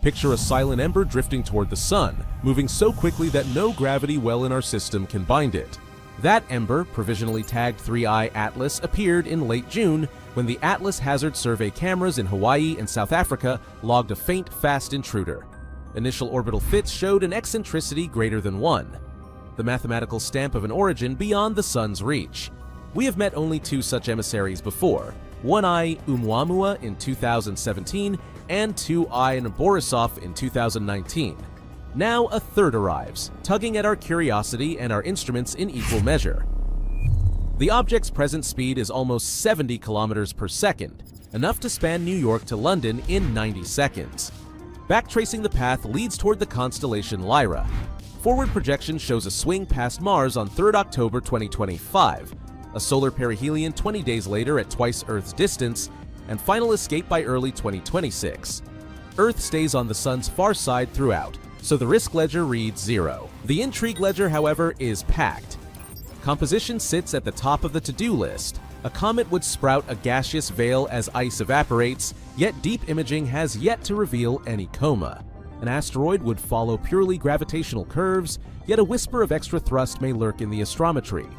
Picture a silent ember drifting toward the sun, moving so quickly that no gravity well in our system can bind it. That ember, provisionally tagged 3I Atlas, appeared in late June when the Atlas Hazard Survey cameras in Hawaii and South Africa logged a faint, fast intruder. Initial orbital fits showed an eccentricity greater than 1, the mathematical stamp of an origin beyond the sun's reach. We have met only 2 such emissaries before, 1I Oumuamua in 2017 and 2I Borisov in 2019. Now a third arrives, tugging at our curiosity and our instruments in equal measure. The object's present speed is almost 70 kilometers per second, enough to span New York to London in 90 seconds. Backtracing the path leads toward the constellation Lyra. Forward projection shows a swing past Mars on 3rd October 2025, a solar perihelion 20 days later at twice Earth's distance, and final escape by early 2026. Earth stays on the sun's far side throughout, so the risk ledger reads 0. The intrigue ledger, however, is packed. Composition sits at the top of the to-do list. A comet would sprout a gaseous veil as ice evaporates, yet deep imaging has yet to reveal any coma. An asteroid would follow purely gravitational curves, yet a whisper of extra thrust may lurk in the astrometry.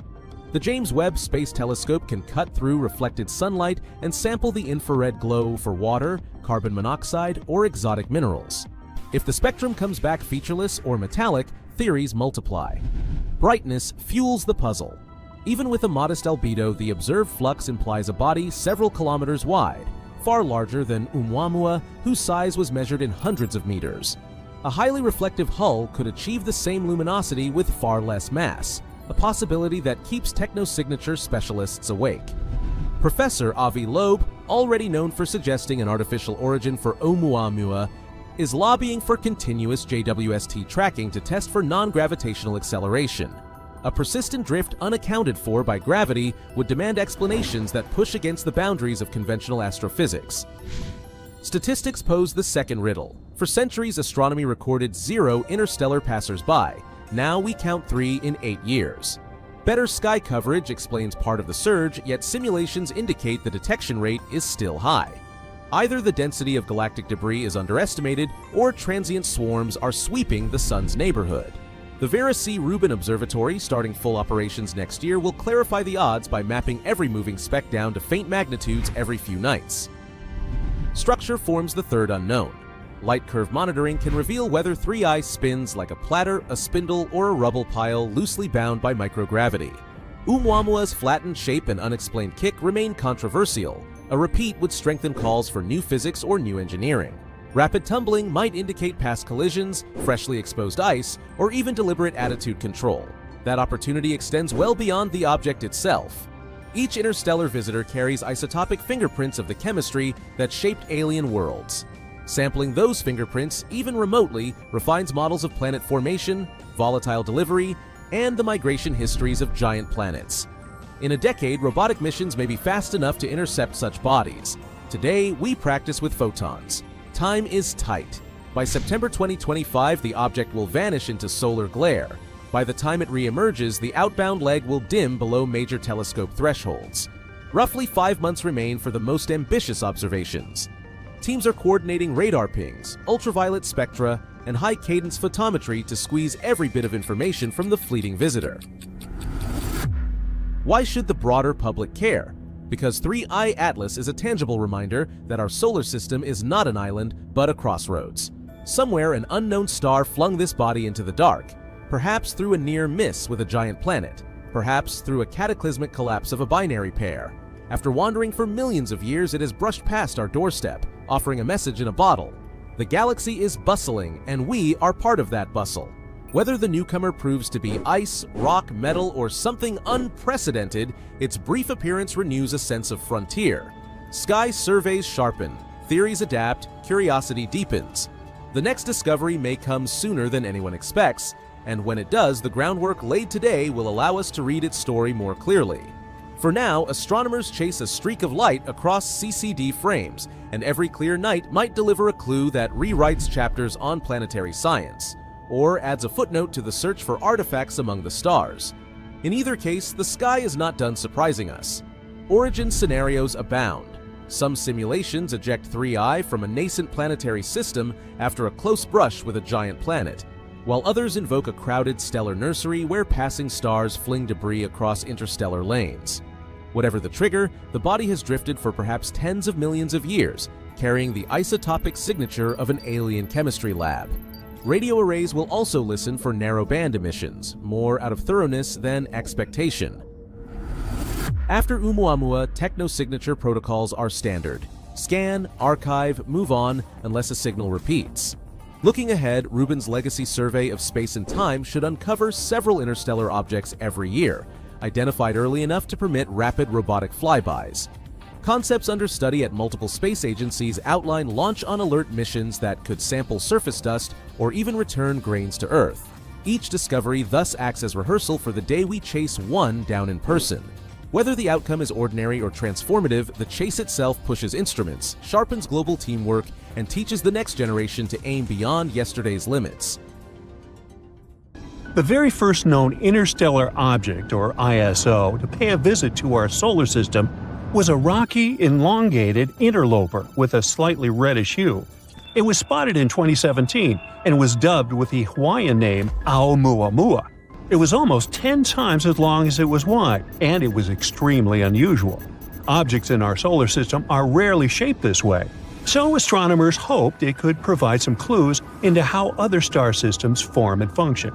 The James Webb Space Telescope can cut through reflected sunlight and sample the infrared glow for water, carbon monoxide, or exotic minerals. If the spectrum comes back featureless or metallic, theories multiply. Brightness fuels the puzzle. Even with a modest albedo, the observed flux implies a body several kilometers wide, far larger than Oumuamua, whose size was measured in hundreds of meters. A highly reflective hull could achieve the same luminosity with far less mass, a possibility that keeps technosignature specialists awake. Professor Avi Loeb, already known for suggesting an artificial origin for Oumuamua, is lobbying for continuous JWST tracking to test for non-gravitational acceleration. A persistent drift unaccounted for by gravity would demand explanations that push against the boundaries of conventional astrophysics. Statistics pose the second riddle. For centuries, astronomy recorded 0 interstellar passers-by. Now we count 3 in 8 years. Better sky coverage explains part of the surge, yet simulations indicate the detection rate is still high. Either the density of galactic debris is underestimated, or transient swarms are sweeping the sun's neighborhood. The Vera C. Rubin Observatory, starting full operations next year, will clarify the odds by mapping every moving speck down to faint magnitudes every few nights. Structure forms the third unknown. Light curve monitoring can reveal whether 3I spins like a platter, a spindle, or a rubble pile loosely bound by microgravity. Oumuamua's flattened shape and unexplained kick remain controversial. A repeat would strengthen calls for new physics or new engineering. Rapid tumbling might indicate past collisions, freshly exposed ice, or even deliberate attitude control. That opportunity extends well beyond the object itself. Each interstellar visitor carries isotopic fingerprints of the chemistry that shaped alien worlds. Sampling those fingerprints, even remotely, refines models of planet formation, volatile delivery, and the migration histories of giant planets. In a decade, robotic missions may be fast enough to intercept such bodies. Today, we practice with photons. Time is tight. By September 2025, the object will vanish into solar glare. By the time it re-emerges, the outbound leg will dim below major telescope thresholds. Roughly 5 months remain for the most ambitious observations. Teams are coordinating radar pings, ultraviolet spectra, and high-cadence photometry to squeeze every bit of information from the fleeting visitor. Why should the broader public care? Because 3I Atlas is a tangible reminder that our solar system is not an island, but a crossroads. Somewhere, an unknown star flung this body into the dark, perhaps through a near miss with a giant planet, perhaps through a cataclysmic collapse of a binary pair. After wandering for millions of years, it has brushed past our doorstep, offering a message in a bottle. The galaxy is bustling, and we are part of that bustle. Whether the newcomer proves to be ice, rock, metal, or something unprecedented, its brief appearance renews a sense of frontier. Sky surveys sharpen, theories adapt, curiosity deepens. The next discovery may come sooner than anyone expects, and when it does, the groundwork laid today will allow us to read its story more clearly. For now, astronomers chase a streak of light across CCD frames, and every clear night might deliver a clue that rewrites chapters on planetary science, or adds a footnote to the search for artifacts among the stars. In either case, the sky is not done surprising us. Origin scenarios abound. Some simulations eject 3I from a nascent planetary system after a close brush with a giant planet, while others invoke a crowded stellar nursery where passing stars fling debris across interstellar lanes. Whatever the trigger, the body has drifted for perhaps tens of millions of years, carrying the isotopic signature of an alien chemistry lab. Radio arrays will also listen for narrow-band emissions, more out of thoroughness than expectation. After Oumuamua, techno-signature protocols are standard. Scan, archive, move on, unless a signal repeats. Looking ahead, Rubin's legacy survey of space and time should uncover several interstellar objects every year, identified early enough to permit rapid robotic flybys. Concepts under study at multiple space agencies outline launch-on-alert missions that could sample surface dust or even return grains to Earth. Each discovery thus acts as rehearsal for the day we chase one down in person. Whether the outcome is ordinary or transformative, the chase itself pushes instruments, sharpens global teamwork, and teaches the next generation to aim beyond yesterday's limits. The very first known interstellar object, or ISO, to pay a visit to our solar system was a rocky, elongated interloper with a slightly reddish hue. It was spotted in 2017 and was dubbed with the Hawaiian name Oumuamua. It was almost 10 times as long as it was wide, and it was extremely unusual. Objects in our solar system are rarely shaped this way, so astronomers hoped it could provide some clues into how other star systems form and function.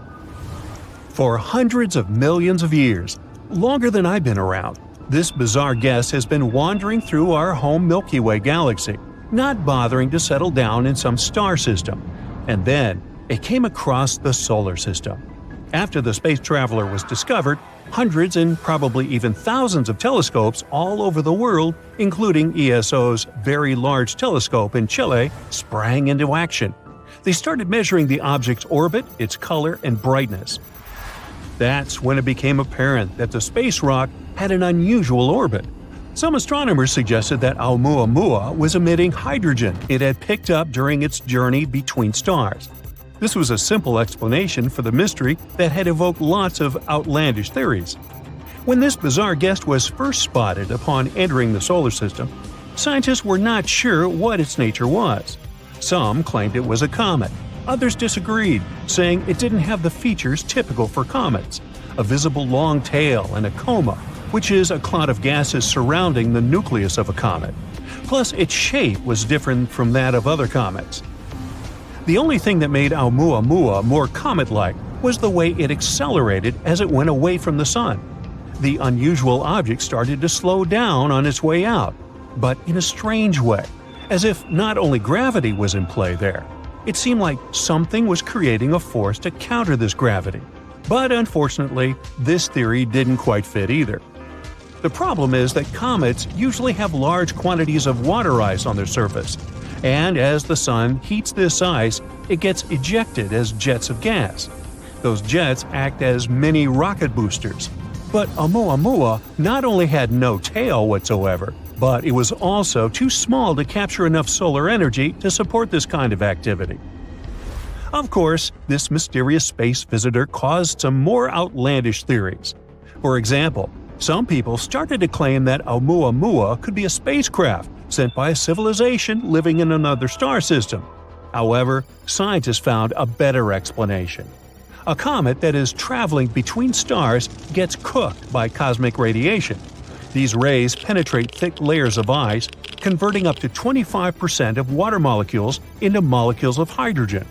For hundreds of millions of years, longer than I've been around, this bizarre guest has been wandering through our home Milky Way galaxy, not bothering to settle down in some star system. And then, it came across the solar system. After the space traveler was discovered, hundreds and probably even thousands of telescopes all over the world, including ESO's Very Large Telescope in Chile, sprang into action. They started measuring the object's orbit, its color, and brightness. That's when it became apparent that the space rock had an unusual orbit. Some astronomers suggested that Oumuamua was emitting hydrogen it had picked up during its journey between stars. This was a simple explanation for the mystery that had evoked lots of outlandish theories. When this bizarre guest was first spotted upon entering the solar system, scientists were not sure what its nature was. Some claimed it was a comet. Others disagreed, saying it didn't have the features typical for comets: a visible long tail and a coma, which is a cloud of gases surrounding the nucleus of a comet. Plus, its shape was different from that of other comets. The only thing that made Oumuamua more comet-like was the way it accelerated as it went away from the sun. The unusual object started to slow down on its way out, but in a strange way, as if not only gravity was in play there. It seemed like something was creating a force to counter this gravity. But unfortunately, this theory didn't quite fit either. The problem is that comets usually have large quantities of water ice on their surface, and as the sun heats this ice, it gets ejected as jets of gas. Those jets act as mini rocket boosters. But Oumuamua not only had no tail whatsoever, but it was also too small to capture enough solar energy to support this kind of activity. Of course, this mysterious space visitor caused some more outlandish theories. For example, some people started to claim that Oumuamua could be a spacecraft sent by a civilization living in another star system. However, scientists found a better explanation. A comet that is traveling between stars gets cooked by cosmic radiation. These rays penetrate thick layers of ice, converting up to 25% of water molecules into molecules of hydrogen.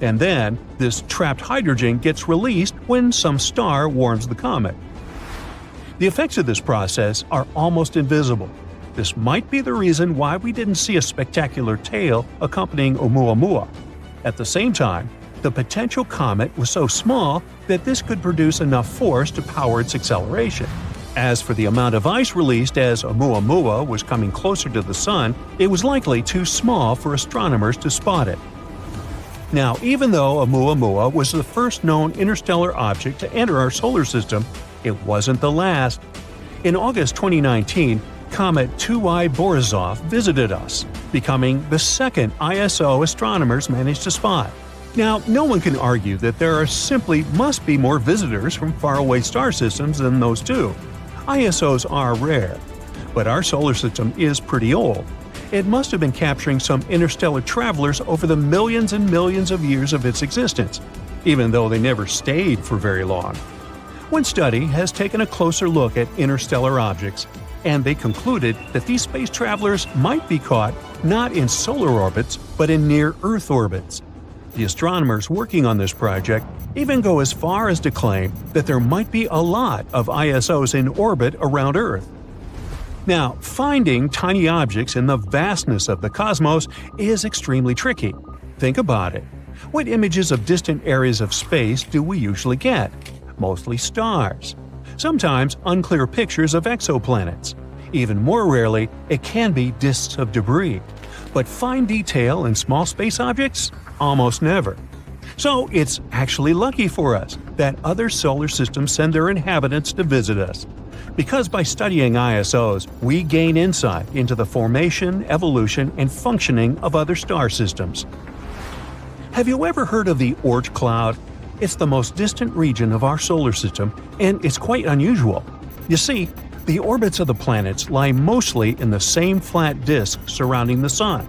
And then, this trapped hydrogen gets released when some star warms the comet. The effects of this process are almost invisible. This might be the reason why we didn't see a spectacular tail accompanying Oumuamua. At the same time, the potential comet was so small that this could produce enough force to power its acceleration. As for the amount of ice released as Oumuamua was coming closer to the Sun, it was likely too small for astronomers to spot it. Now, even though Oumuamua was the first known interstellar object to enter our solar system, it wasn't the last. In August 2019, comet 2I Borisov visited us, becoming the second ISO astronomers managed to spot. Now, no one can argue that there simply must be more visitors from faraway star systems than those two. ISOs are rare. But our solar system is pretty old. It must have been capturing some interstellar travelers over the millions and millions of years of its existence, even though they never stayed for very long. One study has taken a closer look at interstellar objects, and they concluded that these space travelers might be caught not in solar orbits, but in near-Earth orbits. The astronomers working on this project even go as far as to claim that there might be a lot of ISOs in orbit around Earth. Now, finding tiny objects in the vastness of the cosmos is extremely tricky. Think about it. What images of distant areas of space do we usually get? Mostly stars. Sometimes unclear pictures of exoplanets. Even more rarely, it can be disks of debris. But fine detail in small space objects? Almost never. So it's actually lucky for us that other solar systems send their inhabitants to visit us. Because by studying ISOs, we gain insight into the formation, evolution, and functioning of other star systems. Have you ever heard of the Oort cloud? It's the most distant region of our solar system, and it's quite unusual. You see, the orbits of the planets lie mostly in the same flat disk surrounding the Sun.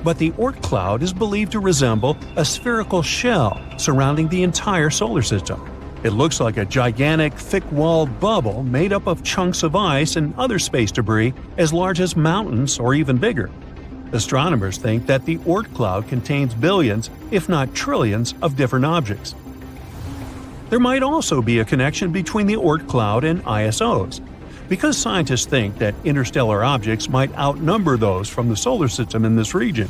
But the Oort cloud is believed to resemble a spherical shell surrounding the entire solar system. It looks like a gigantic, thick-walled bubble made up of chunks of ice and other space debris as large as mountains or even bigger. Astronomers think that the Oort cloud contains billions, if not trillions, of different objects. There might also be a connection between the Oort cloud and ISOs. Because scientists think that interstellar objects might outnumber those from the solar system in this region.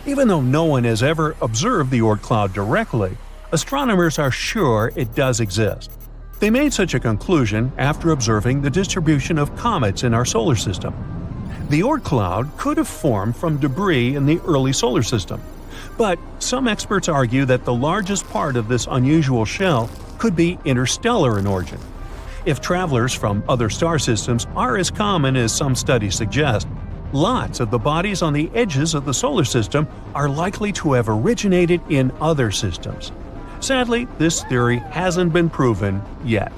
Even though no one has ever observed the Oort cloud directly, astronomers are sure it does exist. They made such a conclusion after observing the distribution of comets in our solar system. The Oort cloud could have formed from debris in the early solar system, but some experts argue that the largest part of this unusual shell could be interstellar in origin. If travelers from other star systems are as common as some studies suggest, lots of the bodies on the edges of the solar system are likely to have originated in other systems. Sadly, this theory hasn't been proven yet.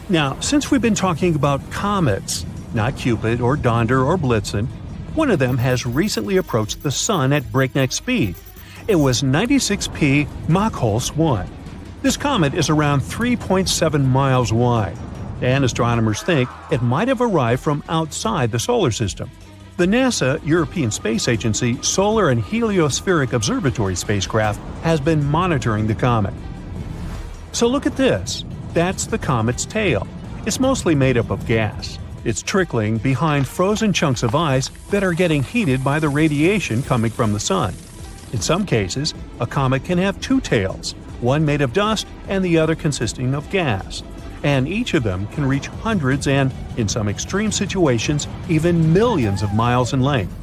Now, since we've been talking about comets, not Cupid or Donder or Blitzen, one of them has recently approached the Sun at breakneck speed. It was 96P Mach-1. This comet is around 3.7 miles wide, and astronomers think it might have arrived from outside the solar system. The NASA European Space Agency Solar and Heliospheric Observatory spacecraft has been monitoring the comet. So look at this. That's the comet's tail. It's mostly made up of gas. It's trickling behind frozen chunks of ice that are getting heated by the radiation coming from the Sun. In some cases, a comet can have two tails, one made of dust and the other consisting of gas. And each of them can reach hundreds and, in some extreme situations, even millions of miles in length.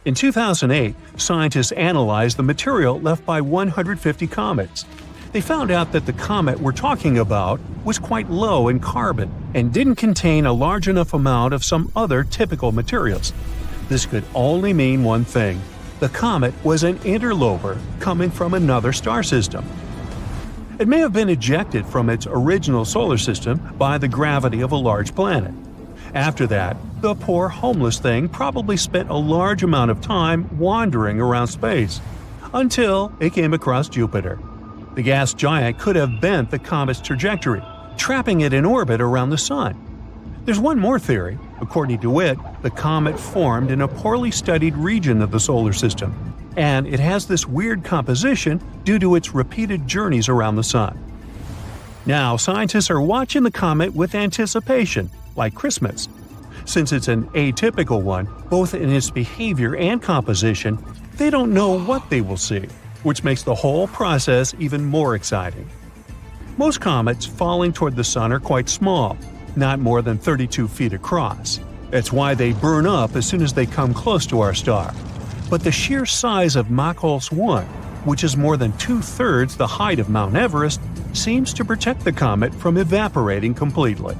In 2008, scientists analyzed the material left by 150 comets. They found out that the comet we're talking about was quite low in carbon and didn't contain a large enough amount of some other typical materials. This could only mean one thing: the comet was an interloper coming from another star system. It may have been ejected from its original solar system by the gravity of a large planet. After that, the poor homeless thing probably spent a large amount of time wandering around space, until it came across Jupiter. The gas giant could have bent the comet's trajectory, trapping it in orbit around the Sun. There's one more theory. According to it, the comet formed in a poorly studied region of the solar system, and it has this weird composition due to its repeated journeys around the Sun. Now, scientists are watching the comet with anticipation, like Christmas. Since it's an atypical one, both in its behavior and composition, they don't know what they will see, which makes the whole process even more exciting. Most comets falling toward the Sun are quite small, not more than 32 feet across. That's why they burn up as soon as they come close to our star. But the sheer size of Mach-1, which is more than 2/3 the height of Mount Everest, seems to protect the comet from evaporating completely.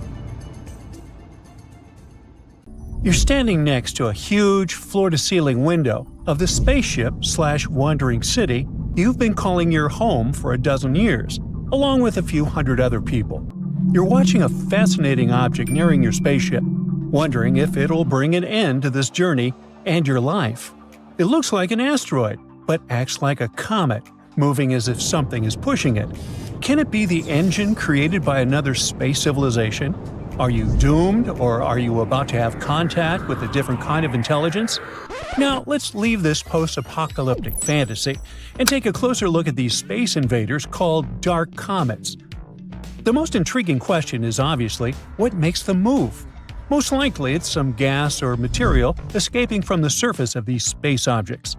You're standing next to a huge floor-to-ceiling window of the spaceship/wandering city you've been calling your home for a dozen years, along with a few hundred other people. You're watching a fascinating object nearing your spaceship. wondering if it'll bring an end to this journey and your life. It looks like an asteroid, but acts like a comet, moving as if something is pushing it. Can it be the engine created by another space civilization? Are you doomed, or are you about to have contact with a different kind of intelligence? Now, let's leave this post-apocalyptic fantasy and take a closer look at these space invaders called dark comets. The most intriguing question is obviously, what makes them move? Most likely it's some gas or material escaping from the surface of these space objects.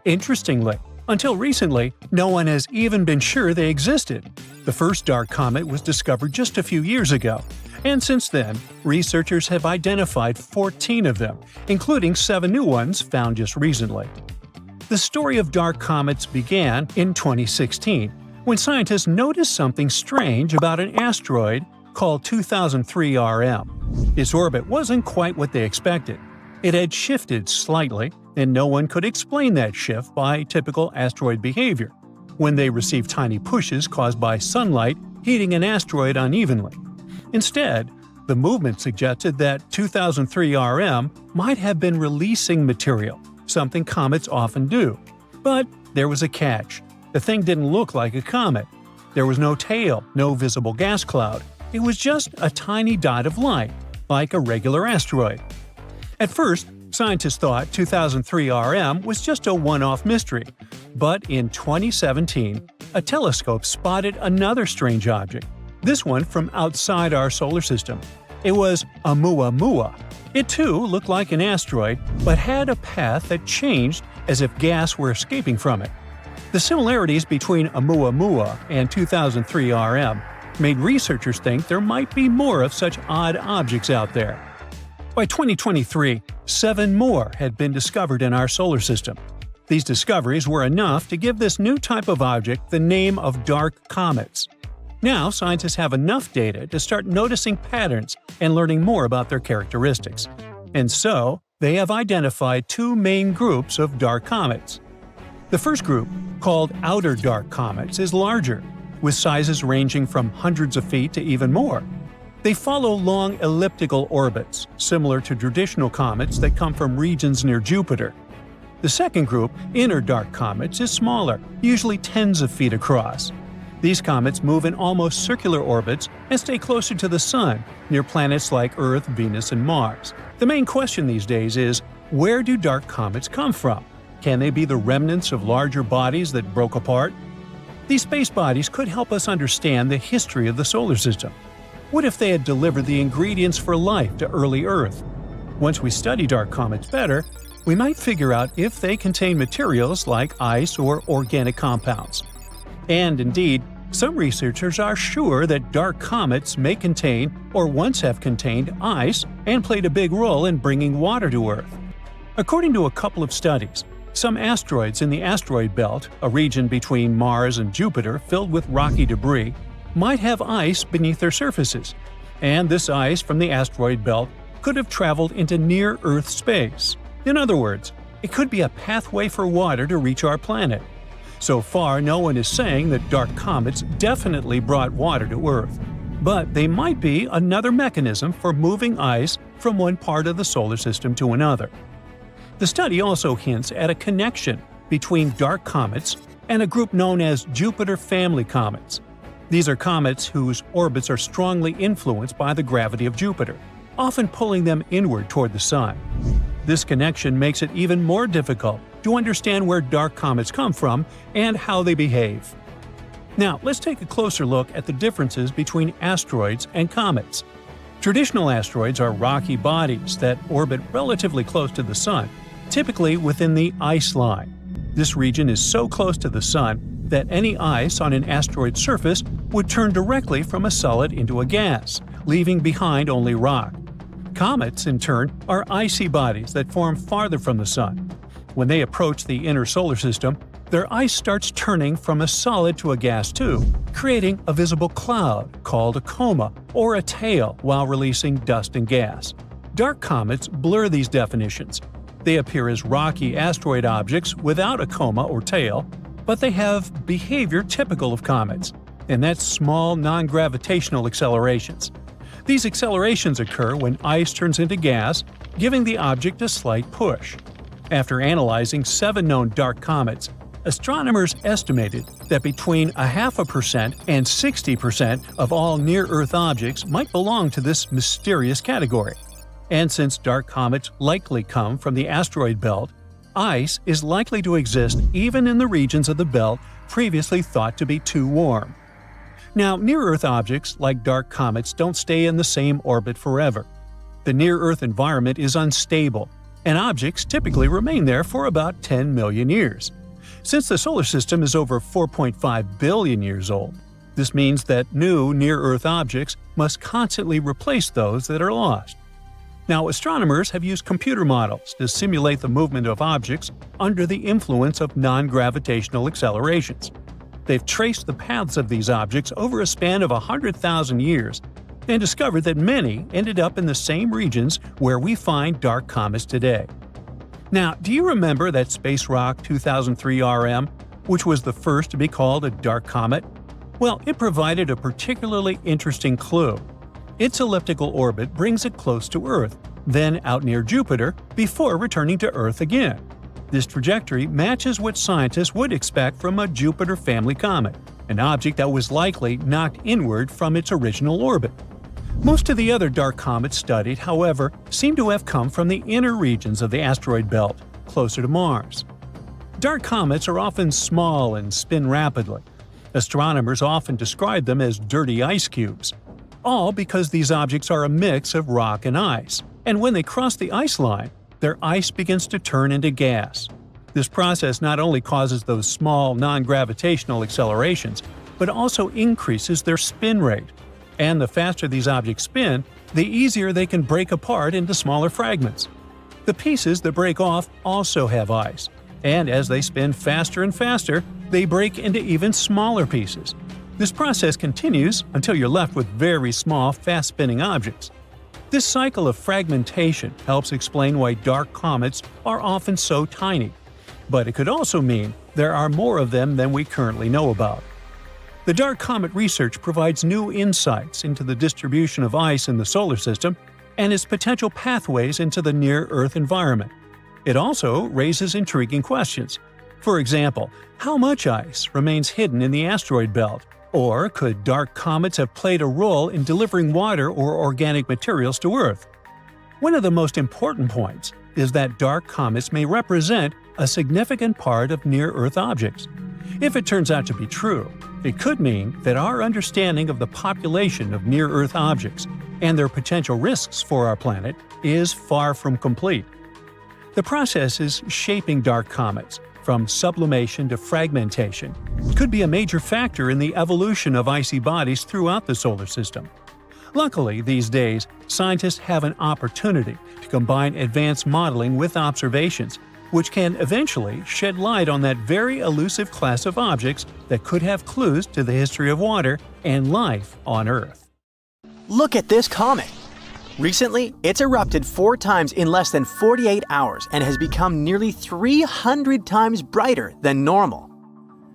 Interestingly, until recently, no one has even been sure they existed. The first dark comet was discovered just a few years ago, and since then, researchers have identified 14 of them, including 7 new ones found just recently. The story of dark comets began in 2016, when scientists noticed something strange about an asteroid called 2003 RM. Its orbit wasn't quite what they expected. It had shifted slightly, and no one could explain that shift by typical asteroid behavior, when they received tiny pushes caused by sunlight heating an asteroid unevenly. Instead, the movement suggested that 2003 RM might have been releasing material, something comets often do. But there was a catch. The thing didn't look like a comet. There was no tail, no visible gas cloud. It was just a tiny dot of light, like a regular asteroid. At first, scientists thought 2003 RM was just a one-off mystery. But in 2017, a telescope spotted another strange object, this one from outside our solar system. It was Oumuamua. It too looked like an asteroid, but had a path that changed as if gas were escaping from it. The similarities between Oumuamua and 2003 RM made researchers think there might be more of such odd objects out there. By 2023, 7 more had been discovered in our solar system. These discoveries were enough to give this new type of object the name of dark comets. Now, scientists have enough data to start noticing patterns and learning more about their characteristics. And so, they have identified 2 main groups of dark comets. The first group, called outer dark comets, is larger, with sizes ranging from hundreds of feet to even more. They follow long elliptical orbits, similar to traditional comets that come from regions near Jupiter. The second group, inner dark comets, is smaller, usually tens of feet across. These comets move in almost circular orbits and stay closer to the Sun, near planets like Earth, Venus, and Mars. The main question these days is, where do dark comets come from? Can they be the remnants of larger bodies that broke apart? These space bodies could help us understand the history of the solar system. What if they had delivered the ingredients for life to early Earth? Once we study dark comets better, we might figure out if they contain materials like ice or organic compounds. And indeed, some researchers are sure that dark comets may contain or once have contained ice and played a big role in bringing water to Earth. According to a couple of studies, some asteroids in the asteroid belt, a region between Mars and Jupiter filled with rocky debris, might have ice beneath their surfaces, and this ice from the asteroid belt could have traveled into near-Earth space. In other words, it could be a pathway for water to reach our planet. So far, no one is saying that dark comets definitely brought water to Earth, but they might be another mechanism for moving ice from one part of the solar system to another. The study also hints at a connection between dark comets and a group known as Jupiter family comets. These are comets whose orbits are strongly influenced by the gravity of Jupiter, often pulling them inward toward the Sun. This connection makes it even more difficult to understand where dark comets come from and how they behave. Now, let's take a closer look at the differences between asteroids and comets. Traditional asteroids are rocky bodies that orbit relatively close to the Sun, typically within the ice line. This region is so close to the Sun that any ice on an asteroid surface would turn directly from a solid into a gas, leaving behind only rock. Comets, in turn, are icy bodies that form farther from the Sun. When they approach the inner solar system, their ice starts turning from a solid to a gas tube, creating a visible cloud called a coma or a tail while releasing dust and gas. Dark comets blur these definitions. They appear as rocky asteroid objects without a coma or tail, but they have behavior typical of comets, and that's small non-gravitational accelerations. These accelerations occur when ice turns into gas, giving the object a slight push. After analyzing 7 known dark comets, astronomers estimated that between 0.5% and 60% of all near-Earth objects might belong to this mysterious category. And since dark comets likely come from the asteroid belt, ice is likely to exist even in the regions of the belt previously thought to be too warm. Now, near-Earth objects, like dark comets, don't stay in the same orbit forever. The near-Earth environment is unstable, and objects typically remain there for about 10 million years. Since the solar system is over 4.5 billion years old, this means that new near-Earth objects must constantly replace those that are lost. Now, astronomers have used computer models to simulate the movement of objects under the influence of non-gravitational accelerations. They've traced the paths of these objects over a span of 100,000 years and discovered that many ended up in the same regions where we find dark comets today. Now, do you remember that space rock 2003 RM, which was the first to be called a dark comet? Well, it provided a particularly interesting clue. Its elliptical orbit brings it close to Earth, then out near Jupiter, before returning to Earth again. This trajectory matches what scientists would expect from a Jupiter family comet, an object that was likely knocked inward from its original orbit. Most of the other dark comets studied, however, seem to have come from the inner regions of the asteroid belt, closer to Mars. Dark comets are often small and spin rapidly. Astronomers often describe them as dirty ice cubes, all because these objects are a mix of rock and ice, and when they cross the ice line, their ice begins to turn into gas. This process not only causes those small non-gravitational accelerations, but also increases their spin rate. And the faster these objects spin, the easier they can break apart into smaller fragments. The pieces that break off also have ice, and as they spin faster and faster, they break into even smaller pieces. This process continues until you're left with very small, fast-spinning objects. This cycle of fragmentation helps explain why dark comets are often so tiny. But it could also mean there are more of them than we currently know about. The dark comet research provides new insights into the distribution of ice in the solar system and its potential pathways into the near-Earth environment. It also raises intriguing questions. For example, how much ice remains hidden in the asteroid belt? Or could dark comets have played a role in delivering water or organic materials to Earth? One of the most important points is that dark comets may represent a significant part of near-Earth objects. If it turns out to be true, it could mean that our understanding of the population of near-Earth objects and their potential risks for our planet is far from complete. The processes shaping dark comets, from sublimation to fragmentation, could be a major factor in the evolution of icy bodies throughout the solar system. Luckily, these days, scientists have an opportunity to combine advanced modeling with observations, which can eventually shed light on that very elusive class of objects that could have clues to the history of water and life on Earth. Look at this comet! Recently, it's erupted 4 times in less than 48 hours and has become nearly 300 times brighter than normal.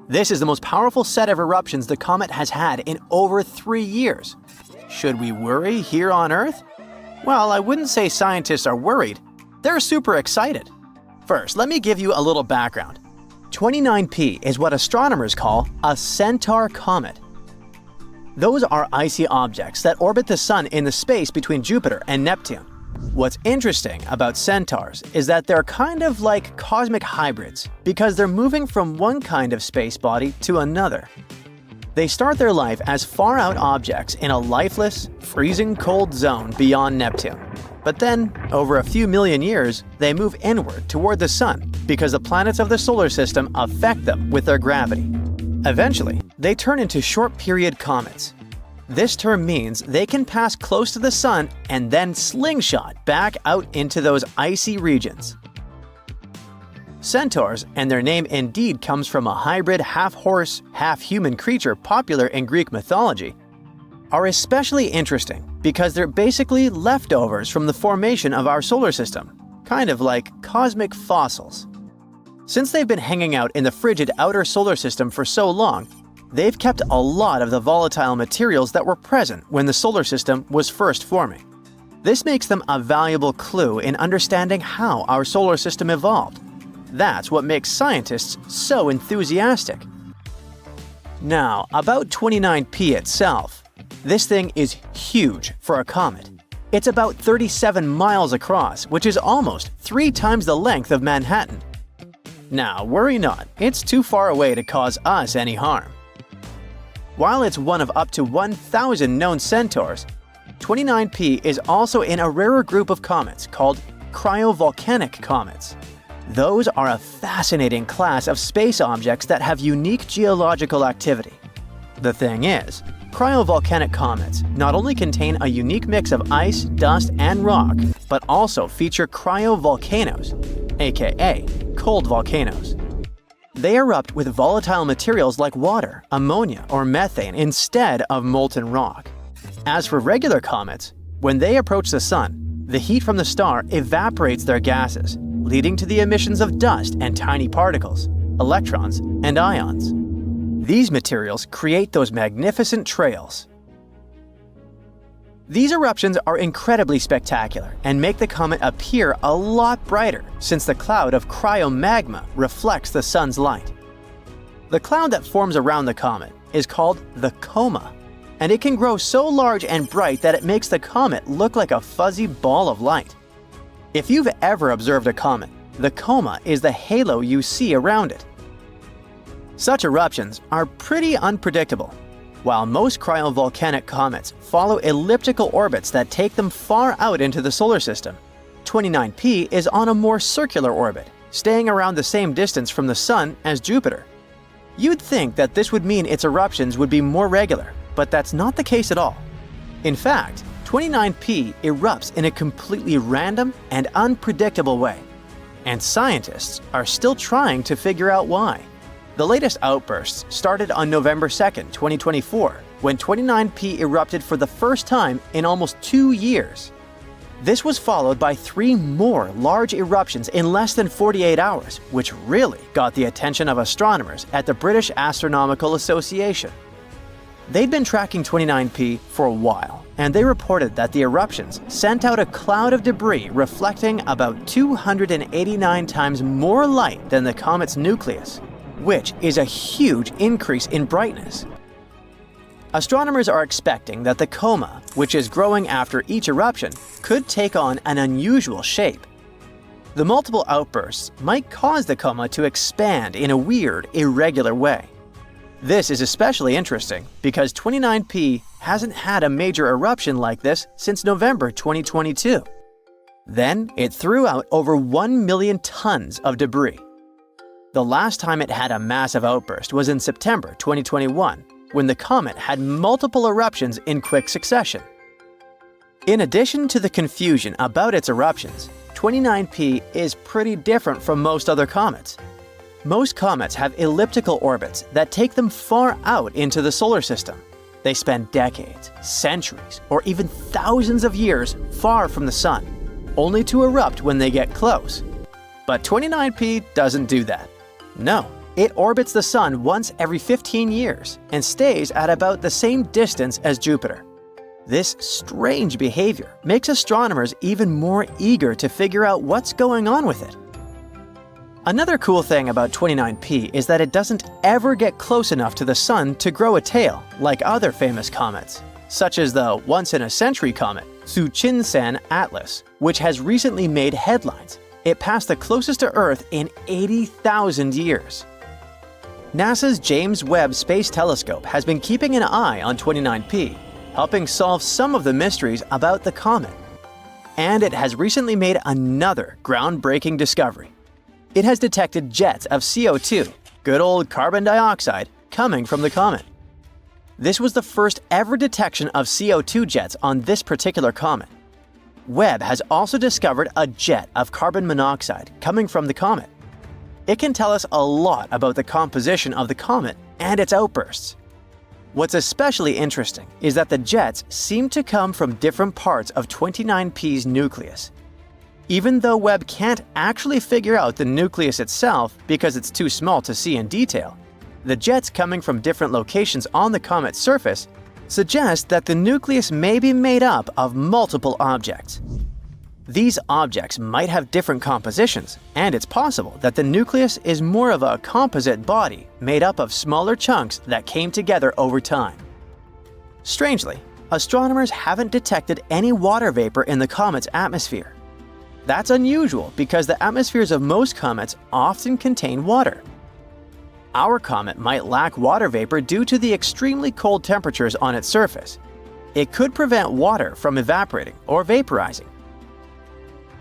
This is the most powerful set of eruptions the comet has had in over 3 years. Should we worry here on Earth? Well, I wouldn't say scientists are worried. They're super excited. First, let me give you a little background. 29P is what astronomers call a Centaur comet. Those are icy objects that orbit the Sun in the space between Jupiter and Neptune. What's interesting about centaurs is that they're kind of like cosmic hybrids because they're moving from one kind of space body to another. They start their life as far-out objects in a lifeless, freezing cold zone beyond Neptune. But then, over a few million years, they move inward toward the Sun because the planets of the solar system affect them with their gravity. Eventually, they turn into short-period comets. This term means they can pass close to the Sun and then slingshot back out into those icy regions. Centaurs, and their name indeed comes from a hybrid half-horse, half-human creature popular in Greek mythology, are especially interesting because they're basically leftovers from the formation of our solar system, kind of like cosmic fossils. Since they've been hanging out in the frigid outer solar system for so long, they've kept a lot of the volatile materials that were present when the solar system was first forming. This makes them a valuable clue in understanding how our solar system evolved. That's what makes scientists so enthusiastic. Now, about 29P itself. This thing is huge for a comet. It's about 37 miles across, which is almost 3 times the length of Manhattan. Now, worry not, it's too far away to cause us any harm. While it's one of up to 1,000 known centaurs, 29P is also in a rarer group of comets called cryovolcanic comets. Those are a fascinating class of space objects that have unique geological activity. The thing is, cryovolcanic comets not only contain a unique mix of ice, dust, and rock, but also feature cryovolcanoes, aka cold volcanoes. They erupt with volatile materials like water, ammonia, or methane instead of molten rock. As for regular comets, when they approach the sun, the heat from the star evaporates their gases, leading to the emissions of dust and tiny particles, electrons, and ions. These materials create those magnificent trails. These eruptions are incredibly spectacular and make the comet appear a lot brighter since the cloud of cryomagma reflects the sun's light. The cloud that forms around the comet is called the coma, and it can grow so large and bright that it makes the comet look like a fuzzy ball of light. If you've ever observed a comet, the coma is the halo you see around it. Such eruptions are pretty unpredictable. While most cryovolcanic comets follow elliptical orbits that take them far out into the solar system, 29P is on a more circular orbit, staying around the same distance from the Sun as Jupiter. You'd think that this would mean its eruptions would be more regular, but that's not the case at all. In fact, 29P erupts in a completely random and unpredictable way, and scientists are still trying to figure out why. The latest outbursts started on November 2nd, 2024, when 29P erupted for the first time in almost 2 years. This was followed by 3 more large eruptions in less than 48 hours, which really got the attention of astronomers at the British Astronomical Association. They'd been tracking 29P for a while, and they reported that the eruptions sent out a cloud of debris reflecting about 289 times more light than the comet's nucleus, which is a huge increase in brightness. Astronomers are expecting that the coma, which is growing after each eruption, could take on an unusual shape. The multiple outbursts might cause the coma to expand in a weird, irregular way. This is especially interesting because 29P hasn't had a major eruption like this since November 2022. Then it threw out over 1 million tons of debris. The last time it had a massive outburst was in September 2021, when the comet had multiple eruptions in quick succession. In addition to the confusion about its eruptions, 29P is pretty different from most other comets. Most comets have elliptical orbits that take them far out into the solar system. They spend decades, centuries, or even thousands of years far from the sun, only to erupt when they get close. But 29P doesn't do that. No, it orbits the sun once every 15 years and stays at about the same distance as Jupiter. This strange behavior makes astronomers even more eager to figure out what's going on with it. Another cool thing about 29P is that it doesn't ever get close enough to the sun to grow a tail like other famous comets, such as the once-in-a-century comet, Tsuchinseng Atlas, which has recently made headlines. It passed the closest to Earth in 80,000 years. NASA's James Webb Space Telescope has been keeping an eye on 29P, helping solve some of the mysteries about the comet. And it has recently made another groundbreaking discovery. It has detected jets of CO2, good old carbon dioxide, coming from the comet. This was the first ever detection of CO2 jets on this particular comet. Webb has also discovered a jet of carbon monoxide coming from the comet. It can tell us a lot about the composition of the comet and its outbursts. What's especially interesting is that the jets seem to come from different parts of 29P's nucleus. Even though Webb can't actually figure out the nucleus itself because it's too small to see in detail, The jets coming from different locations on the comet's surface suggest that the nucleus may be made up of multiple objects. These objects might have different compositions, and it's possible that the nucleus is more of a composite body made up of smaller chunks that came together over time. Strangely, astronomers haven't detected any water vapor in the comet's atmosphere. That's unusual because the atmospheres of most comets often contain water. Our comet might lack water vapor due to the extremely cold temperatures on its surface. It could prevent water from evaporating or vaporizing.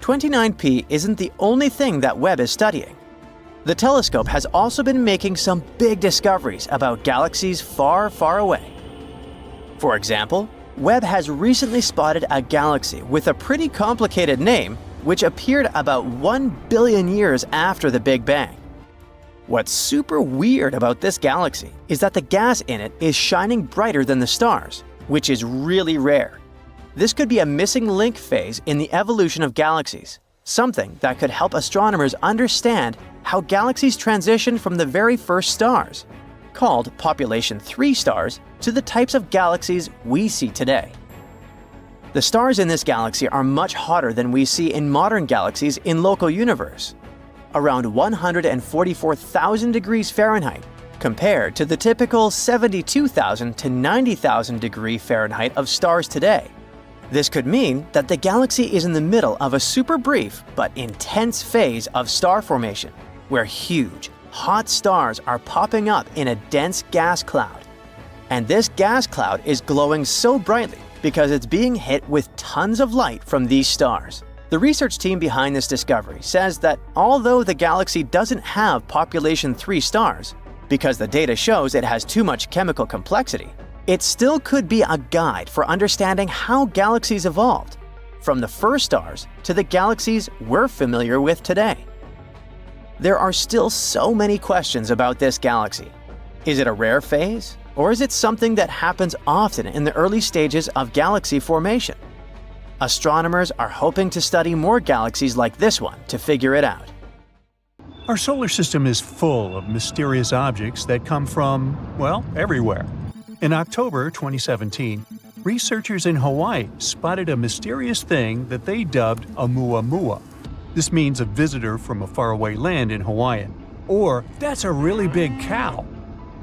29P isn't the only thing that Webb is studying. The telescope has also been making some big discoveries about galaxies far, far away. For example, Webb has recently spotted a galaxy with a pretty complicated name which appeared about 1 billion years after the Big Bang. What's super weird about this galaxy is that the gas in it is shining brighter than the stars, which is really rare. This could be a missing link phase in the evolution of galaxies, something that could help astronomers understand how galaxies transitioned from the very first stars, called population 3 stars, to the types of galaxies we see today. The stars in this galaxy are much hotter than we see in modern galaxies in local universe, around 144,000 degrees Fahrenheit, compared to the typical 72,000 to 90,000 degree Fahrenheit of stars today. This could mean that the galaxy is in the middle of a super brief but intense phase of star formation, where huge, hot stars are popping up in a dense gas cloud. And this gas cloud is glowing so brightly because it's being hit with tons of light from these stars. The research team behind this discovery says that although the galaxy doesn't have population 3 stars, because the data shows it has too much chemical complexity, it still could be a guide for understanding how galaxies evolved, from the first stars to the galaxies we're familiar with today. There are still so many questions about this galaxy. Is it a rare phase? Or is it something that happens often in the early stages of galaxy formation? Astronomers are hoping to study more galaxies like this one to figure it out. Our solar system is full of mysterious objects that come from, well, everywhere. In October 2017, researchers in Hawaii spotted a mysterious thing that they dubbed a muamua. This means a visitor from a faraway land in Hawaiian, or that's a really big cow.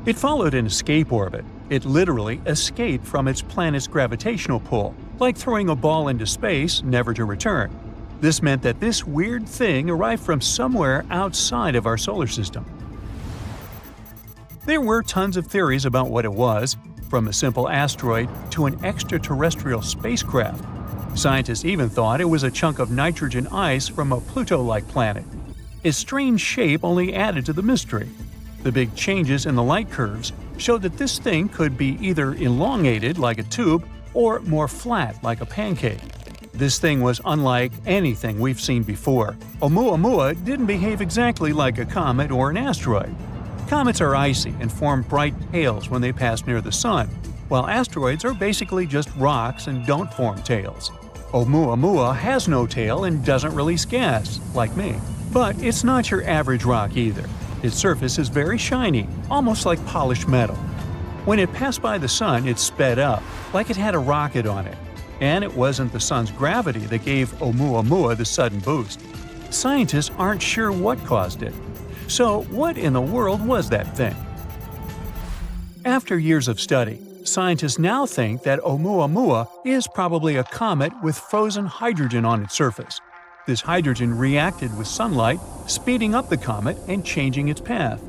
It followed an escape orbit. It literally escaped from its planet's gravitational pull, like throwing a ball into space, never to return. This meant that this weird thing arrived from somewhere outside of our solar system. There were tons of theories about what it was, from a simple asteroid to an extraterrestrial spacecraft. Scientists even thought it was a chunk of nitrogen ice from a Pluto-like planet. Its strange shape only added to the mystery. The big changes in the light curves showed that this thing could be either elongated like a tube or more flat like a pancake. This thing was unlike anything we've seen before. Oumuamua didn't behave exactly like a comet or an asteroid. Comets are icy and form bright tails when they pass near the sun, while asteroids are basically just rocks and don't form tails. Oumuamua has no tail and doesn't release gas, like me. But it's not your average rock either. Its surface is very shiny, almost like polished metal. When it passed by the sun, it sped up, like it had a rocket on it. And it wasn't the sun's gravity that gave Oumuamua the sudden boost. Scientists aren't sure what caused it. So what in the world was that thing? After years of study, scientists now think that Oumuamua is probably a comet with frozen hydrogen on its surface. This hydrogen reacted with sunlight, speeding up the comet and changing its path.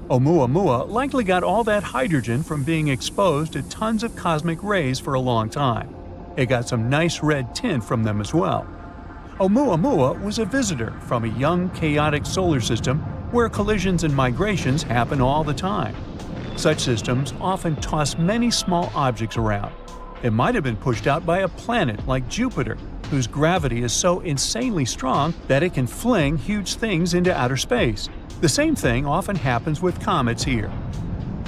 Oumuamua likely got all that hydrogen from being exposed to tons of cosmic rays for a long time. It got some nice red tint from them as well. Oumuamua was a visitor from a young, chaotic solar system where collisions and migrations happen all the time. Such systems often toss many small objects around. It might have been pushed out by a planet like Jupiter, whose gravity is so insanely strong that it can fling huge things into outer space. The same thing often happens with comets here.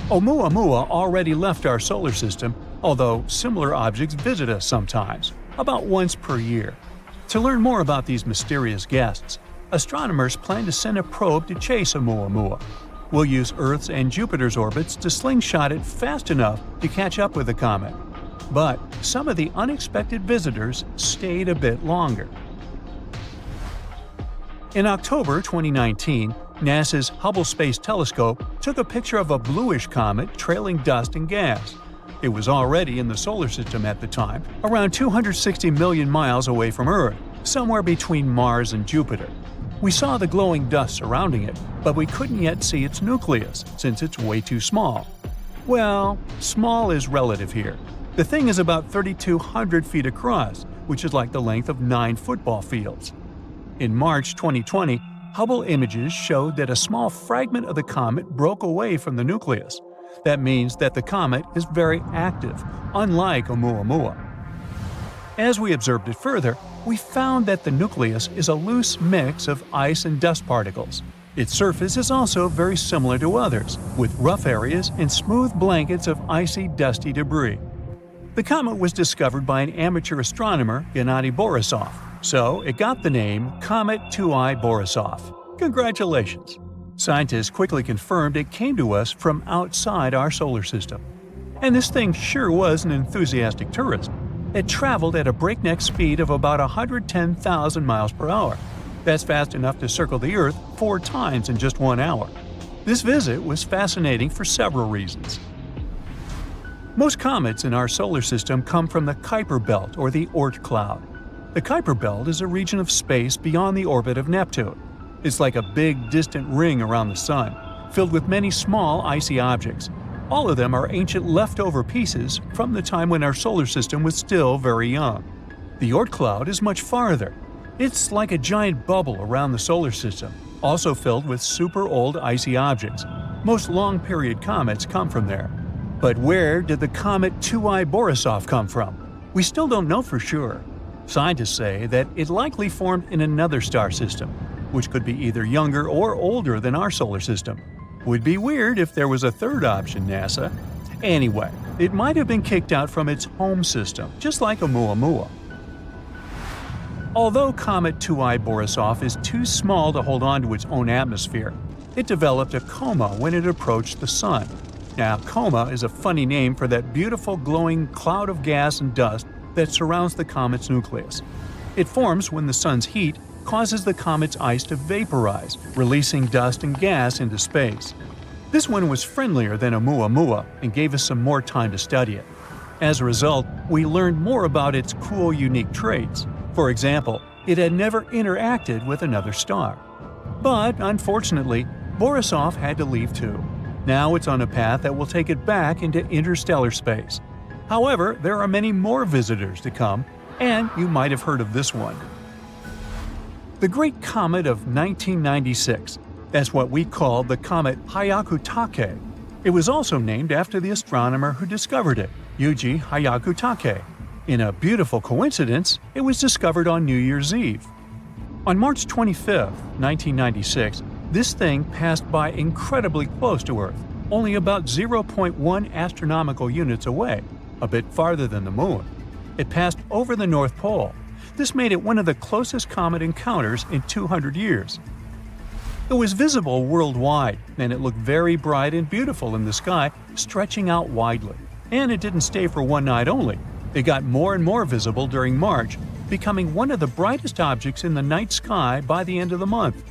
Oumuamua already left our solar system, although similar objects visit us sometimes, about once per year. To learn more about these mysterious guests, astronomers plan to send a probe to chase Oumuamua. We'll use Earth's and Jupiter's orbits to slingshot it fast enough to catch up with the comet. But some of the unexpected visitors stayed a bit longer. In October 2019, NASA's Hubble Space Telescope took a picture of a bluish comet trailing dust and gas. It was already in the solar system at the time, around 260 million miles away from Earth, somewhere between Mars and Jupiter. We saw the glowing dust surrounding it, but we couldn't yet see its nucleus, since it's way too small. Well, small is relative here. The thing is about 3,200 feet across, which is like the length of 9 football fields. In March 2020, Hubble images showed that a small fragment of the comet broke away from the nucleus. That means that the comet is very active, unlike Oumuamua. As we observed it further, we found that the nucleus is a loose mix of ice and dust particles. Its surface is also very similar to others, with rough areas and smooth blankets of icy, dusty debris. The comet was discovered by an amateur astronomer, Gennady Borisov, so it got the name Comet 2I Borisov. Congratulations! Scientists quickly confirmed it came to us from outside our solar system. And this thing sure was an enthusiastic tourist. It traveled at a breakneck speed of about 110,000 miles per hour. That's fast enough to circle the Earth 4 times in just 1 hour. This visit was fascinating for several reasons. Most comets in our solar system come from the Kuiper Belt or the Oort cloud. The Kuiper Belt is a region of space beyond the orbit of Neptune. It's like a big, distant ring around the Sun, filled with many small, icy objects. All of them are ancient leftover pieces from the time when our solar system was still very young. The Oort cloud is much farther. It's like a giant bubble around the solar system, also filled with super old icy objects. Most long-period comets come from there. But where did the comet 2I Borisov come from? We still don't know for sure. Scientists say that it likely formed in another star system, which could be either younger or older than our solar system. Would be weird if there was a third option, NASA. Anyway, it might have been kicked out from its home system, just like Oumuamua. Although Comet 2I Borisov is too small to hold on to its own atmosphere, it developed a coma when it approached the Sun. Now, coma is a funny name for that beautiful glowing cloud of gas and dust that surrounds the comet's nucleus. It forms when the Sun's heat causes the comet's ice to vaporize, releasing dust and gas into space. This one was friendlier than Oumuamua and gave us some more time to study it. As a result, we learned more about its cool, unique traits. For example, it had never interacted with another star. But, unfortunately, Borisov had to leave too. Now it's on a path that will take it back into interstellar space. However, there are many more visitors to come, and you might have heard of this one. The Great Comet of 1996. That's what we call the comet Hyakutake. It was also named after the astronomer who discovered it, Yuji Hyakutake. In a beautiful coincidence, it was discovered on New Year's Eve. On March 25, 1996, this thing passed by incredibly close to Earth, only about 0.1 astronomical units away, a bit farther than the Moon. It passed over the North Pole. This made it one of the closest comet encounters in 200 years. It was visible worldwide, and it looked very bright and beautiful in the sky, stretching out widely. And it didn't stay for one night only. It got more and more visible during March, becoming one of the brightest objects in the night sky by the end of the month.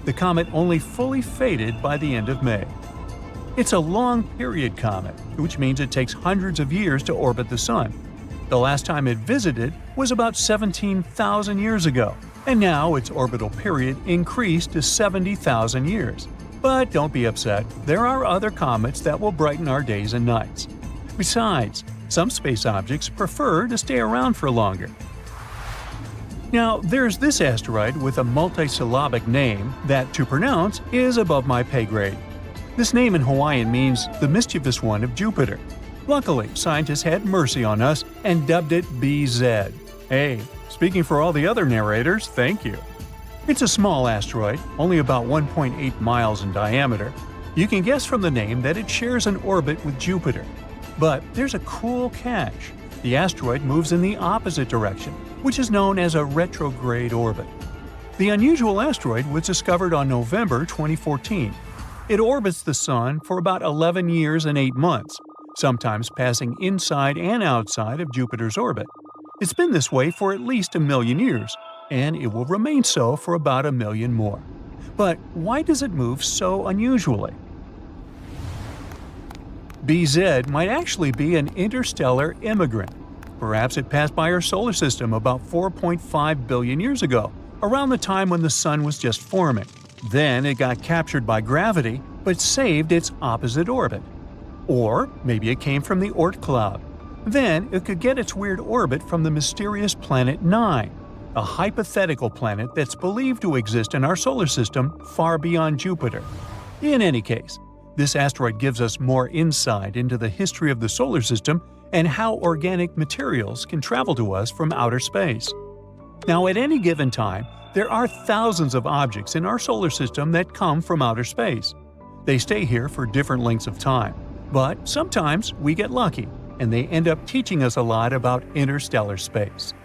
The comet only fully faded by the end of May. It's a long-period comet, which means it takes hundreds of years to orbit the Sun. The last time it visited was about 17,000 years ago, and now its orbital period increased to 70,000 years. But don't be upset, there are other comets that will brighten our days and nights. Besides, some space objects prefer to stay around for longer. Now, there's this asteroid with a multisyllabic name that, to pronounce, is above my pay grade. This name in Hawaiian means the mischievous one of Jupiter. Luckily, scientists had mercy on us and dubbed it BZ. Hey, speaking for all the other narrators, thank you. It's a small asteroid, only about 1.8 miles in diameter. You can guess from the name that it shares an orbit with Jupiter. But there's a cool catch. The asteroid moves in the opposite direction, which is known as a retrograde orbit. The unusual asteroid was discovered on November 2014. It orbits the Sun for about 11 years and 8 months, sometimes passing inside and outside of Jupiter's orbit. It's been this way for at least 1,000,000 years, and it will remain so for about 1,000,000 more. But why does it move so unusually? BZ might actually be an interstellar immigrant. Perhaps it passed by our solar system about 4.5 billion years ago, around the time when the Sun was just forming. Then it got captured by gravity, but saved its opposite orbit. Or maybe it came from the Oort cloud. Then it could get its weird orbit from the mysterious planet 9, a hypothetical planet that's believed to exist in our solar system far beyond Jupiter. In any case, this asteroid gives us more insight into the history of the solar system and how organic materials can travel to us from outer space. Now, at any given time, there are thousands of objects in our solar system that come from outer space. They stay here for different lengths of time, but sometimes we get lucky, and they end up teaching us a lot about interstellar space.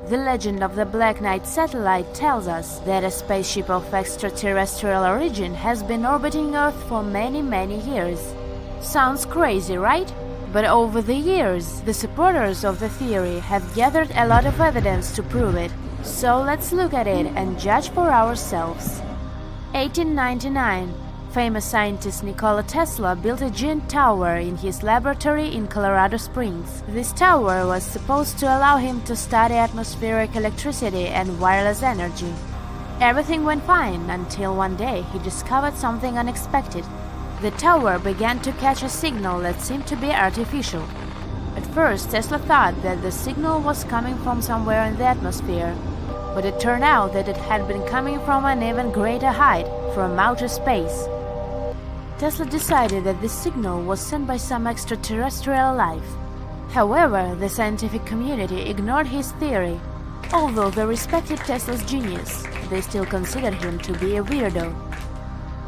The legend of the Black Knight satellite tells us that a spaceship of extraterrestrial origin has been orbiting Earth for many years. Sounds crazy, right? But over the years, the supporters of the theory have gathered a lot of evidence to prove it. So let's look at it and judge for ourselves. 1899. Famous scientist Nikola Tesla built a giant tower in his laboratory in Colorado Springs. This tower was supposed to allow him to study atmospheric electricity and wireless energy. Everything went fine until one day he discovered something unexpected. The tower began to catch a signal that seemed to be artificial. At first, Tesla thought that the signal was coming from somewhere in the atmosphere, but it turned out that it had been coming from an even greater height, from outer space. Tesla decided that this signal was sent by some extraterrestrial life. However, the scientific community ignored his theory. Although they respected Tesla's genius, they still considered him to be a weirdo.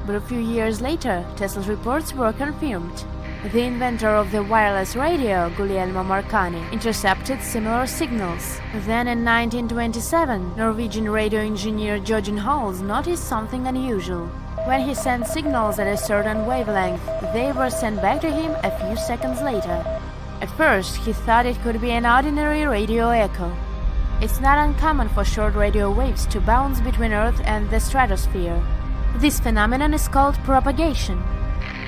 But a few years later, Tesla's reports were confirmed. The inventor of the wireless radio, Guglielmo Marconi, intercepted similar signals. Then in 1927, Norwegian radio engineer Jørgen Holst noticed something unusual. When he sent signals at a certain wavelength, they were sent back to him a few seconds later. At first, he thought it could be an ordinary radio echo. It's not uncommon for short radio waves to bounce between Earth and the stratosphere. This phenomenon is called propagation,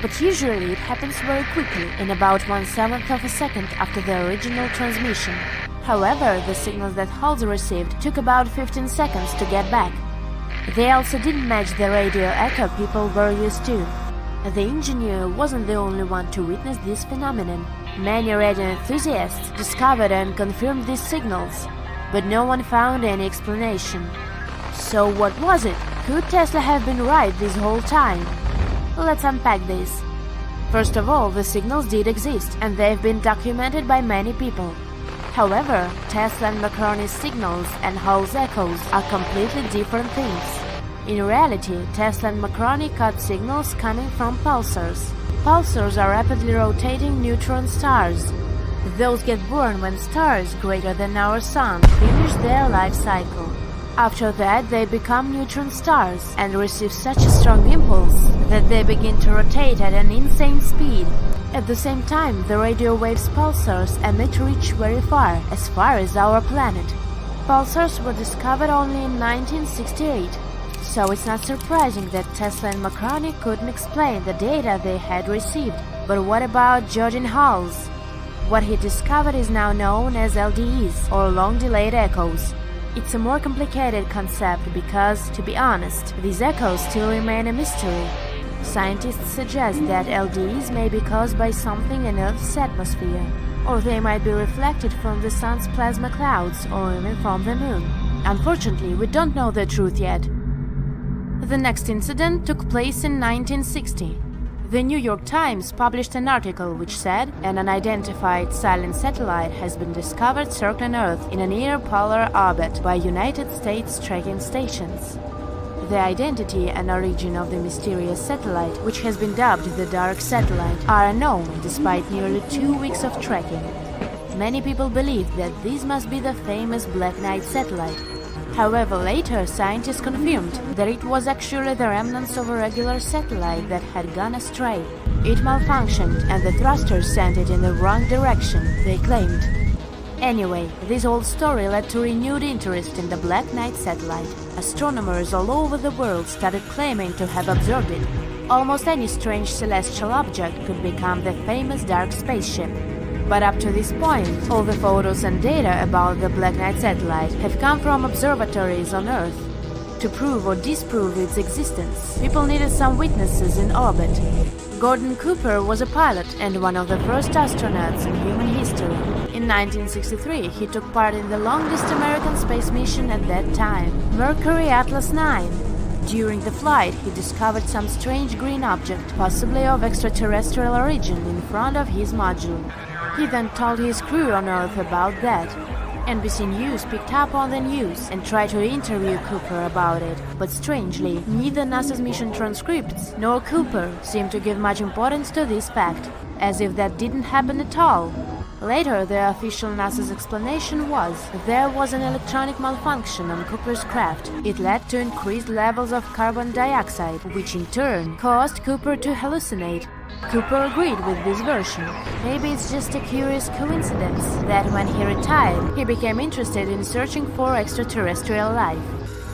but usually it happens very quickly, in about 1/7 of a second after the original transmission. However, the signals that Holst received took about 15 seconds to get back. They also didn't match the radio echo people were used to. The engineer wasn't the only one to witness this phenomenon. Many radio enthusiasts discovered and confirmed these signals, but no one found any explanation. So what was it? Could Tesla have been right this whole time? Let's unpack this. First of all, the signals did exist, and they've been documented by many people. However, Tesla and Marconi's signals and Holst's echoes are completely different things. In reality, Tesla and Marconi caught signals coming from pulsars. Pulsars are rapidly rotating neutron stars. Those get born when stars greater than our Sun finish their life cycle. After that, they become neutron stars and receive such a strong impulse that they begin to rotate at an insane speed. At the same time, the radio waves pulsars emit reach very far as our planet. Pulsars were discovered only in 1968, so it's not surprising that Tesla and Marconi couldn't explain the data they had received. But what about Jørgen Holst? What he discovered is now known as LDEs, or long-delayed echoes. It's a more complicated concept because, to be honest, these echoes still remain a mystery. Scientists suggest that LDEs may be caused by something in Earth's atmosphere, or they might be reflected from the Sun's plasma clouds or even from the Moon. Unfortunately, we don't know the truth yet. The next incident took place in 1960. The New York Times published an article which said an unidentified silent satellite has been discovered circling Earth in a near-polar orbit by United States tracking stations. The identity and origin of the mysterious satellite, which has been dubbed the Dark Satellite, are unknown despite nearly 2 weeks of tracking. Many people believe that this must be the famous Black Knight satellite. However, later scientists confirmed that it was actually the remnants of a regular satellite that had gone astray. It malfunctioned and the thrusters sent it in the wrong direction, they claimed. Anyway, this whole story led to renewed interest in the Black Knight satellite. Astronomers all over the world started claiming to have observed it. Almost any strange celestial object could become the famous dark spaceship. But up to this point, all the photos and data about the Black Knight satellite have come from observatories on Earth. To prove or disprove its existence, people needed some witnesses in orbit. Gordon Cooper was a pilot and one of the first astronauts in human history. In 1963, he took part in the longest American space mission at that time, Mercury Atlas 9. During the flight, he discovered some strange green object, possibly of extraterrestrial origin, in front of his module. He then told his crew on Earth about that. NBC News picked up on the news and tried to interview Cooper about it, but strangely, neither NASA's mission transcripts nor Cooper seemed to give much importance to this fact, as if that didn't happen at all. Later, the official NASA's explanation was there was an electronic malfunction on Cooper's craft. It led to increased levels of carbon dioxide, which in turn caused Cooper to hallucinate. Cooper agreed with this version. Maybe it's just a curious coincidence that when he retired, he became interested in searching for extraterrestrial life.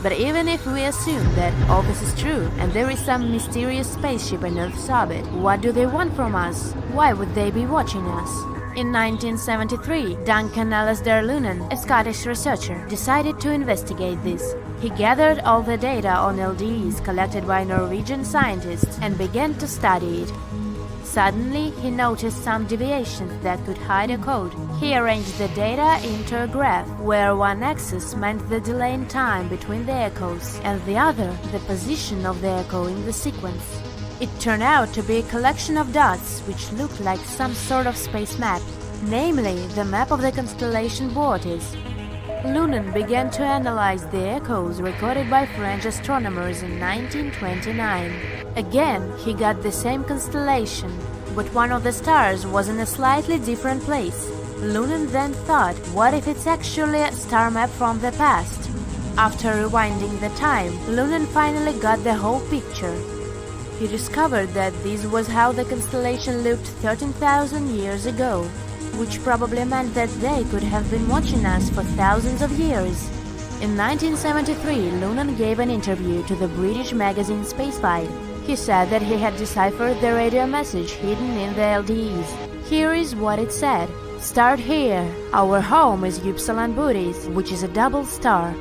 But even if we assume that all this is true and there is some mysterious spaceship in Earth's orbit, what do they want from us? Why would they be watching us? In 1973, Duncan Alasdair Lunan, a Scottish researcher, decided to investigate this. He gathered all the data on LDEs collected by Norwegian scientists and began to study it. Suddenly, he noticed some deviations that could hide a code. He arranged the data into a graph, where one axis meant the delay in time between the echoes, and the other the position of the echo in the sequence. It turned out to be a collection of dots which looked like some sort of space map, namely the map of the constellation Bootes. Lunan began to analyze the echoes recorded by French astronomers in 1929. Again, he got the same constellation, but one of the stars was in a slightly different place. Lunan then thought, what if it's actually a star map from the past? After rewinding the time, Lunan finally got the whole picture. He discovered that this was how the constellation looked 13,000 years ago, which probably meant that they could have been watching us for thousands of years. In 1973, Lunan gave an interview to the British magazine Spaceflight. He said that he had deciphered the radio message hidden in the LDEs. Here is what it said. Start here. Our home is Upsilon Bootes, which is a double star.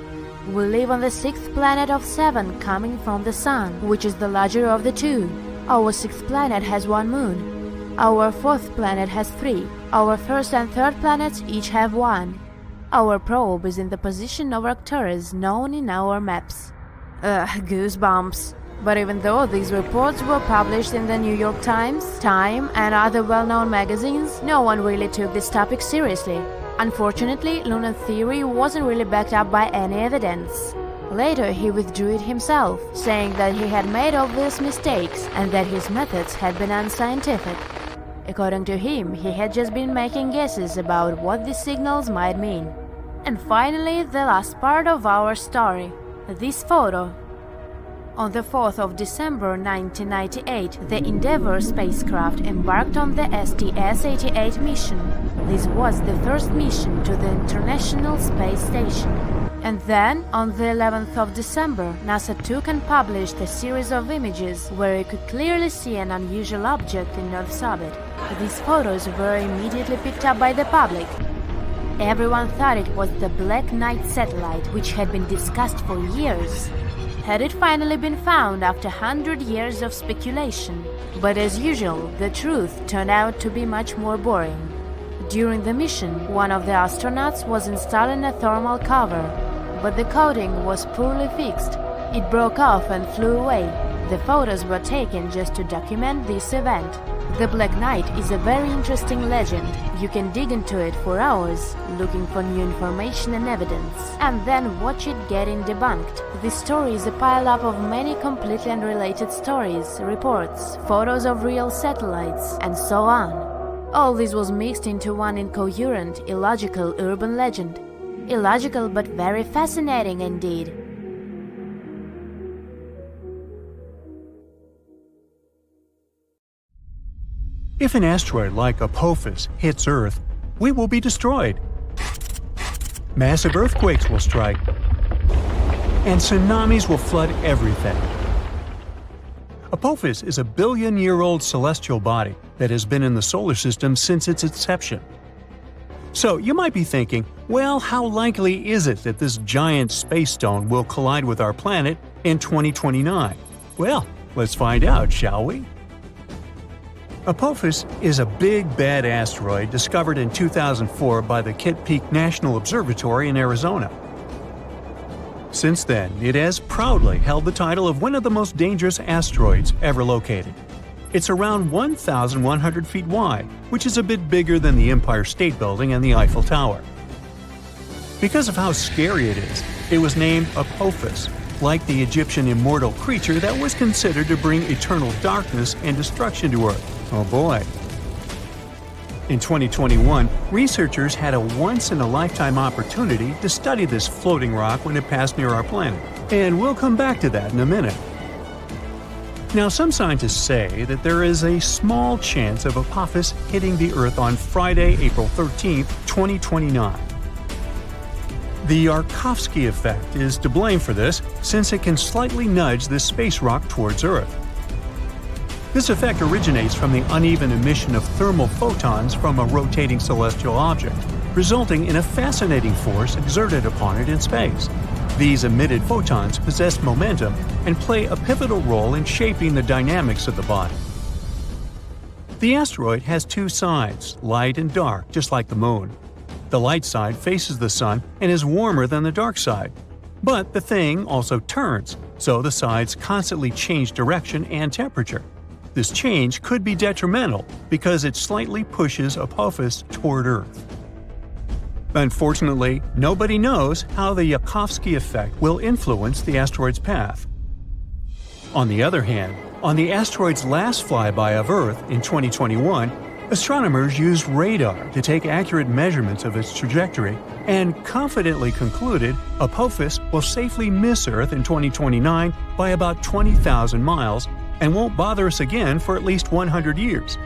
We live on the sixth planet of 7 coming from the Sun, which is the larger of the two. Our sixth planet has 1 moon. Our fourth planet has 3. Our first and third planets each have 1. Our probe is in the position of Arcturus known in our maps. Goosebumps. But even though these reports were published in the New York Times, Time, and other well-known magazines, no one really took this topic seriously. Unfortunately, Lunan's theory wasn't really backed up by any evidence. Later, he withdrew it himself, saying that he had made obvious mistakes and that his methods had been unscientific. According to him, he had just been making guesses about what these signals might mean. And finally, the last part of our story. This photo. On the 4th of December 1998, the Endeavour spacecraft embarked on the STS-88 mission. This was the first mission to the International Space Station. And then, on the 11th of December, NASA took and published a series of images where you could clearly see an unusual object in Earth's orbit. These photos were immediately picked up by the public. Everyone thought it was the Black Knight satellite, which had been discussed for years. Had it finally been found after 100 years of speculation? But as usual, the truth turned out to be much more boring. During the mission, one of the astronauts was installing a thermal cover, but the coating was poorly fixed. It broke off and flew away. The photos were taken just to document this event. The Black Knight is a very interesting legend. You can dig into it for hours, looking for new information and evidence, and then watch it getting debunked. This story is a pile-up of many completely unrelated stories, reports, photos of real satellites, and so on. All this was mixed into one incoherent, illogical urban legend. Illogical but very fascinating indeed. If an asteroid like Apophis hits Earth, we will be destroyed. Massive earthquakes will strike, and tsunamis will flood everything. Apophis is a billion-year-old celestial body that has been in the solar system since its inception. So you might be thinking, well, how likely is it that this giant space stone will collide with our planet in 2029? Well, let's find out, shall we? Apophis is a big, bad asteroid discovered in 2004 by the Kitt Peak National Observatory in Arizona. Since then, it has proudly held the title of one of the most dangerous asteroids ever located. It's around 1,100 feet wide, which is a bit bigger than the Empire State Building and the Eiffel Tower. Because of how scary it was named Apophis, like the Egyptian immortal creature that was considered to bring eternal darkness and destruction to Earth. Oh boy. In 2021, researchers had a once-in-a-lifetime opportunity to study this floating rock when it passed near our planet, and we'll come back to that in a minute. Now, some scientists say that there is a small chance of Apophis hitting the Earth on Friday, April 13, 2029. The Archaeology effect is to blame for this, since it can slightly nudge this space rock towards Earth. This effect originates from the uneven emission of thermal photons from a rotating celestial object, resulting in a fascinating force exerted upon it in space. These emitted photons possess momentum and play a pivotal role in shaping the dynamics of the body. The asteroid has two sides, light and dark, just like the Moon. The light side faces the Sun and is warmer than the dark side. But the thing also turns, so the sides constantly change direction and temperature. This change could be detrimental because it slightly pushes Apophis toward Earth. Unfortunately, nobody knows how the Yarkovsky effect will influence the asteroid's path. On the other hand, on the asteroid's last flyby of Earth in 2021, astronomers used radar to take accurate measurements of its trajectory and confidently concluded Apophis will safely miss Earth in 2029 by about 20,000 miles and won't bother us again for at least 100 years.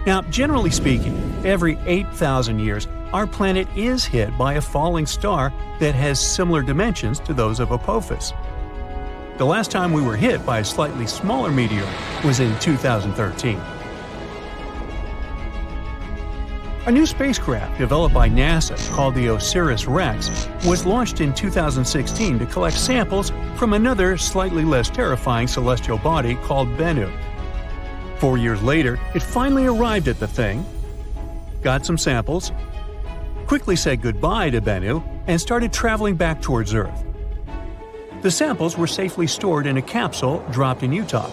Now, generally speaking, every 8,000 years, our planet is hit by a falling star that has similar dimensions to those of Apophis. The last time we were hit by a slightly smaller meteor was in 2013. A new spacecraft developed by NASA called the OSIRIS-REx was launched in 2016 to collect samples from another slightly less terrifying celestial body called Bennu. 4 years later, it finally arrived at the thing, got some samples, quickly said goodbye to Bennu, and started traveling back towards Earth. The samples were safely stored in a capsule dropped in Utah.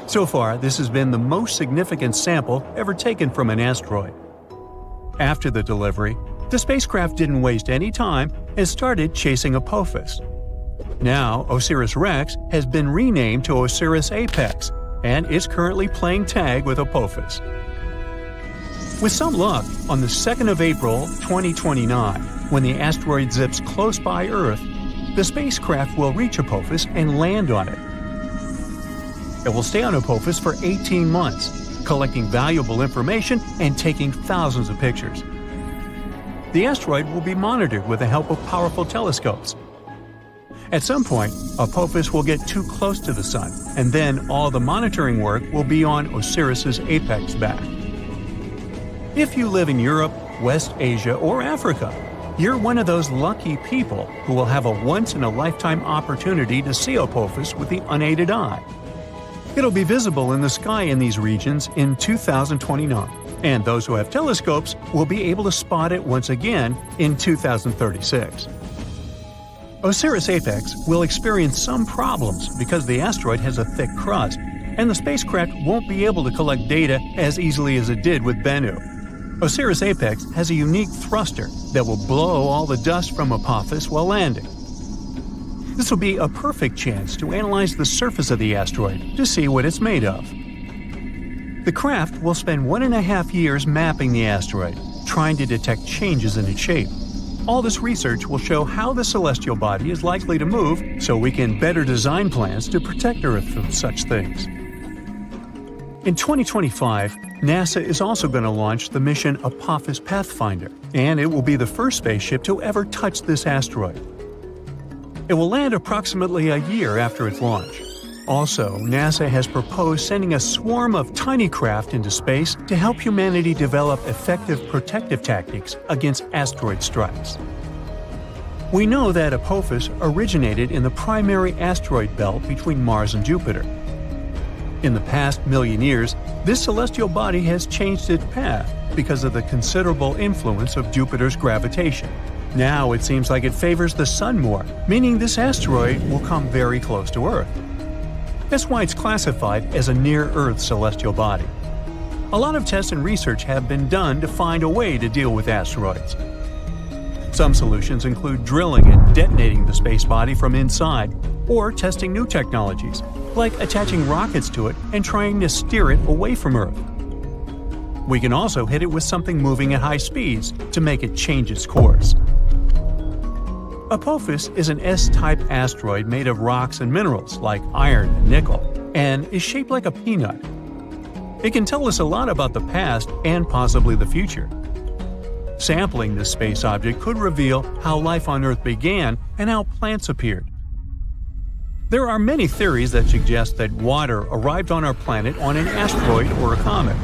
So far, this has been the most significant sample ever taken from an asteroid. After the delivery, the spacecraft didn't waste any time and started chasing Apophis. Now, OSIRIS-REx has been renamed to OSIRIS-APEX, and is currently playing tag with Apophis. With some luck, on the 2nd of April 2029, when the asteroid zips close by Earth, the spacecraft will reach Apophis and land on it. It will stay on Apophis for 18 months, collecting valuable information and taking thousands of pictures. The asteroid will be monitored with the help of powerful telescopes. At some point, Apophis will get too close to the Sun, and then all the monitoring work will be on Osiris's apex back. If you live in Europe, West Asia, or Africa, you're one of those lucky people who will have a once-in-a-lifetime opportunity to see Apophis with the unaided eye. It'll be visible in the sky in these regions in 2029, and those who have telescopes will be able to spot it once again in 2036. OSIRIS-APEX will experience some problems because the asteroid has a thick crust, and the spacecraft won't be able to collect data as easily as it did with Bennu. OSIRIS-APEX has a unique thruster that will blow all the dust from Apophis while landing. This will be a perfect chance to analyze the surface of the asteroid to see what it's made of. The craft will spend 1.5 years mapping the asteroid, trying to detect changes in its shape. All this research will show how the celestial body is likely to move so we can better design plans to protect Earth from such things. In 2025, NASA is also going to launch the mission Apophis Pathfinder, and it will be the first spaceship to ever touch this asteroid. It will land approximately a year after its launch. Also, NASA has proposed sending a swarm of tiny craft into space to help humanity develop effective protective tactics against asteroid strikes. We know that Apophis originated in the primary asteroid belt between Mars and Jupiter. In the past million years, this celestial body has changed its path because of the considerable influence of Jupiter's gravitation. Now it seems like it favors the Sun more, meaning this asteroid will come very close to Earth. That's why it's classified as a near-Earth celestial body. A lot of tests and research have been done to find a way to deal with asteroids. Some solutions include drilling and detonating the space body from inside, or testing new technologies, like attaching rockets to it and trying to steer it away from Earth. We can also hit it with something moving at high speeds to make it change its course. Apophis is an S-type asteroid made of rocks and minerals like iron and nickel, and is shaped like a peanut. It can tell us a lot about the past and possibly the future. Sampling this space object could reveal how life on Earth began and how plants appeared. There are many theories that suggest that water arrived on our planet on an asteroid or a comet.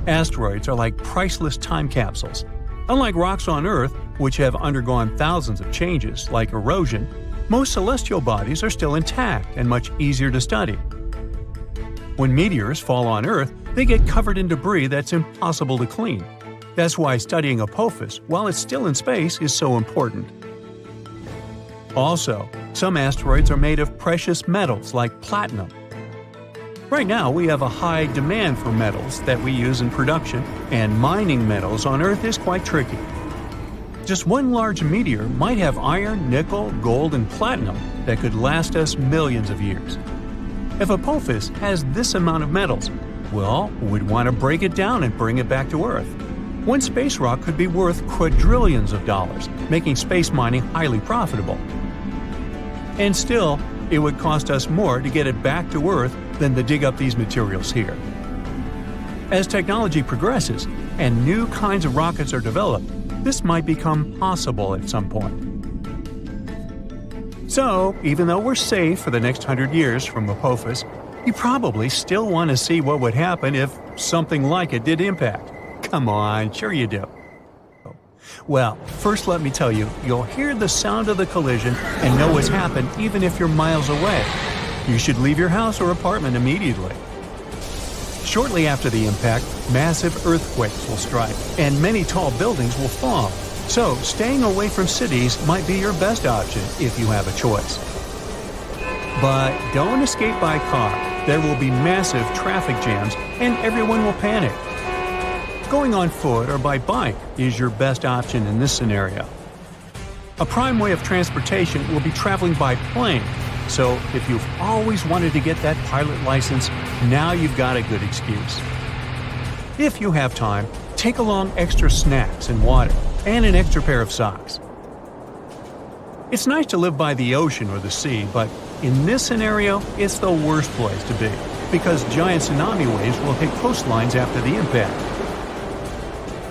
Asteroids are like priceless time capsules. Unlike rocks on Earth, which have undergone thousands of changes, like erosion, most celestial bodies are still intact and much easier to study. When meteors fall on Earth, they get covered in debris that's impossible to clean. That's why studying Apophis while it's still in space is so important. Also, some asteroids are made of precious metals like platinum. Right now, we have a high demand for metals that we use in production, and mining metals on Earth is quite tricky. Just one large meteor might have iron, nickel, gold, and platinum that could last us millions of years. If Apophis has this amount of metals, well, we'd want to break it down and bring it back to Earth. One space rock could be worth quadrillions of dollars, making space mining highly profitable. And still, it would cost us more to get it back to Earth than to dig up these materials here. As technology progresses and new kinds of rockets are developed, this might become possible at some point. So, even though we're safe for the next 100 years from Apophis, you probably still want to see what would happen if something like it did impact. Come on, sure you do. Well, first let me tell you, you'll hear the sound of the collision and know what's happened even if you're miles away. You should leave your house or apartment immediately. Shortly after the impact, massive earthquakes will strike, and many tall buildings will fall. So, staying away from cities might be your best option if you have a choice. But don't escape by car. There will be massive traffic jams, and everyone will panic. Going on foot or by bike is your best option in this scenario. A prime way of transportation will be traveling by plane, so if you've always wanted to get that pilot license, now you've got a good excuse. If you have time, take along extra snacks and water, and an extra pair of socks. It's nice to live by the ocean or the sea, but in this scenario, it's the worst place to be, because giant tsunami waves will hit coastlines after the impact.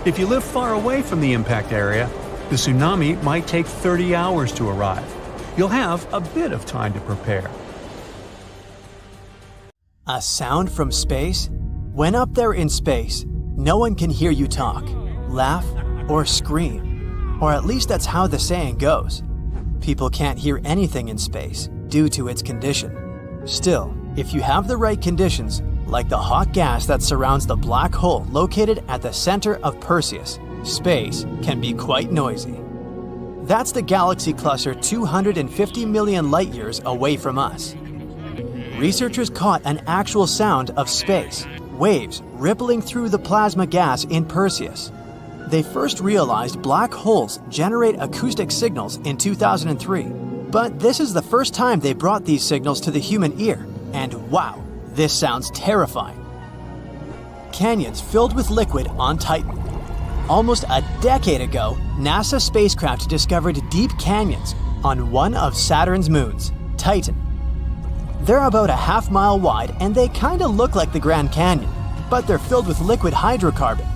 If you live far away from the impact area, the tsunami might take 30 hours to arrive. You'll have a bit of time to prepare. A sound from space? When up there in space, no one can hear you talk, laugh, or scream. Or at least that's how the saying goes. People can't hear anything in space due to its condition. Still, if you have the right conditions, like the hot gas that surrounds the black hole located at the center of Perseus, space can be quite noisy. That's the galaxy cluster 250 million light-years away from us. Researchers caught an actual sound of space, waves rippling through the plasma gas in Perseus. They first realized black holes generate acoustic signals in 2003, but this is the first time they brought these signals to the human ear, and wow, this sounds terrifying. Canyons filled with liquid on Titan. Almost a decade ago, NASA spacecraft discovered deep canyons on one of Saturn's moons, Titan. They're about a half-mile wide and they kinda look like the Grand Canyon, but they're filled with liquid hydrocarbon.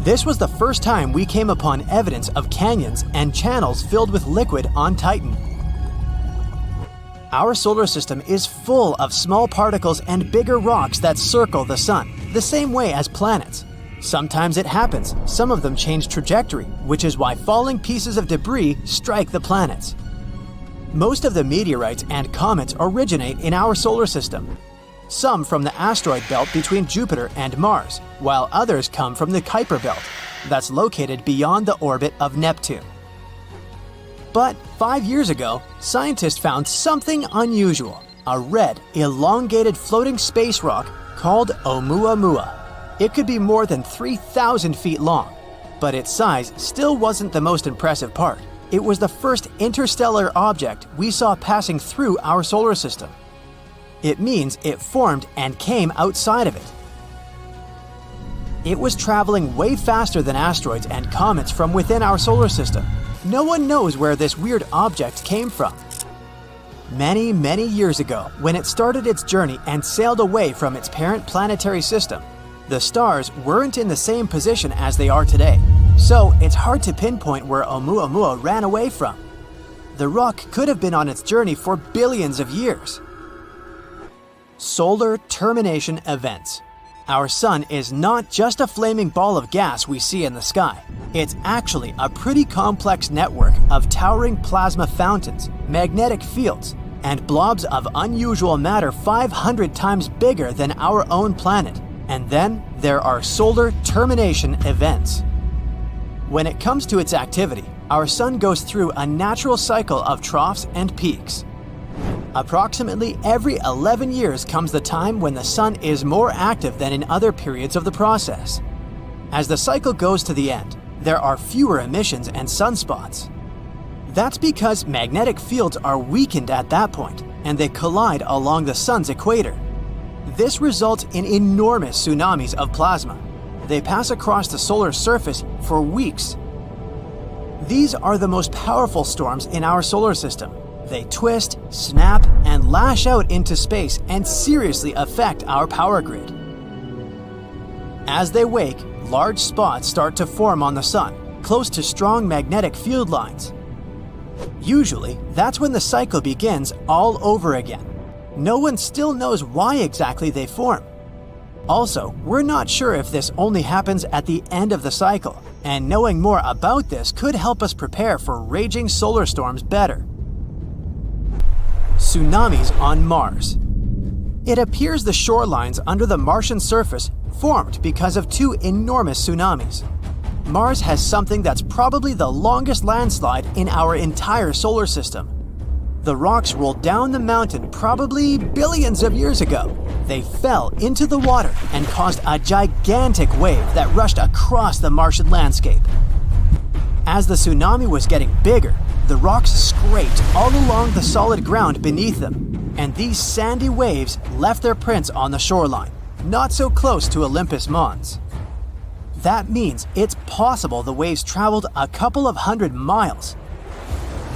This was the first time we came upon evidence of canyons and channels filled with liquid on Titan. Our solar system is full of small particles and bigger rocks that circle the sun, the same way as planets. Sometimes it happens, some of them change trajectory, which is why falling pieces of debris strike the planets. Most of the meteorites and comets originate in our solar system. Some from the asteroid belt between Jupiter and Mars, while others come from the Kuiper belt, that's located beyond the orbit of Neptune. But 5 years ago, scientists found something unusual, a red, elongated floating space rock called Oumuamua. It could be more than 3,000 feet long, but its size still wasn't the most impressive part. It was the first interstellar object we saw passing through our solar system. It means it formed and came outside of it. It was traveling way faster than asteroids and comets from within our solar system. No one knows where this weird object came from. Many, many years ago, when it started its journey and sailed away from its parent planetary system, the stars weren't in the same position as they are today, so it's hard to pinpoint where Oumuamua ran away from. The rock could have been on its journey for billions of years. Solar termination events. Our sun is not just a flaming ball of gas we see in the sky. It's actually a pretty complex network of towering plasma fountains, magnetic fields, and blobs of unusual matter 500 times bigger than our own planet. And then there are solar termination events. When it comes to its activity, our sun goes through a natural cycle of troughs and peaks. Approximately every 11 years comes the time when the sun is more active than in other periods of the process. As the cycle goes to the end, there are fewer emissions and sunspots. That's because magnetic fields are weakened at that point, and they collide along the sun's equator. This results in enormous tsunamis of plasma. They pass across the solar surface for weeks. These are the most powerful storms in our solar system. They twist, snap, and lash out into space and seriously affect our power grid. As they wake, large spots start to form on the sun, close to strong magnetic field lines. Usually, that's when the cycle begins all over again. No one still knows why exactly they form. Also, we're not sure if this only happens at the end of the cycle, and knowing more about this could help us prepare for raging solar storms better. Tsunamis on Mars. It appears the shorelines under the Martian surface formed because of two enormous tsunamis. Mars has something that's probably the longest landslide in our entire solar system. The rocks rolled down the mountain probably billions of years ago. They fell into the water and caused a gigantic wave that rushed across the Martian landscape. As the tsunami was getting bigger, the rocks scraped all along the solid ground beneath them, and these sandy waves left their prints on the shoreline, not so close to Olympus Mons. That means it's possible the waves traveled a couple of hundred miles.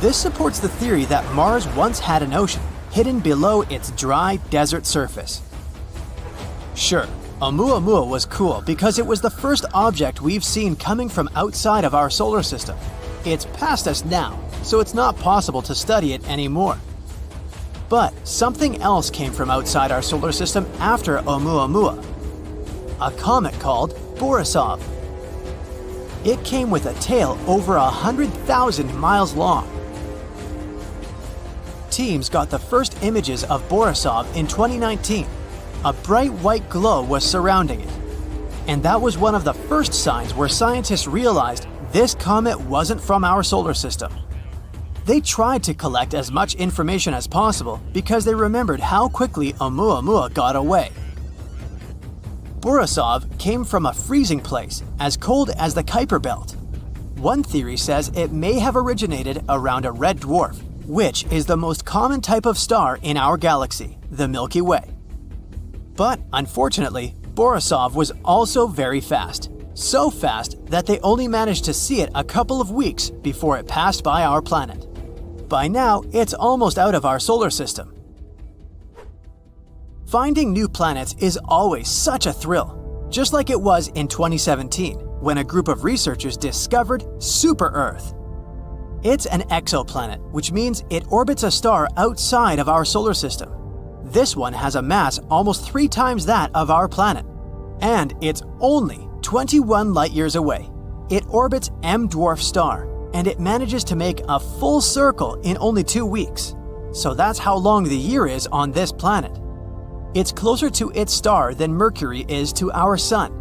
This supports the theory that Mars once had an ocean hidden below its dry desert surface. Sure, Oumuamua was cool because it was the first object we've seen coming from outside of our solar system. It's past us now, so it's not possible to study it anymore. But something else came from outside our solar system after Oumuamua. A comet called Borisov. It came with a tail over 100,000 miles long. Teams got the first images of Borisov in 2019. A bright white glow was surrounding it. And that was one of the first signs where scientists realized this comet wasn't from our solar system. They tried to collect as much information as possible because they remembered how quickly Oumuamua got away. Borisov came from a freezing place as cold as the Kuiper belt. One theory says it may have originated around a red dwarf, which is the most common type of star in our galaxy, the Milky Way. But unfortunately, Borisov was also very fast. so fast that they only managed to see it a couple of weeks before it passed by our planet. By now, it's almost out of our solar system. Finding new planets is always such a thrill, just like it was in 2017 when a group of researchers discovered Super Earth. It's an exoplanet, which means it orbits a star outside of our solar system. This one has a mass almost 3 times that of our planet, and it's only 21 light-years away. It orbits M dwarf star, and it manages to make a full circle in only 2 weeks. So that's how long the year is on this planet. It's closer to its star than Mercury is to our sun.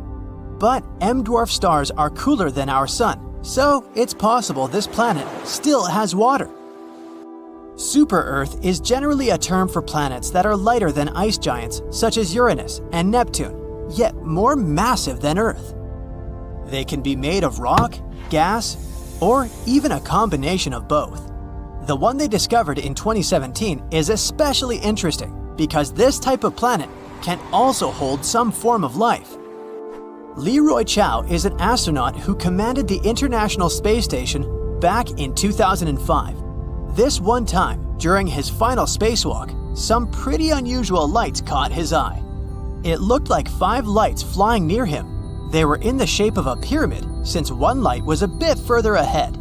But M dwarf stars are cooler than our sun, so it's possible this planet still has water. Super Earth is generally a term for planets that are lighter than ice giants such as Uranus and Neptune, yet more massive than Earth. They can be made of rock, gas, or even a combination of both. The one they discovered in 2017 is especially interesting because this type of planet can also hold some form of life. Leroy Chow is an astronaut who commanded the International Space Station back in 2005. This one time, during his final spacewalk, some pretty unusual lights caught his eye. It looked like 5 lights flying near him. They were in the shape of a pyramid, since one light was a bit further ahead.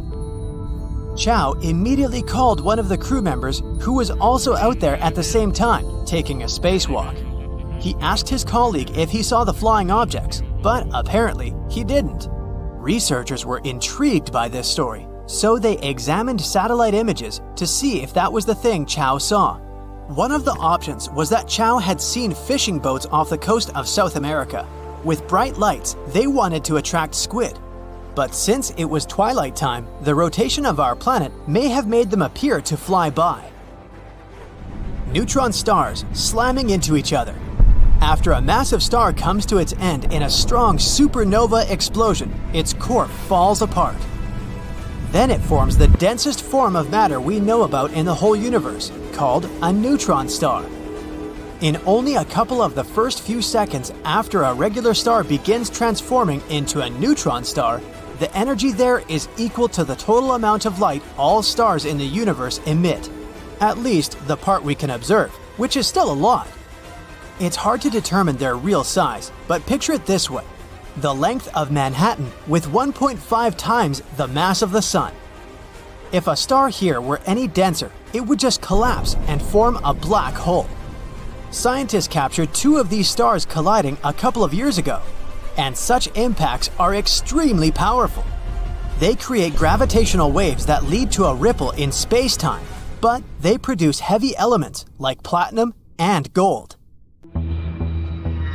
Chow immediately called one of the crew members who was also out there at the same time, taking a spacewalk. He asked his colleague if he saw the flying objects, but apparently he didn't. Researchers were intrigued by this story, so they examined satellite images to see if that was the thing Chow saw. One of the options was that Chow had seen fishing boats off the coast of South America. With bright lights, they wanted to attract squid. But since it was twilight time, the rotation of our planet may have made them appear to fly by. Neutron stars slamming into each other. After a massive star comes to its end in a strong supernova explosion, its core falls apart. Then it forms the densest form of matter we know about in the whole universe, called a neutron star. In only a couple of the first few seconds after a regular star begins transforming into a neutron star, the energy there is equal to the total amount of light all stars in the universe emit. At least the part we can observe, which is still a lot. It's hard to determine their real size, but picture it this way. The length of Manhattan with 1.5 times the mass of the Sun. If a star here were any denser, it would just collapse and form a black hole. Scientists captured 2 of these stars colliding a couple of years ago, and such impacts are extremely powerful. They create gravitational waves that lead to a ripple in space-time, but they produce heavy elements like platinum and gold.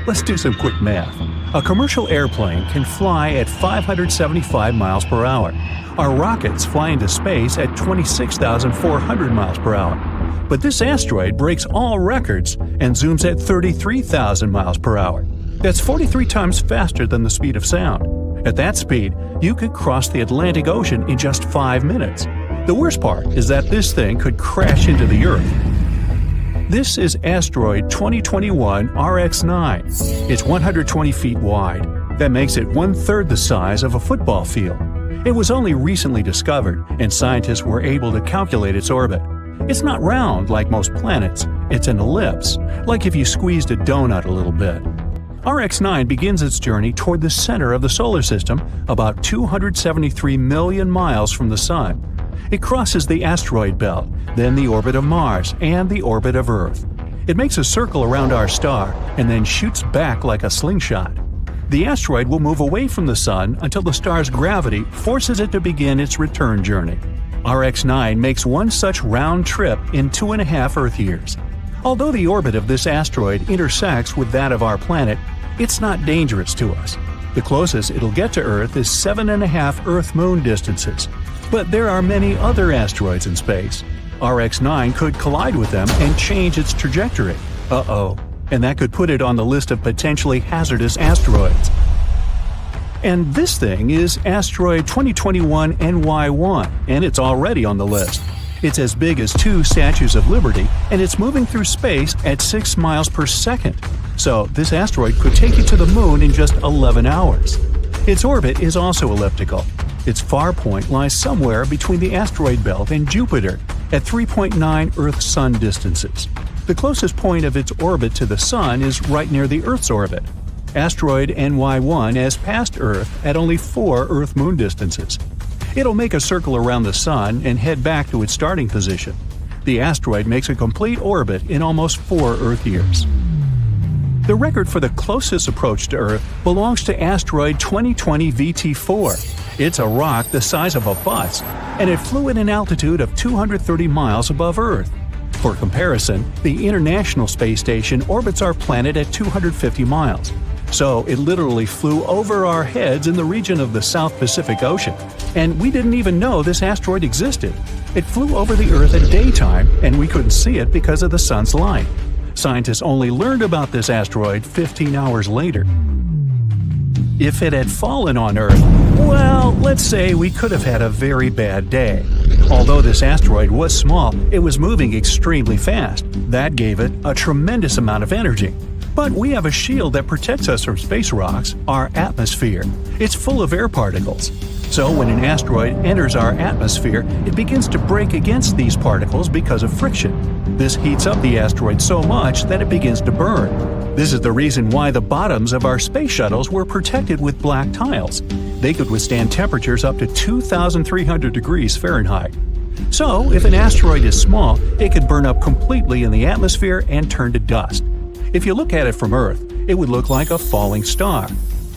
Let's do some quick math. A commercial airplane can fly at 575 miles per hour. Our rockets fly into space at 26,400 miles per hour. But this asteroid breaks all records and zooms at 33,000 miles per hour. That's 43 times faster than the speed of sound. At that speed, you could cross the Atlantic Ocean in just 5 minutes. The worst part is that this thing could crash into the Earth. This is asteroid 2021 RX-9. It's 120 feet wide. That makes it 1/3 the size of a football field. It was only recently discovered, and scientists were able to calculate its orbit. It's not round like most planets. It's an ellipse, like if you squeezed a donut a little bit. RX-9 begins its journey toward the center of the solar system, about 273 million miles from the Sun. It crosses the asteroid belt, then the orbit of Mars, and the orbit of Earth. It makes a circle around our star and then shoots back like a slingshot. The asteroid will move away from the Sun until the star's gravity forces it to begin its return journey. RX-9 makes one such round trip in 2.5 Earth years. Although the orbit of this asteroid intersects with that of our planet, it's not dangerous to us. The closest it'll get to Earth is 7.5 Earth-Moon distances. But there are many other asteroids in space. RX-9 could collide with them and change its trajectory. And that could put it on the list of potentially hazardous asteroids. And this thing is asteroid 2021 NY1, and it's already on the list. It's as big as 2 Statues of Liberty, and it's moving through space at 6 miles per second. So this asteroid could take you to the moon in just 11 hours. Its orbit is also elliptical. Its far point lies somewhere between the asteroid belt and Jupiter at 3.9 Earth-Sun distances. The closest point of its orbit to the Sun is right near the Earth's orbit. Asteroid NY1 has passed Earth at only 4 Earth-Moon distances. It'll make a circle around the Sun and head back to its starting position. The asteroid makes a complete orbit in almost 4 Earth years. The record for the closest approach to Earth belongs to asteroid 2020 VT4. It's a rock the size of a bus, and it flew at an altitude of 230 miles above Earth. For comparison, the International Space Station orbits our planet at 250 miles. So it literally flew over our heads in the region of the South Pacific Ocean, and we didn't even know this asteroid existed. It flew over the Earth at daytime, and we couldn't see it because of the sun's light. Scientists only learned about this asteroid 15 hours later. If it had fallen on Earth, well, let's say we could have had a very bad day. Although this asteroid was small, it was moving extremely fast. That gave it a tremendous amount of energy. But we have a shield that protects us from space rocks, our atmosphere. It's full of air particles. So when an asteroid enters our atmosphere, it begins to break against these particles because of friction. This heats up the asteroid so much that it begins to burn. This is the reason why the bottoms of our space shuttles were protected with black tiles. They could withstand temperatures up to 2,300 degrees Fahrenheit. So, if an asteroid is small, it could burn up completely in the atmosphere and turn to dust. If you look at it from Earth, it would look like a falling star.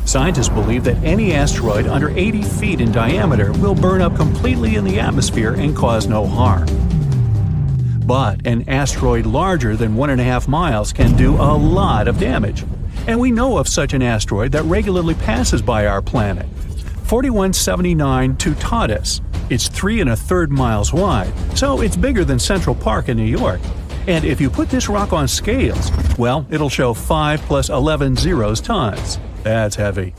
Scientists believe that any asteroid under 80 feet in diameter will burn up completely in the atmosphere and cause no harm. But an asteroid larger than 1.5 miles can do a lot of damage. And we know of such an asteroid that regularly passes by our planet. 4179 Toutatis. It's 3 1/3 miles wide, so it's bigger than Central Park in New York. And if you put this rock on scales, well, it'll show 5 + 11 zeros tons. That's heavy.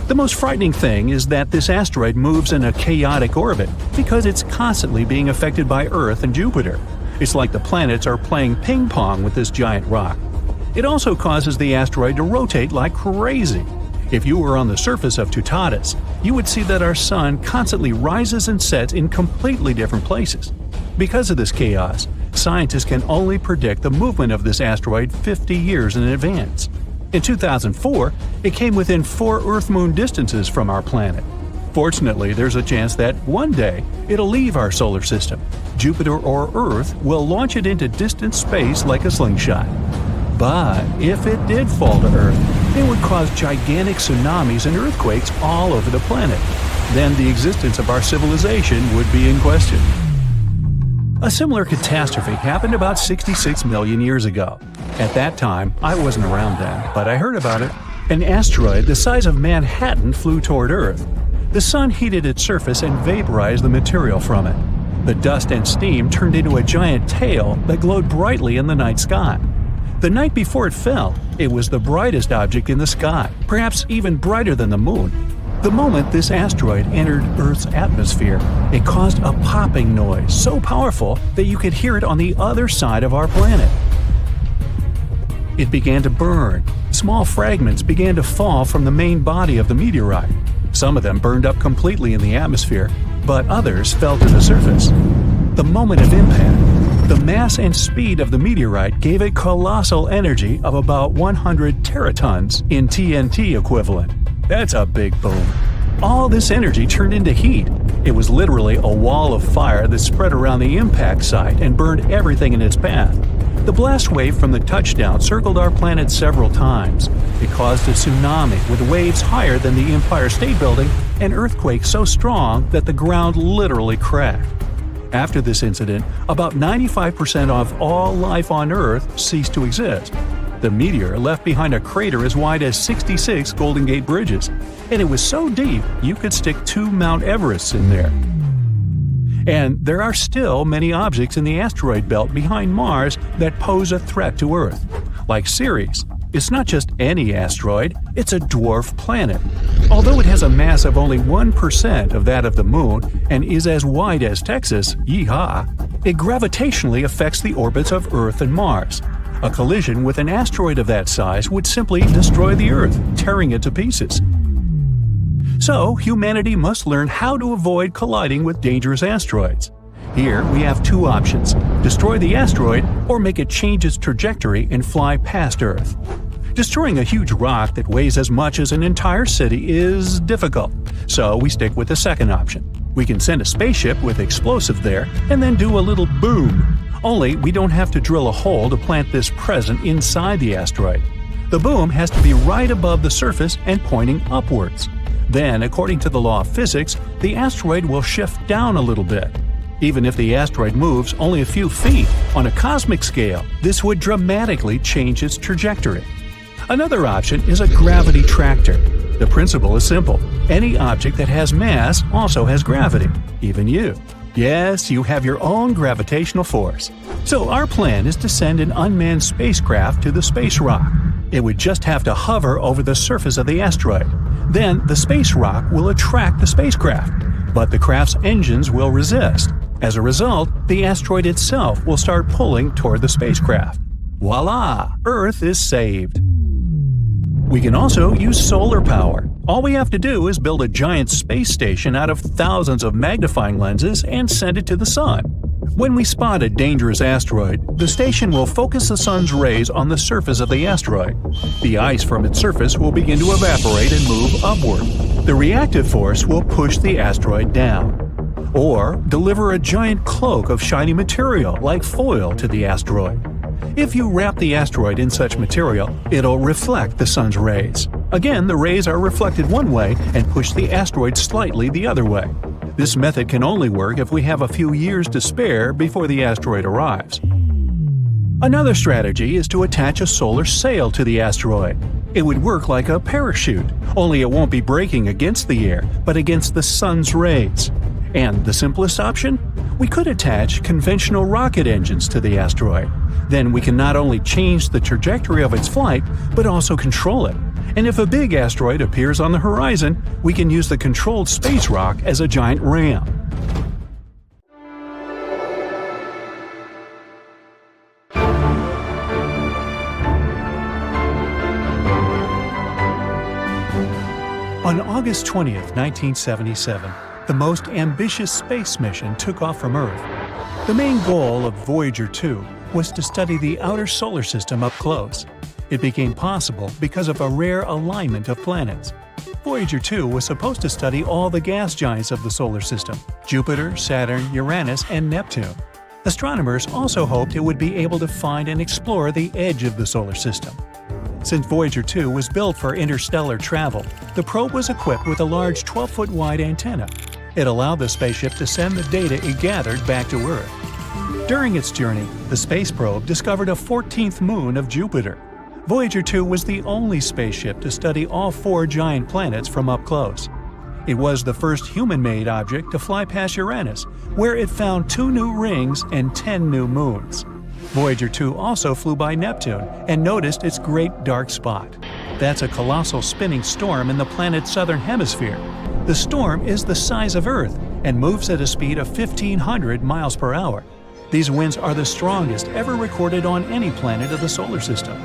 The most frightening thing is that this asteroid moves in a chaotic orbit because it's constantly being affected by Earth and Jupiter. It's like the planets are playing ping pong with this giant rock. It also causes the asteroid to rotate like crazy. If you were on the surface of Toutatis, you would see that our Sun constantly rises and sets in completely different places. Because of this chaos, scientists can only predict the movement of this asteroid 50 years in advance. In 2004, it came within 4 Earth-Moon distances from our planet. Fortunately, there's a chance that one day it'll leave our solar system. Jupiter or Earth will launch it into distant space like a slingshot. But if it did fall to Earth, it would cause gigantic tsunamis and earthquakes all over the planet. Then the existence of our civilization would be in question. A similar catastrophe happened about 66 million years ago. At that time, I wasn't around then, but I heard about it. An asteroid the size of Manhattan flew toward Earth. The sun heated its surface and vaporized the material from it. The dust and steam turned into a giant tail that glowed brightly in the night sky. The night before it fell, it was the brightest object in the sky, perhaps even brighter than the moon. The moment this asteroid entered Earth's atmosphere, it caused a popping noise so powerful that you could hear it on the other side of our planet. It began to burn. Small fragments began to fall from the main body of the meteorite. Some of them burned up completely in the atmosphere, but others fell to the surface. The moment of impact, the mass and speed of the meteorite gave it colossal energy of about 100 teratons in TNT equivalent. That's a big boom. All this energy turned into heat. It was literally a wall of fire that spread around the impact site and burned everything in its path. The blast wave from the touchdown circled our planet several times. It caused a tsunami with waves higher than the Empire State Building and earthquakes so strong that the ground literally cracked. After this incident, about 95% of all life on Earth ceased to exist. The meteor left behind a crater as wide as 66 Golden Gate Bridges, and it was so deep you could stick 2 Mount Everests in there. And there are still many objects in the asteroid belt behind Mars that pose a threat to Earth. Like Ceres, it's not just any asteroid, it's a dwarf planet. Although it has a mass of only 1% of that of the Moon and is as wide as Texas, yeehaw, it gravitationally affects the orbits of Earth and Mars. A collision with an asteroid of that size would simply destroy the Earth, tearing it to pieces. So, humanity must learn how to avoid colliding with dangerous asteroids. Here, we have two options: destroy the asteroid or make it change its trajectory and fly past Earth. Destroying a huge rock that weighs as much as an entire city is difficult, so we stick with the second option. We can send a spaceship with explosive there and then do a little boom. Only we don't have to drill a hole to plant this present inside the asteroid. The boom has to be right above the surface and pointing upwards. Then, according to the law of physics, the asteroid will shift down a little bit. Even if the asteroid moves only a few feet, on a cosmic scale, this would dramatically change its trajectory. Another option is a gravity tractor. The principle is simple. Any object that has mass also has gravity, even you. Yes, you have your own gravitational force. So our plan is to send an unmanned spacecraft to the space rock. It would just have to hover over the surface of the asteroid. Then the space rock will attract the spacecraft, but the craft's engines will resist. As a result, the asteroid itself will start pulling toward the spacecraft. Voila! Earth is saved. We can also use solar power. All we have to do is build a giant space station out of thousands of magnifying lenses and send it to the sun. When we spot a dangerous asteroid, the station will focus the sun's rays on the surface of the asteroid. The ice from its surface will begin to evaporate and move upward. The reactive force will push the asteroid down. Or deliver a giant cloak of shiny material like foil to the asteroid. If you wrap the asteroid in such material, it'll reflect the sun's rays. Again, the rays are reflected one way and push the asteroid slightly the other way. This method can only work if we have a few years to spare before the asteroid arrives. Another strategy is to attach a solar sail to the asteroid. It would work like a parachute, only it won't be braking against the air, but against the sun's rays. And the simplest option? We could attach conventional rocket engines to the asteroid. Then we can not only change the trajectory of its flight, but also control it. And if a big asteroid appears on the horizon, we can use the controlled space rock as a giant ram. On August 20th, 1977, the most ambitious space mission took off from Earth. The main goal of Voyager 2 was to study the outer solar system up close. It became possible because of a rare alignment of planets. Voyager 2 was supposed to study all the gas giants of the solar system: Jupiter, Saturn, Uranus, and Neptune. Astronomers also hoped it would be able to find and explore the edge of the solar system. Since Voyager 2 was built for interstellar travel, the probe was equipped with a large 12-foot wide antenna. It allowed the spaceship to send the data it gathered back to Earth. During its journey, the space probe discovered a 14th moon of Jupiter. Voyager 2 was the only spaceship to study all 4 giant planets from up close. It was the first human-made object to fly past Uranus, where it found 2 new rings and 10 new moons. Voyager 2 also flew by Neptune and noticed its great dark spot. That's a colossal spinning storm in the planet's southern hemisphere. The storm is the size of Earth and moves at a speed of 1,500 miles per hour. These winds are the strongest ever recorded on any planet of the solar system.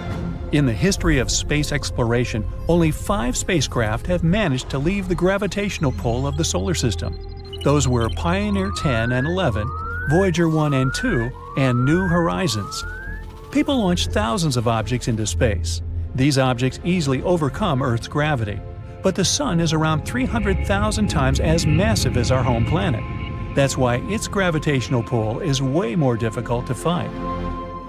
In the history of space exploration, only 5 spacecraft have managed to leave the gravitational pull of the solar system. Those were Pioneer 10 and 11, Voyager 1 and 2, and New Horizons. People launch thousands of objects into space. These objects easily overcome Earth's gravity. But the Sun is around 300,000 times as massive as our home planet. That's why its gravitational pull is way more difficult to fight.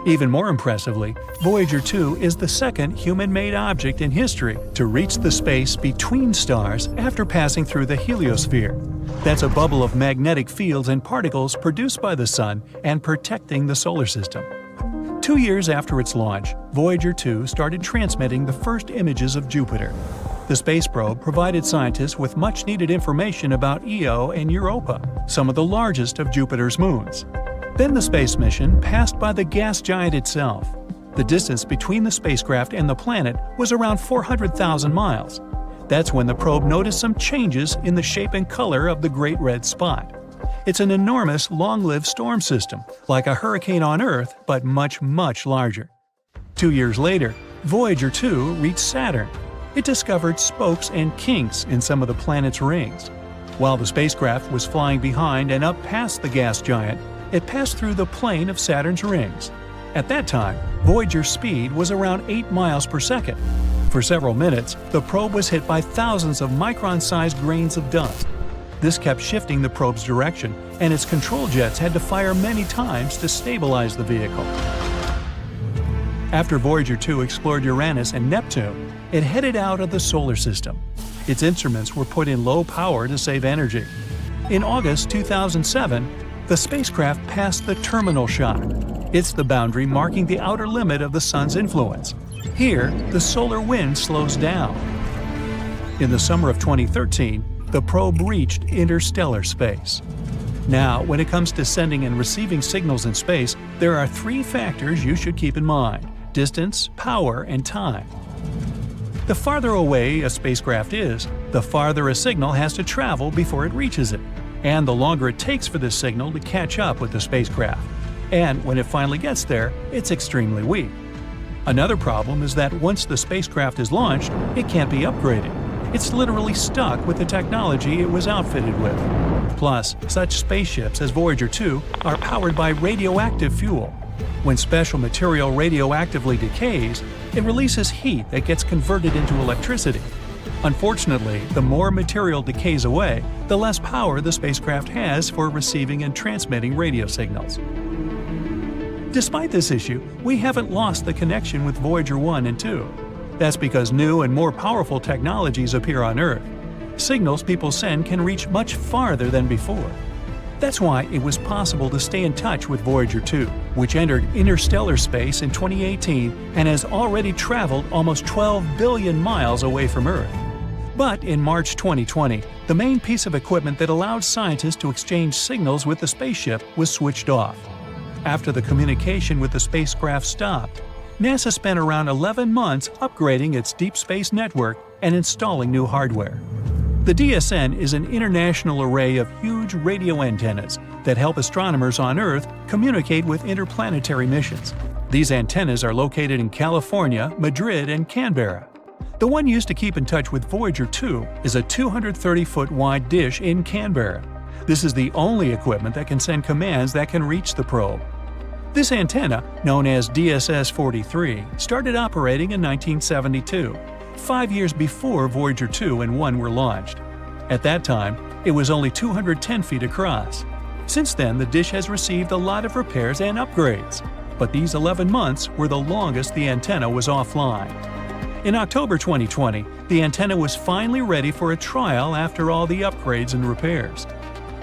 Even more impressively, Voyager 2 is the second human-made object in history to reach the space between stars after passing through the heliosphere. That's a bubble of magnetic fields and particles produced by the Sun and protecting the solar system. 2 years after its launch, Voyager 2 started transmitting the first images of Jupiter. The space probe provided scientists with much-needed information about Io and Europa, some of the largest of Jupiter's moons. Then the space mission passed by the gas giant itself. The distance between the spacecraft and the planet was around 400,000 miles. That's when the probe noticed some changes in the shape and color of the Great Red Spot. It's an enormous, long-lived storm system, like a hurricane on Earth, but much, much larger. 2 years later, Voyager 2 reached Saturn. It discovered spokes and kinks in some of the planet's rings. While the spacecraft was flying behind and up past the gas giant, it passed through the plane of Saturn's rings. At that time, Voyager's speed was around 8 miles per second. For several minutes, the probe was hit by thousands of micron-sized grains of dust. This kept shifting the probe's direction, and its control jets had to fire many times to stabilize the vehicle. After Voyager 2 explored Uranus and Neptune, it headed out of the solar system. Its instruments were put in low power to save energy. In August 2007, the spacecraft passed the terminal shock. It's the boundary marking the outer limit of the Sun's influence. Here, the solar wind slows down. In the summer of 2013, the probe reached interstellar space. Now, when it comes to sending and receiving signals in space, there are 3 factors you should keep in mind: distance, power, and time. The farther away a spacecraft is, the farther a signal has to travel before it reaches it, and the longer it takes for this signal to catch up with the spacecraft. And when it finally gets there, it's extremely weak. Another problem is that once the spacecraft is launched, it can't be upgraded. It's literally stuck with the technology it was outfitted with. Plus, such spaceships as Voyager 2 are powered by radioactive fuel. When special material radioactively decays, it releases heat that gets converted into electricity. Unfortunately, the more material decays away, the less power the spacecraft has for receiving and transmitting radio signals. Despite this issue, we haven't lost the connection with Voyager 1 and 2. That's because new and more powerful technologies appear on Earth. Signals people send can reach much farther than before. That's why it was possible to stay in touch with Voyager 2, which entered interstellar space in 2018 and has already traveled almost 12 billion miles away from Earth. But in March 2020, the main piece of equipment that allowed scientists to exchange signals with the spaceship was switched off. After the communication with the spacecraft stopped, NASA spent around 11 months upgrading its deep space network and installing new hardware. The DSN is an international array of huge radio antennas that help astronomers on Earth communicate with interplanetary missions. These antennas are located in California, Madrid, and Canberra. The one used to keep in touch with Voyager 2 is a 230-foot wide dish in Canberra. This is the only equipment that can send commands that can reach the probe. This antenna, known as DSS-43, started operating in 1972, 5 years before Voyager 2 and 1 were launched. At that time, it was only 210 feet across. Since then, the dish has received a lot of repairs and upgrades, but these 11 months were the longest the antenna was offline. In October 2020, the antenna was finally ready for a trial after all the upgrades and repairs.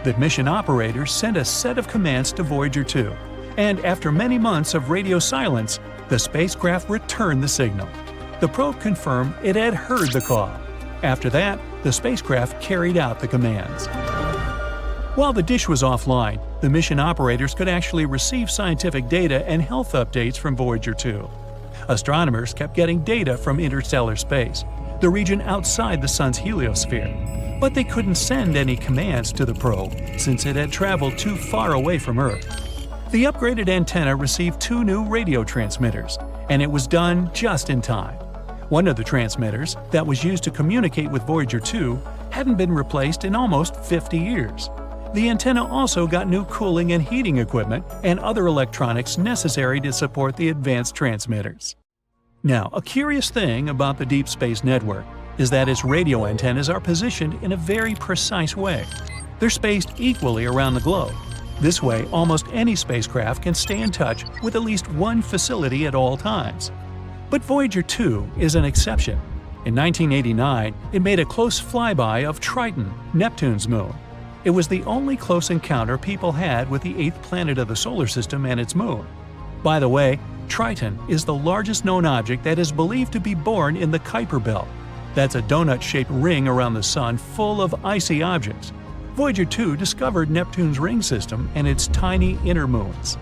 The mission operators sent a set of commands to Voyager 2, and after many months of radio silence, the spacecraft returned the signal. The probe confirmed it had heard the call. After that, the spacecraft carried out the commands. While the dish was offline, the mission operators could actually receive scientific data and health updates from Voyager 2. Astronomers kept getting data from interstellar space, the region outside the Sun's heliosphere, but they couldn't send any commands to the probe since it had traveled too far away from Earth. The upgraded antenna received 2 new radio transmitters, and it was done just in time. One of the transmitters, that was used to communicate with Voyager 2, hadn't been replaced in almost 50 years. The antenna also got new cooling and heating equipment and other electronics necessary to support the advanced transmitters. Now, a curious thing about the Deep Space Network is that its radio antennas are positioned in a very precise way. They're spaced equally around the globe. This way, almost any spacecraft can stay in touch with at least one facility at all times. But Voyager 2 is an exception. In 1989, it made a close flyby of Triton, Neptune's moon. It was the only close encounter people had with the 8th planet of the solar system and its moon. By the way, Triton is the largest known object that is believed to be born in the Kuiper Belt. That's a donut-shaped ring around the Sun full of icy objects. Voyager 2 discovered Neptune's ring system and its tiny inner moons.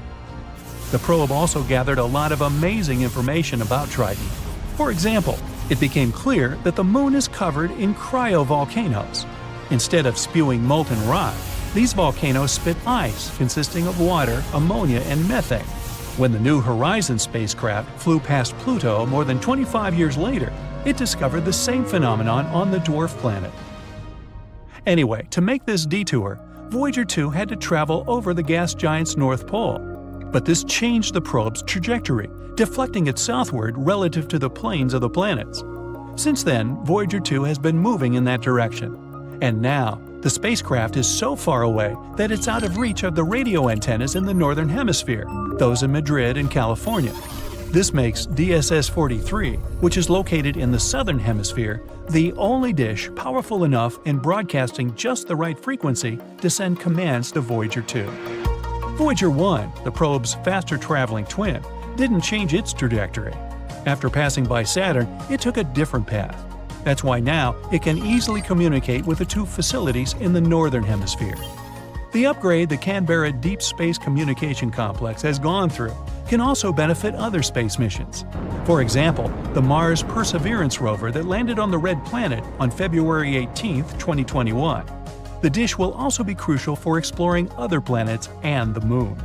The probe also gathered a lot of amazing information about Triton. For example, it became clear that the moon is covered in cryovolcanoes. Instead of spewing molten rock, these volcanoes spit ice consisting of water, ammonia, and methane. When the New Horizons spacecraft flew past Pluto more than 25 years later, it discovered the same phenomenon on the dwarf planet. Anyway, to make this detour, Voyager 2 had to travel over the gas giant's North Pole. But this changed the probe's trajectory, deflecting it southward relative to the planes of the planets. Since then, Voyager 2 has been moving in that direction. And now, the spacecraft is so far away that it's out of reach of the radio antennas in the Northern Hemisphere, those in Madrid and California. This makes DSS-43, which is located in the Southern Hemisphere, the only dish powerful enough in broadcasting just the right frequency to send commands to Voyager 2. Voyager 1, the probe's faster-traveling twin, didn't change its trajectory. After passing by Saturn, it took a different path. That's why now it can easily communicate with the two facilities in the Northern Hemisphere. The upgrade the Canberra Deep Space Communication Complex has gone through can also benefit other space missions. For example, the Mars Perseverance rover that landed on the Red Planet on February 18, 2021. The dish will also be crucial for exploring other planets and the Moon.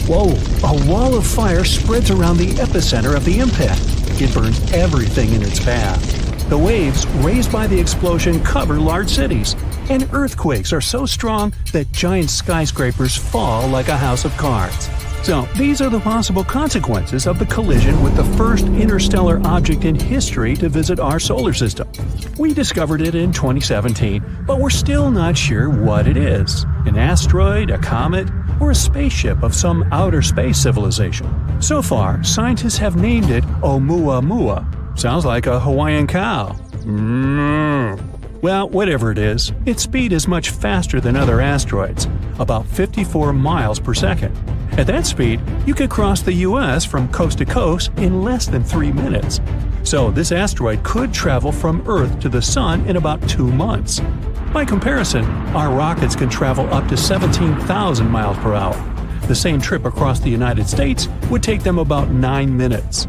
Whoa! A wall of fire spreads around the epicenter of the impact. It burns everything in its path. The waves raised by the explosion cover large cities, and earthquakes are so strong that giant skyscrapers fall like a house of cards. So, these are the possible consequences of the collision with the first interstellar object in history to visit our solar system. We discovered it in 2017, but we're still not sure what it is: an asteroid, a comet, or a spaceship of some outer space civilization. So far, scientists have named it Oumuamua. Sounds like a Hawaiian cow. Well, whatever it is, its speed is much faster than other asteroids, about 54 miles per second. At that speed, you could cross the US from coast to coast in less than 3 minutes. So this asteroid could travel from Earth to the Sun in about 2 months. By comparison, our rockets can travel up to 17,000 miles per hour. The same trip across the United States would take them about 9 minutes.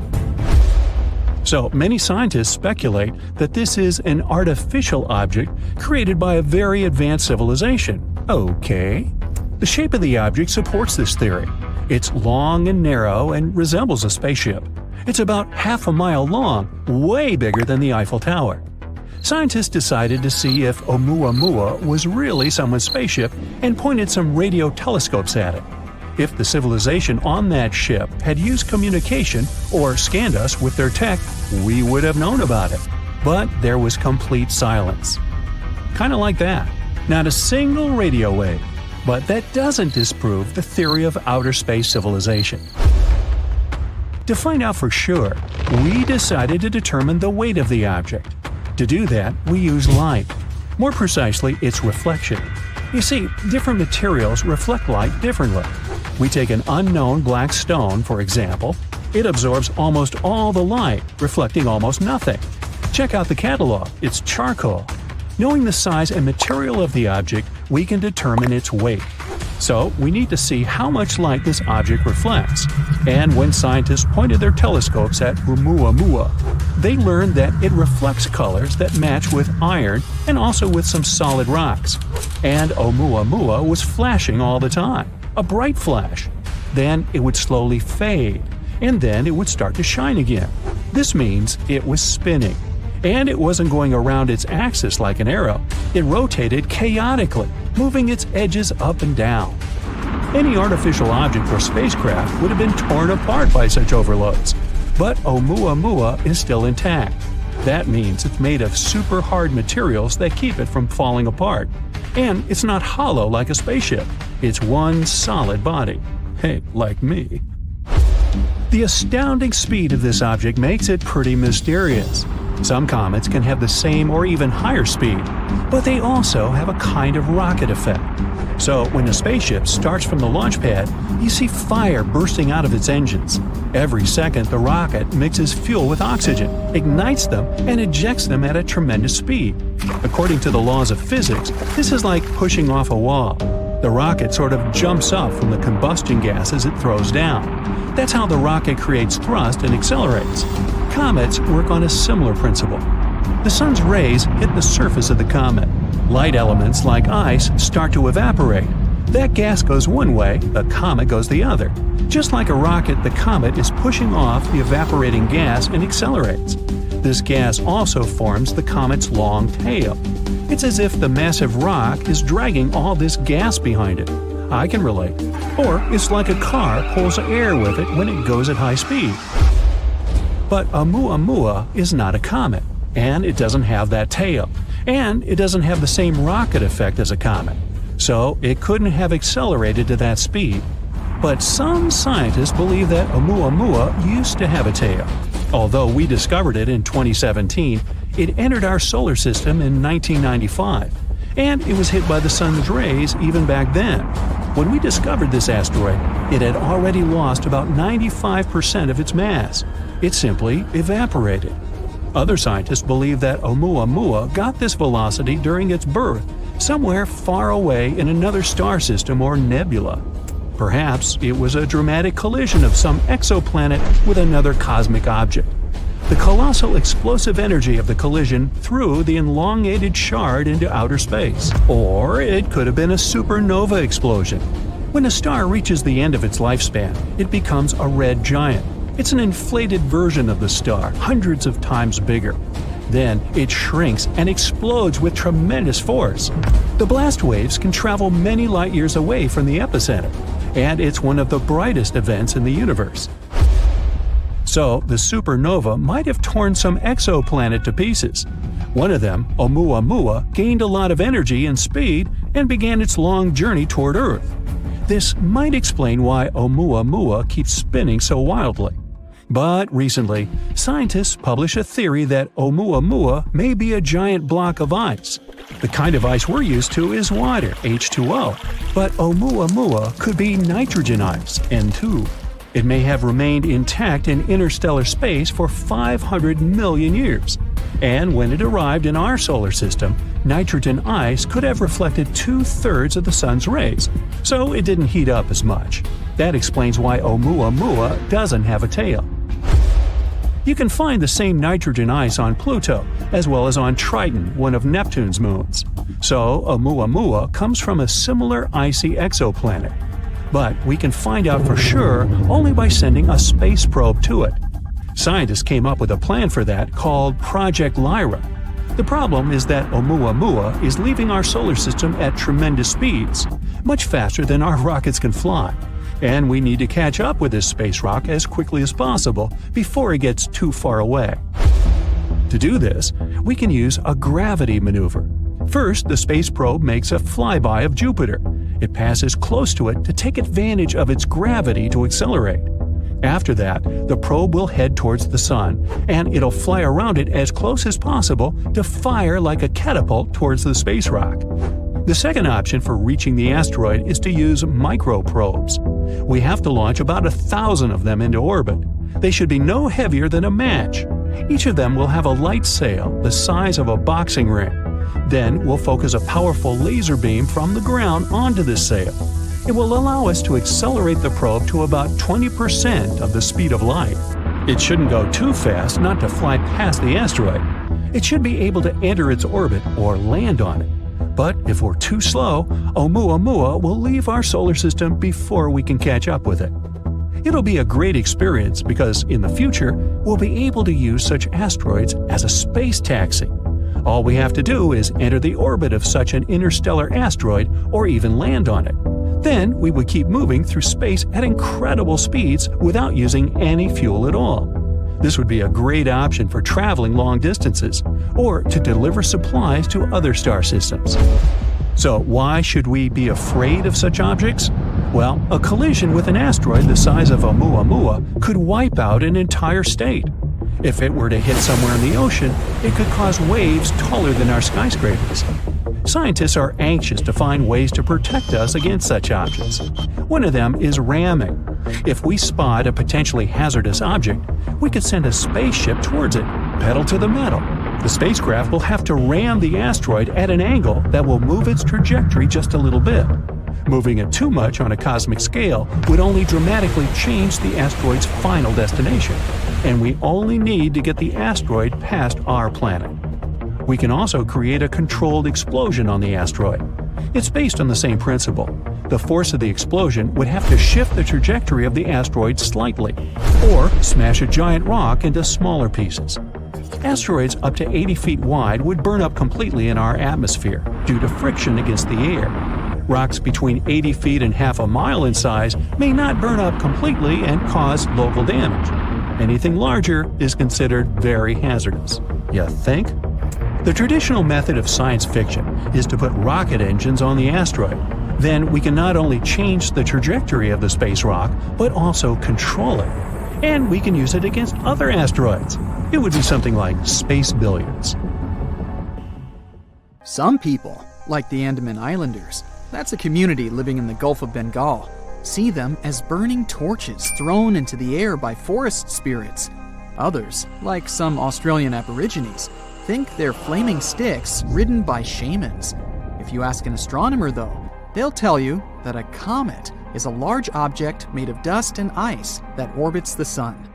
So, many scientists speculate that this is an artificial object created by a very advanced civilization. Okay. The shape of the object supports this theory. It's long and narrow and resembles a spaceship. It's about half a mile long, way bigger than the Eiffel Tower. Scientists decided to see if Oumuamua was really someone's spaceship and pointed some radio telescopes at it. If the civilization on that ship had used communication or scanned us with their tech, we would have known about it. But there was complete silence. Kind of like that. Not a single radio wave. But that doesn't disprove the theory of outer space civilization. To find out for sure, we decided to determine the weight of the object. To do that, we use light. More precisely, its reflection. You see, different materials reflect light differently. We take an unknown black stone, for example. It absorbs almost all the light, reflecting almost nothing. Check out the catalog, it's charcoal. Knowing the size and material of the object, we can determine its weight. So, we need to see how much light this object reflects. And when scientists pointed their telescopes at Oumuamua, they learned that it reflects colors that match with iron and also with some solid rocks. And Oumuamua was flashing all the time, a bright flash. Then it would slowly fade, and then it would start to shine again. This means it was spinning. And it wasn't going around its axis like an arrow. It rotated chaotically, moving its edges up and down. Any artificial object or spacecraft would have been torn apart by such overloads. But Oumuamua is still intact. That means it's made of super hard materials that keep it from falling apart. And it's not hollow like a spaceship. It's one solid body. Hey, like me. The astounding speed of this object makes it pretty mysterious. Some comets can have the same or even higher speed, but they also have a kind of rocket effect. So when a spaceship starts from the launch pad, you see fire bursting out of its engines. Every second, the rocket mixes fuel with oxygen, ignites them, and ejects them at a tremendous speed. According to the laws of physics, this is like pushing off a wall. The rocket sort of jumps up from the combustion gases it throws down. That's how the rocket creates thrust and accelerates. Comets work on a similar principle. The sun's rays hit the surface of the comet. Light elements like ice start to evaporate. That gas goes one way, the comet goes the other. Just like a rocket, the comet is pushing off the evaporating gas and accelerates. This gas also forms the comet's long tail. It's as if the massive rock is dragging all this gas behind it. I can relate. Or it's like a car pulls air with it when it goes at high speed. But Oumuamua is not a comet, and it doesn't have that tail, and it doesn't have the same rocket effect as a comet. So it couldn't have accelerated to that speed. But some scientists believe that Oumuamua used to have a tail. Although we discovered it in 2017, it entered our solar system in 1995, and it was hit by the sun's rays even back then. When we discovered this asteroid, it had already lost about 95% of its mass. It simply evaporated. Other scientists believe that Oumuamua got this velocity during its birth, somewhere far away in another star system or nebula. Perhaps it was a dramatic collision of some exoplanet with another cosmic object. The colossal explosive energy of the collision threw the elongated shard into outer space. Or it could have been a supernova explosion. When a star reaches the end of its lifespan, it becomes a red giant. It's an inflated version of the star, hundreds of times bigger. Then it shrinks and explodes with tremendous force. The blast waves can travel many light years away from the epicenter, and it's one of the brightest events in the universe. So the supernova might have torn some exoplanet to pieces. One of them, Oumuamua, gained a lot of energy and speed and began its long journey toward Earth. This might explain why Oumuamua keeps spinning so wildly. But recently, scientists published a theory that Oumuamua may be a giant block of ice. The kind of ice we're used to is water, H2O, but Oumuamua could be nitrogen ice, N2. It may have remained intact in interstellar space for 500 million years. And when it arrived in our solar system, nitrogen ice could have reflected 2/3 of the sun's rays, so it didn't heat up as much. That explains why Oumuamua doesn't have a tail. You can find the same nitrogen ice on Pluto, as well as on Triton, one of Neptune's moons. So Oumuamua comes from a similar icy exoplanet. But we can find out for sure only by sending a space probe to it. Scientists came up with a plan for that called Project Lyra. The problem is that Oumuamua is leaving our solar system at tremendous speeds, much faster than our rockets can fly. And we need to catch up with this space rock as quickly as possible before it gets too far away. To do this, we can use a gravity maneuver. First, the space probe makes a flyby of Jupiter. It passes close to it to take advantage of its gravity to accelerate. After that, the probe will head towards the Sun, and it'll fly around it as close as possible to fire like a catapult towards the space rock. The second option for reaching the asteroid is to use microprobes. We have to launch about 1,000 of them into orbit. They should be no heavier than a match. Each of them will have a light sail the size of a boxing ring. Then we'll focus a powerful laser beam from the ground onto this sail. It will allow us to accelerate the probe to about 20% of the speed of light. It shouldn't go too fast not to fly past the asteroid. It should be able to enter its orbit or land on it. But if we're too slow, Oumuamua will leave our solar system before we can catch up with it. It'll be a great experience because in the future, we'll be able to use such asteroids as a space taxi. All we have to do is enter the orbit of such an interstellar asteroid or even land on it. Then we would keep moving through space at incredible speeds without using any fuel at all. This would be a great option for traveling long distances or to deliver supplies to other star systems. So why should we be afraid of such objects? Well, a collision with an asteroid the size of Oumuamua could wipe out an entire state. If it were to hit somewhere in the ocean, it could cause waves taller than our skyscrapers. Scientists are anxious to find ways to protect us against such objects. One of them is ramming. If we spot a potentially hazardous object, we could send a spaceship towards it, pedal to the metal. The spacecraft will have to ram the asteroid at an angle that will move its trajectory just a little bit. Moving it too much on a cosmic scale would only dramatically change the asteroid's final destination, and we only need to get the asteroid past our planet. We can also create a controlled explosion on the asteroid. It's based on the same principle. The force of the explosion would have to shift the trajectory of the asteroid slightly, or smash a giant rock into smaller pieces. Asteroids up to 80 feet wide would burn up completely in our atmosphere due to friction against the air. Rocks between 80 feet and half a mile in size may not burn up completely and cause local damage. Anything larger is considered very hazardous. You think? The traditional method of science fiction is to put rocket engines on the asteroid. Then we can not only change the trajectory of the space rock, but also control it. And we can use it against other asteroids. It would be something like space billiards. Some people, like the Andaman Islanders, that's a community living in the Gulf of Bengal, see them as burning torches thrown into the air by forest spirits. Others, like some Australian Aborigines, think they're flaming sticks ridden by shamans. If you ask an astronomer, though, they'll tell you that a comet is a large object made of dust and ice that orbits the sun.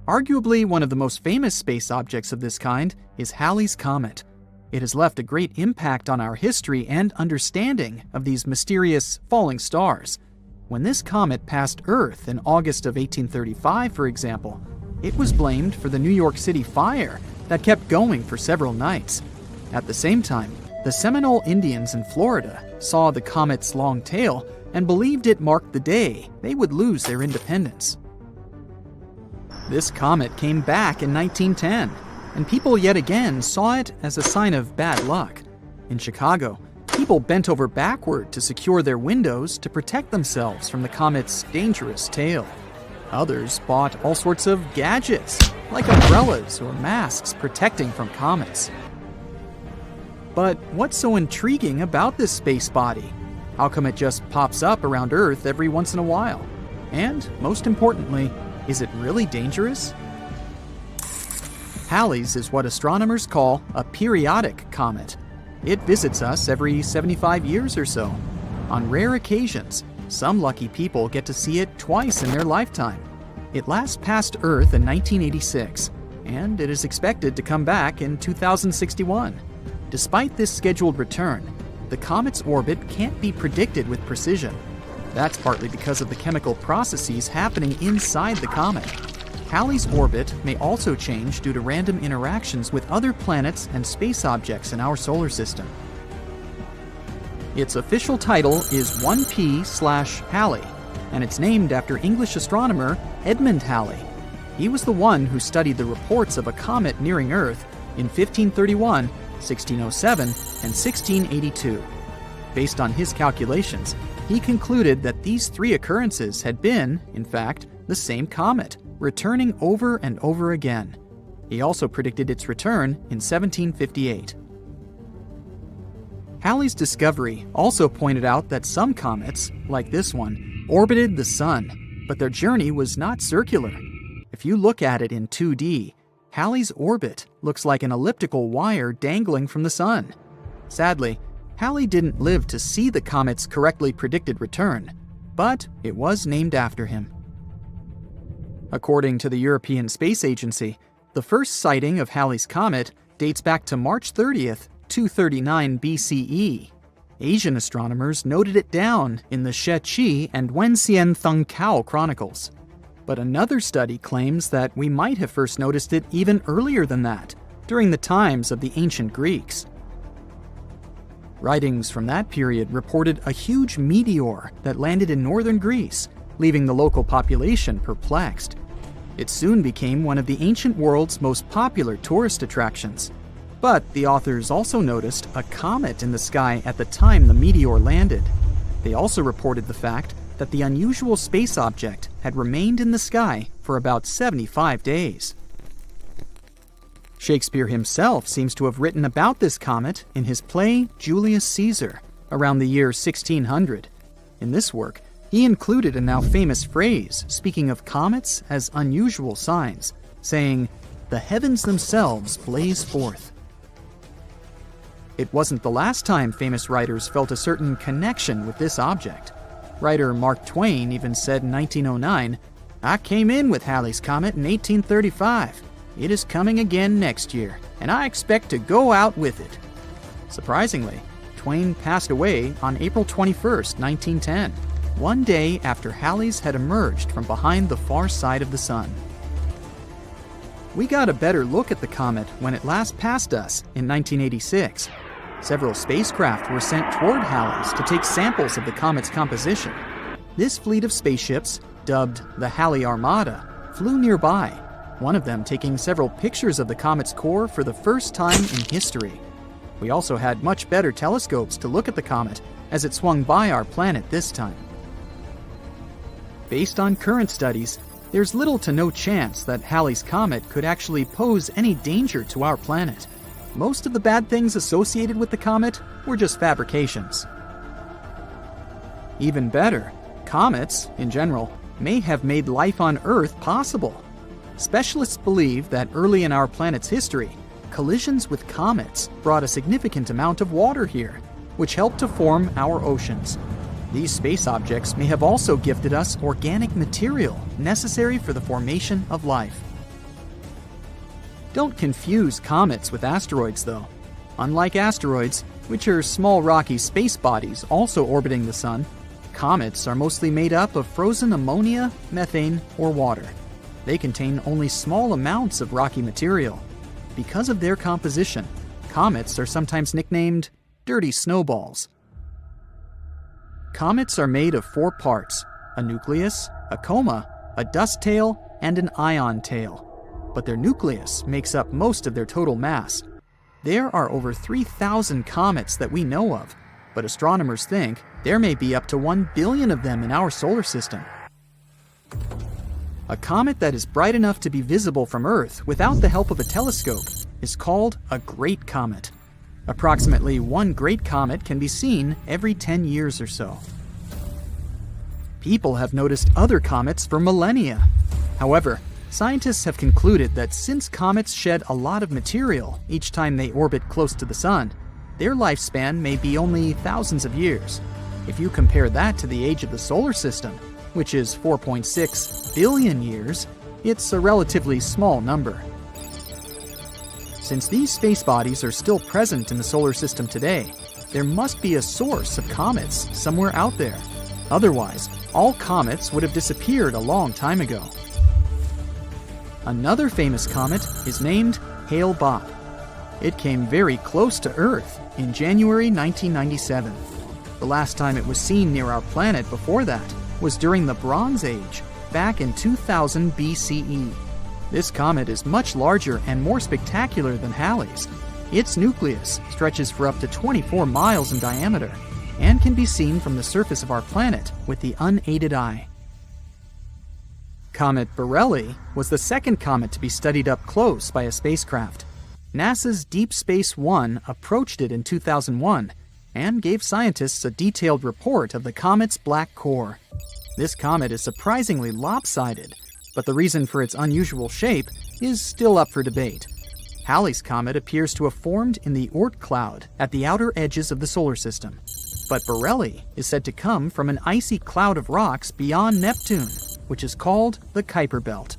Arguably one of the most famous space objects of this kind is Halley's Comet. It has left a great impact on our history and understanding of these mysterious falling stars. When this comet passed Earth in August of 1835, for example, it was blamed for the New York City fire that kept going for several nights. At the same time, the Seminole Indians in Florida saw the comet's long tail and believed it marked the day they would lose their independence. This comet came back in 1910, and people yet again saw it as a sign of bad luck. In Chicago, people bent over backward to secure their windows to protect themselves from the comet's dangerous tail. Others bought all sorts of gadgets, like umbrellas or masks protecting from comets. But what's so intriguing about this space body? How come it just pops up around Earth every once in a while? And, most importantly, is it really dangerous? Halley's is what astronomers call a periodic comet. It visits us every 75 years or so. On rare occasions, some lucky people get to see it twice in their lifetime. It last passed Earth in 1986, and it is expected to come back in 2061. Despite this scheduled return, the comet's orbit can't be predicted with precision. That's partly because of the chemical processes happening inside the comet. Halley's orbit may also change due to random interactions with other planets and space objects in our solar system. Its official title is 1P/Halley, and it's named after English astronomer Edmund Halley. He was the one who studied the reports of a comet nearing Earth in 1531, 1607, and 1682. Based on his calculations, he concluded that these three occurrences had been, in fact, the same comet, returning over and over again. He also predicted its return in 1758. Halley's discovery also pointed out that some comets, like this one, orbited the Sun, but their journey was not circular. If you look at it in 2D, Halley's orbit looks like an elliptical wire dangling from the Sun. Sadly, Halley didn't live to see the comet's correctly predicted return, but it was named after him. According to the European Space Agency, the first sighting of Halley's Comet dates back to March 30th, 239 BCE. Asian astronomers noted it down in the Sheqi and Wenxian Thungkao chronicles. But another study claims that we might have first noticed it even earlier than that, during the times of the ancient Greeks. Writings from that period reported a huge meteor that landed in northern Greece, leaving the local population perplexed. It soon became one of the ancient world's most popular tourist attractions. But the authors also noticed a comet in the sky at the time the meteor landed. They also reported the fact that the unusual space object had remained in the sky for about 75 days. Shakespeare himself seems to have written about this comet in his play Julius Caesar, around the year 1600. In this work, he included a now famous phrase speaking of comets as unusual signs, saying, "The heavens themselves blaze forth." It wasn't the last time famous writers felt a certain connection with this object. Writer Mark Twain even said in 1909, "I came in with Halley's Comet in 1835. It is coming again next year, and I expect to go out with it." Surprisingly, Twain passed away on April 21, 1910, one day after Halley's had emerged from behind the far side of the Sun. We got a better look at the comet when it last passed us in 1986. Several spacecraft were sent toward Halley's to take samples of the comet's composition. This fleet of spaceships, dubbed the Halley Armada, flew nearby, one of them taking several pictures of the comet's core for the first time in history. We also had much better telescopes to look at the comet as it swung by our planet this time. Based on current studies, there's little to no chance that Halley's comet could actually pose any danger to our planet. Most of the bad things associated with the comet were just fabrications. Even better, comets, in general, may have made life on Earth possible. Specialists believe that early in our planet's history, collisions with comets brought a significant amount of water here, which helped to form our oceans. These space objects may have also gifted us organic material necessary for the formation of life. Don't confuse comets with asteroids, though. Unlike asteroids, which are small rocky space bodies also orbiting the Sun, comets are mostly made up of frozen ammonia, methane, or water. They contain only small amounts of rocky material. Because of their composition, comets are sometimes nicknamed dirty snowballs. Comets are made of 4 parts: a nucleus, a coma, a dust tail, and an ion tail. But their nucleus makes up most of their total mass. There are over 3,000 comets that we know of, but astronomers think there may be up to 1 billion of them in our solar system. A comet that is bright enough to be visible from Earth without the help of a telescope is called a great comet. Approximately 1 great comet can be seen every 10 years or so. People have noticed other comets for millennia. However, scientists have concluded that since comets shed a lot of material each time they orbit close to the Sun, their lifespan may be only thousands of years. If you compare that to the age of the solar system, which is 4.6 billion years, it's a relatively small number. Since these space bodies are still present in the solar system today, there must be a source of comets somewhere out there. Otherwise, all comets would have disappeared a long time ago. Another famous comet is named Hale-Bopp. It came very close to Earth in January 1997. The last time it was seen near our planet before that was during the Bronze Age, back in 2000 BCE. This comet is much larger and more spectacular than Halley's. Its nucleus stretches for up to 24 miles in diameter and can be seen from the surface of our planet with the unaided eye. Comet Borrelly was the second comet to be studied up close by a spacecraft. NASA's Deep Space One approached it in 2001 and gave scientists a detailed report of the comet's black core. This comet is surprisingly lopsided, but the reason for its unusual shape is still up for debate. Halley's comet appears to have formed in the Oort cloud at the outer edges of the solar system, but Borrelly is said to come from an icy cloud of rocks beyond Neptune, which is called the Kuiper Belt.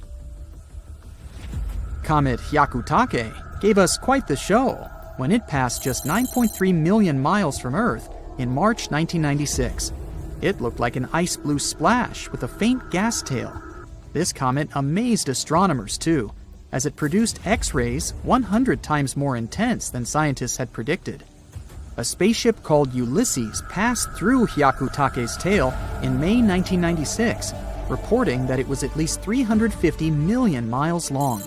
Comet Hyakutake gave us quite the show when it passed just 9.3 million miles from Earth in March 1996. It looked like an ice blue splash with a faint gas tail. This comet amazed astronomers too, as it produced X-rays 100 times more intense than scientists had predicted. A spaceship called Ulysses passed through Hyakutake's tail in May 1996, reporting that it was at least 350 million miles long.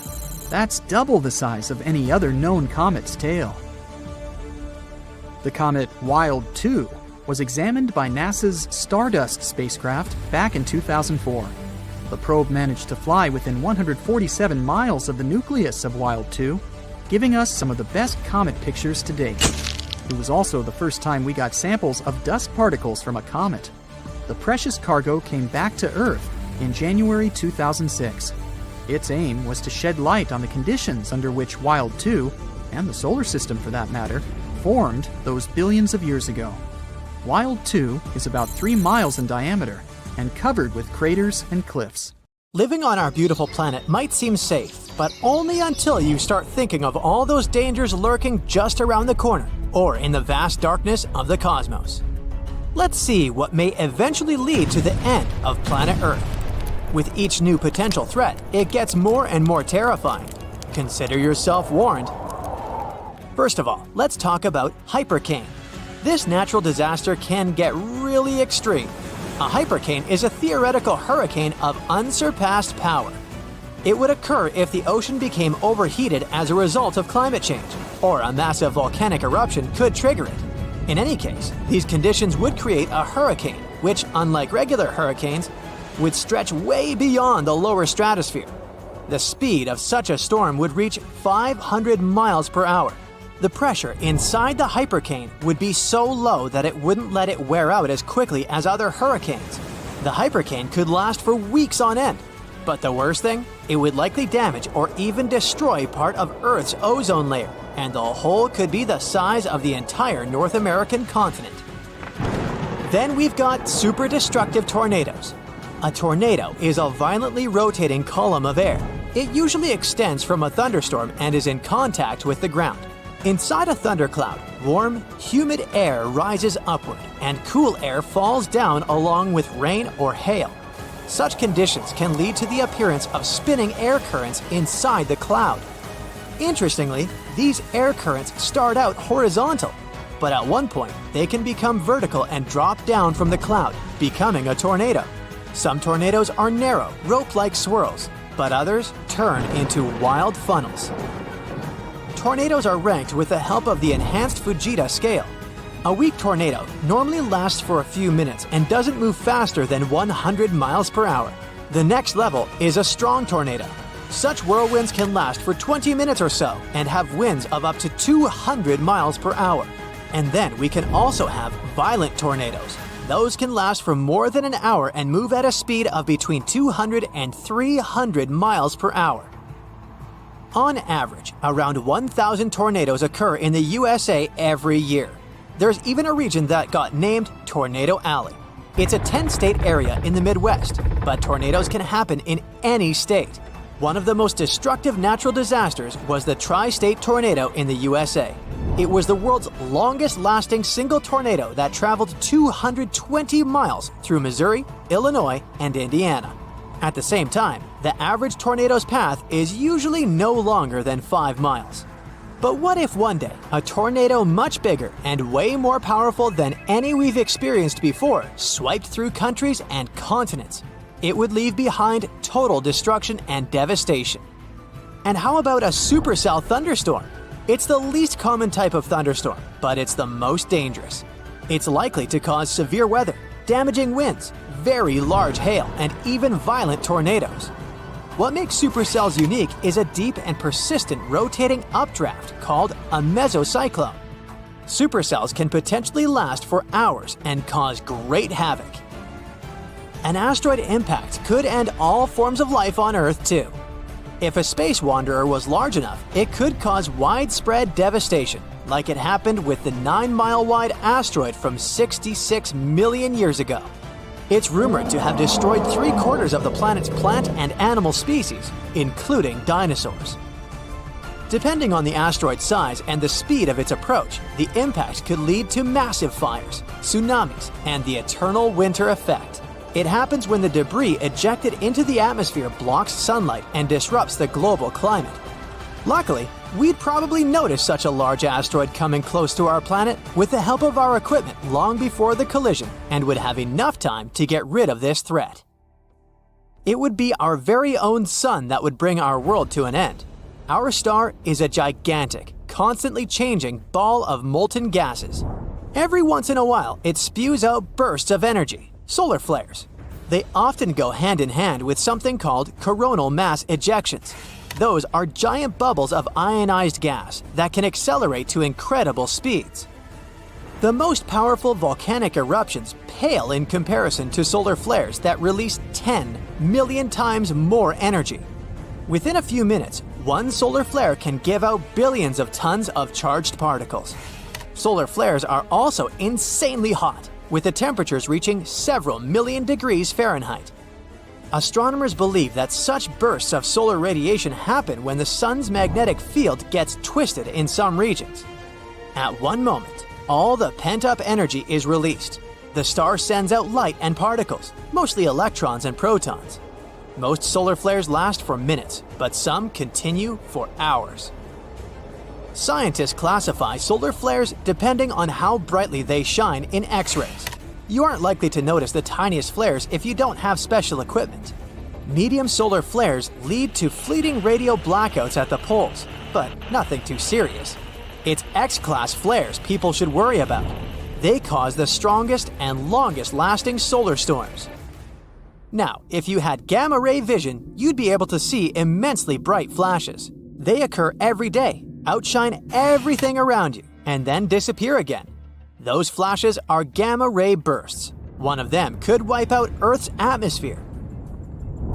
That's double the size of any other known comet's tail. The comet Wild 2 was examined by NASA's Stardust spacecraft back in 2004. The probe managed to fly within 147 miles of the nucleus of Wild 2, giving us some of the best comet pictures to date. It was also the first time we got samples of dust particles from a comet. The precious cargo came back to Earth in January 2006. Its aim was to shed light on the conditions under which Wild 2, and the solar system for that matter, formed those billions of years ago. Wild 2 is about 3 miles in diameter and covered with craters and cliffs. Living on our beautiful planet might seem safe, but only until you start thinking of all those dangers lurking just around the corner, or in the vast darkness of the cosmos. Let's see what may eventually lead to the end of planet Earth. With each new potential threat, it gets more and more terrifying. Consider yourself warned. First of all, let's talk about hypercane. This natural disaster can get really extreme. A hypercane is a theoretical hurricane of unsurpassed power. It would occur if the ocean became overheated as a result of climate change, or a massive volcanic eruption could trigger it. In any case, these conditions would create a hurricane, which, unlike regular hurricanes, would stretch way beyond the lower stratosphere. The speed of such a storm would reach 500 miles per hour. The pressure inside the hypercane would be so low that it wouldn't let it wear out as quickly as other hurricanes. The hypercane could last for weeks on end. But the worst thing? It would likely damage or even destroy part of Earth's ozone layer, and the hole could be the size of the entire North American continent. Then we've got super destructive tornadoes. A tornado is a violently rotating column of air. It usually extends from a thunderstorm and is in contact with the ground. Inside a thundercloud, warm, humid air rises upward, and cool air falls down along with rain or hail. Such conditions can lead to the appearance of spinning air currents inside the cloud. Interestingly, these air currents start out horizontal, but at one point they can become vertical and drop down from the cloud, becoming a tornado. Some tornadoes are narrow, rope-like swirls, but others turn into wild funnels. Tornadoes are ranked with the help of the enhanced Fujita scale. A weak tornado normally lasts for a few minutes and doesn't move faster than 100 miles per hour. The next level is a strong tornado. Such whirlwinds can last for 20 minutes or so and have winds of up to 200 miles per hour. And then we can also have violent tornadoes. Those can last for more than an hour and move at a speed of between 200 and 300 miles per hour. On average, around 1,000 tornadoes occur in the USA every year. There's even a region that got named Tornado Alley. It's a 10-state area in the Midwest, but tornadoes can happen in any state. One of the most destructive natural disasters was the tri-state tornado in the USA. It was the world's longest-lasting single tornado that traveled 220 miles through Missouri, Illinois, and Indiana. At the same time, the average tornado's path is usually no longer than 5 miles. But what if one day, a tornado much bigger and way more powerful than any we've experienced before swiped through countries and continents? It would leave behind total destruction and devastation. And how about a supercell thunderstorm? It's the least common type of thunderstorm, but it's the most dangerous. It's likely to cause severe weather, damaging winds, very large hail, and even violent tornadoes. What makes supercells unique is a deep and persistent rotating updraft called a mesocyclone. Supercells can potentially last for hours and cause great havoc. An asteroid impact could end all forms of life on Earth too. If a space wanderer was large enough, it could cause widespread devastation, like it happened with the 9-mile-wide asteroid from 66 million years ago. It's rumored to have destroyed 3/4 of the planet's plant and animal species, including dinosaurs. Depending on the asteroid's size and the speed of its approach, the impact could lead to massive fires, tsunamis, and the eternal winter effect. It happens when the debris ejected into the atmosphere blocks sunlight and disrupts the global climate. Luckily, we'd probably notice such a large asteroid coming close to our planet with the help of our equipment long before the collision and would have enough time to get rid of this threat. It would be our very own sun that would bring our world to an end. Our star is a gigantic, constantly changing ball of molten gases. Every once in a while, it spews out bursts of energy, solar flares. They often go hand in hand with something called coronal mass ejections. Those are giant bubbles of ionized gas that can accelerate to incredible speeds. The most powerful volcanic eruptions pale in comparison to solar flares that release 10 million times more energy. Within a few minutes, one solar flare can give out billions of tons of charged particles. Solar flares are also insanely hot, with the temperatures reaching several million degrees Fahrenheit. Astronomers believe that such bursts of solar radiation happen when the sun's magnetic field gets twisted in some regions. At one moment, all the pent-up energy is released. The star sends out light and particles, mostly electrons and protons. Most solar flares last for minutes, but some continue for hours. Scientists classify solar flares depending on how brightly they shine in X-rays. You aren't likely to notice the tiniest flares if you don't have special equipment. Medium solar flares lead to fleeting radio blackouts at the poles, but nothing too serious. It's X-class flares people should worry about. They cause the strongest and longest-lasting solar storms. Now, if you had gamma-ray vision, you'd be able to see immensely bright flashes. They occur every day, outshine everything around you, and then disappear again. Those flashes are gamma-ray bursts. One of them could wipe out Earth's atmosphere.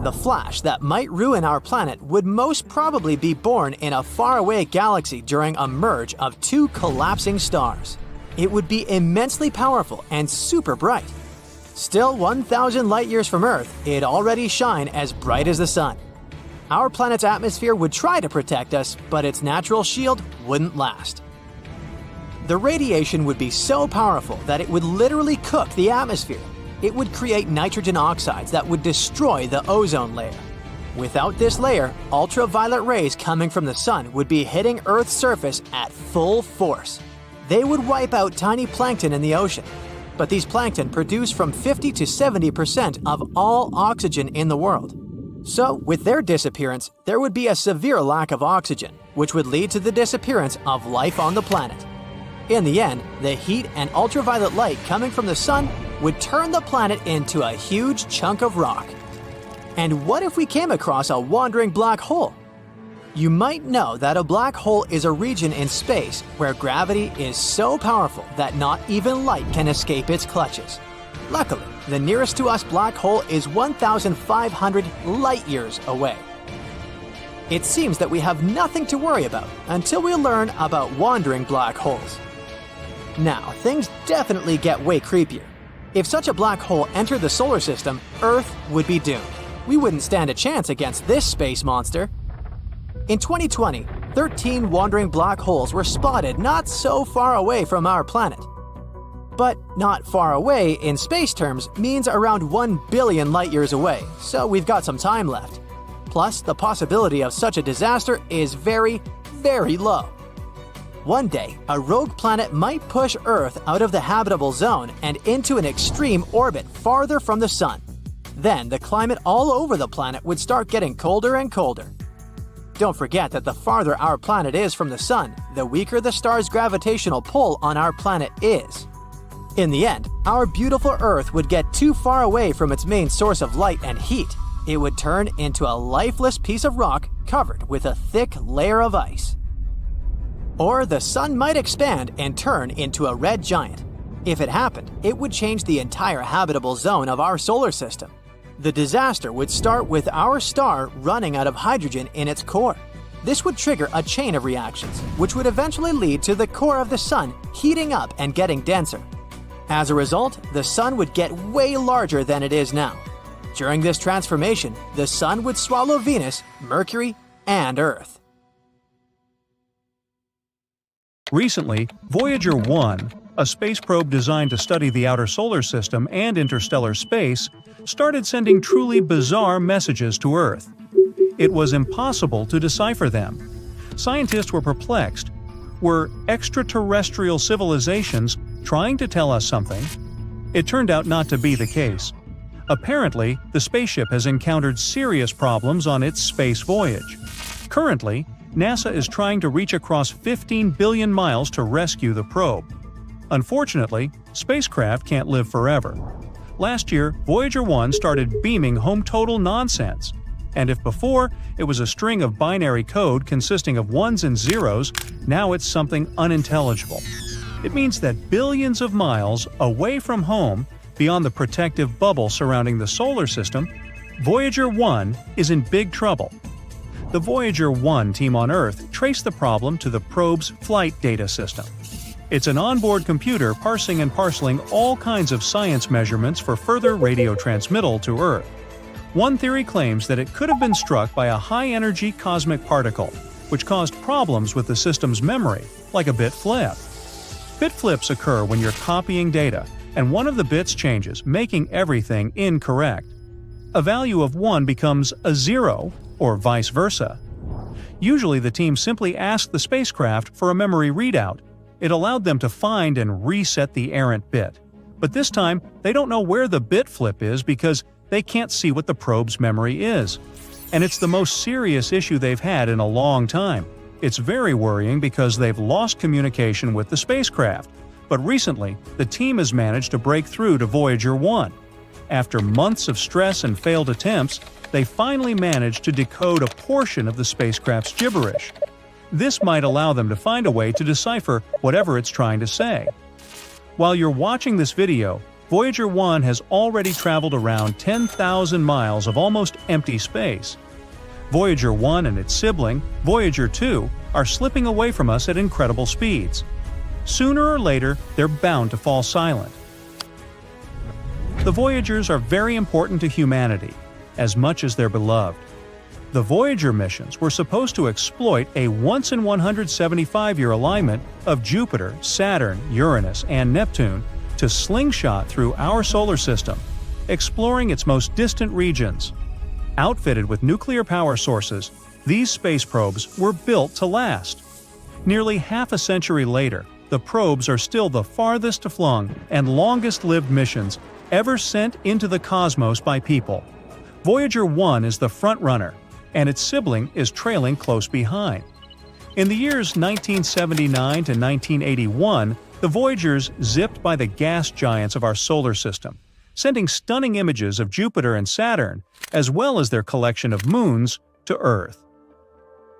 The flash that might ruin our planet would most probably be born in a faraway galaxy during a merge of two collapsing stars. It would be immensely powerful and super bright. Still 1,000 light-years from Earth, it'd already shine as bright as the sun. Our planet's atmosphere would try to protect us, but its natural shield wouldn't last. The radiation would be so powerful that it would literally cook the atmosphere. It would create nitrogen oxides that would destroy the ozone layer. Without this layer, ultraviolet rays coming from the sun would be hitting Earth's surface at full force. They would wipe out tiny plankton in the ocean. But these plankton produce from 50 to 70% of all oxygen in the world. So, with their disappearance, there would be a severe lack of oxygen, which would lead to the disappearance of life on the planet. In the end, the heat and ultraviolet light coming from the sun would turn the planet into a huge chunk of rock. And what if we came across a wandering black hole? You might know that a black hole is a region in space where gravity is so powerful that not even light can escape its clutches. Luckily, the nearest to us black hole is 1,500 light-years away. It seems that we have nothing to worry about until we learn about wandering black holes. Now, things definitely get way creepier. If such a black hole entered the solar system, Earth would be doomed. We wouldn't stand a chance against this space monster. In 2020, 13 wandering black holes were spotted not so far away from our planet. But not far away in space terms means around 1 billion light-years away, so we've got some time left. Plus, the possibility of such a disaster is very, very low. One day, a rogue planet might push Earth out of the habitable zone and into an extreme orbit farther from the sun. Then, the climate all over the planet would start getting colder and colder. Don't forget that the farther our planet is from the sun, the weaker the star's gravitational pull on our planet is. In the end, our beautiful Earth would get too far away from its main source of light and heat. It would turn into a lifeless piece of rock covered with a thick layer of ice. Or the sun might expand and turn into a red giant. If it happened, it would change the entire habitable zone of our solar system. The disaster would start with our star running out of hydrogen in its core. This would trigger a chain of reactions, which would eventually lead to the core of the sun heating up and getting denser. As a result, the sun would get way larger than it is now. During this transformation, the sun would swallow Venus, Mercury, and Earth. Recently, Voyager 1, a space probe designed to study the outer solar system and interstellar space, started sending truly bizarre messages to Earth. It was impossible to decipher them. Scientists were perplexed. Were extraterrestrial civilizations trying to tell us something? It turned out not to be the case. Apparently, the spaceship has encountered serious problems on its space voyage. Currently, NASA is trying to reach across 15 billion miles to rescue the probe. Unfortunately, spacecraft can't live forever. Last year, Voyager 1 started beaming home total nonsense. And if before it was a string of binary code consisting of ones and zeros, now it's something unintelligible. It means that billions of miles away from home, beyond the protective bubble surrounding the solar system, Voyager 1 is in big trouble. The Voyager 1 team on Earth traced the problem to the probe's flight data system. It's an onboard computer parsing and parceling all kinds of science measurements for further radio transmittal to Earth. One theory claims that it could have been struck by a high-energy cosmic particle, which caused problems with the system's memory, like a bit flip. Bit flips occur when you're copying data, and one of the bits changes, making everything incorrect. A value of 1 becomes a 0, or vice versa. Usually the team simply asked the spacecraft for a memory readout. It allowed them to find and reset the errant bit. But this time, they don't know where the bit flip is because they can't see what the probe's memory is. And it's the most serious issue they've had in a long time. It's very worrying because they've lost communication with the spacecraft. But recently, the team has managed to break through to Voyager 1. After months of stress and failed attempts, they finally managed to decode a portion of the spacecraft's gibberish. This might allow them to find a way to decipher whatever it's trying to say. While you're watching this video, Voyager 1 has already traveled around 10,000 miles of almost empty space. Voyager 1 and its sibling, Voyager 2, are slipping away from us at incredible speeds. Sooner or later, they're bound to fall silent. The Voyagers are very important to humanity, as much as they're beloved. The Voyager missions were supposed to exploit a once-in-175-year alignment of Jupiter, Saturn, Uranus, and Neptune to slingshot through our solar system, exploring its most distant regions. Outfitted with nuclear power sources, these space probes were built to last. Nearly half a century later, the probes are still the farthest flung and longest-lived missions ever sent into the cosmos by people. Voyager 1 is the frontrunner, and its sibling is trailing close behind. In the years 1979 to 1981, the Voyagers zipped by the gas giants of our solar system, sending stunning images of Jupiter and Saturn, as well as their collection of moons, to Earth.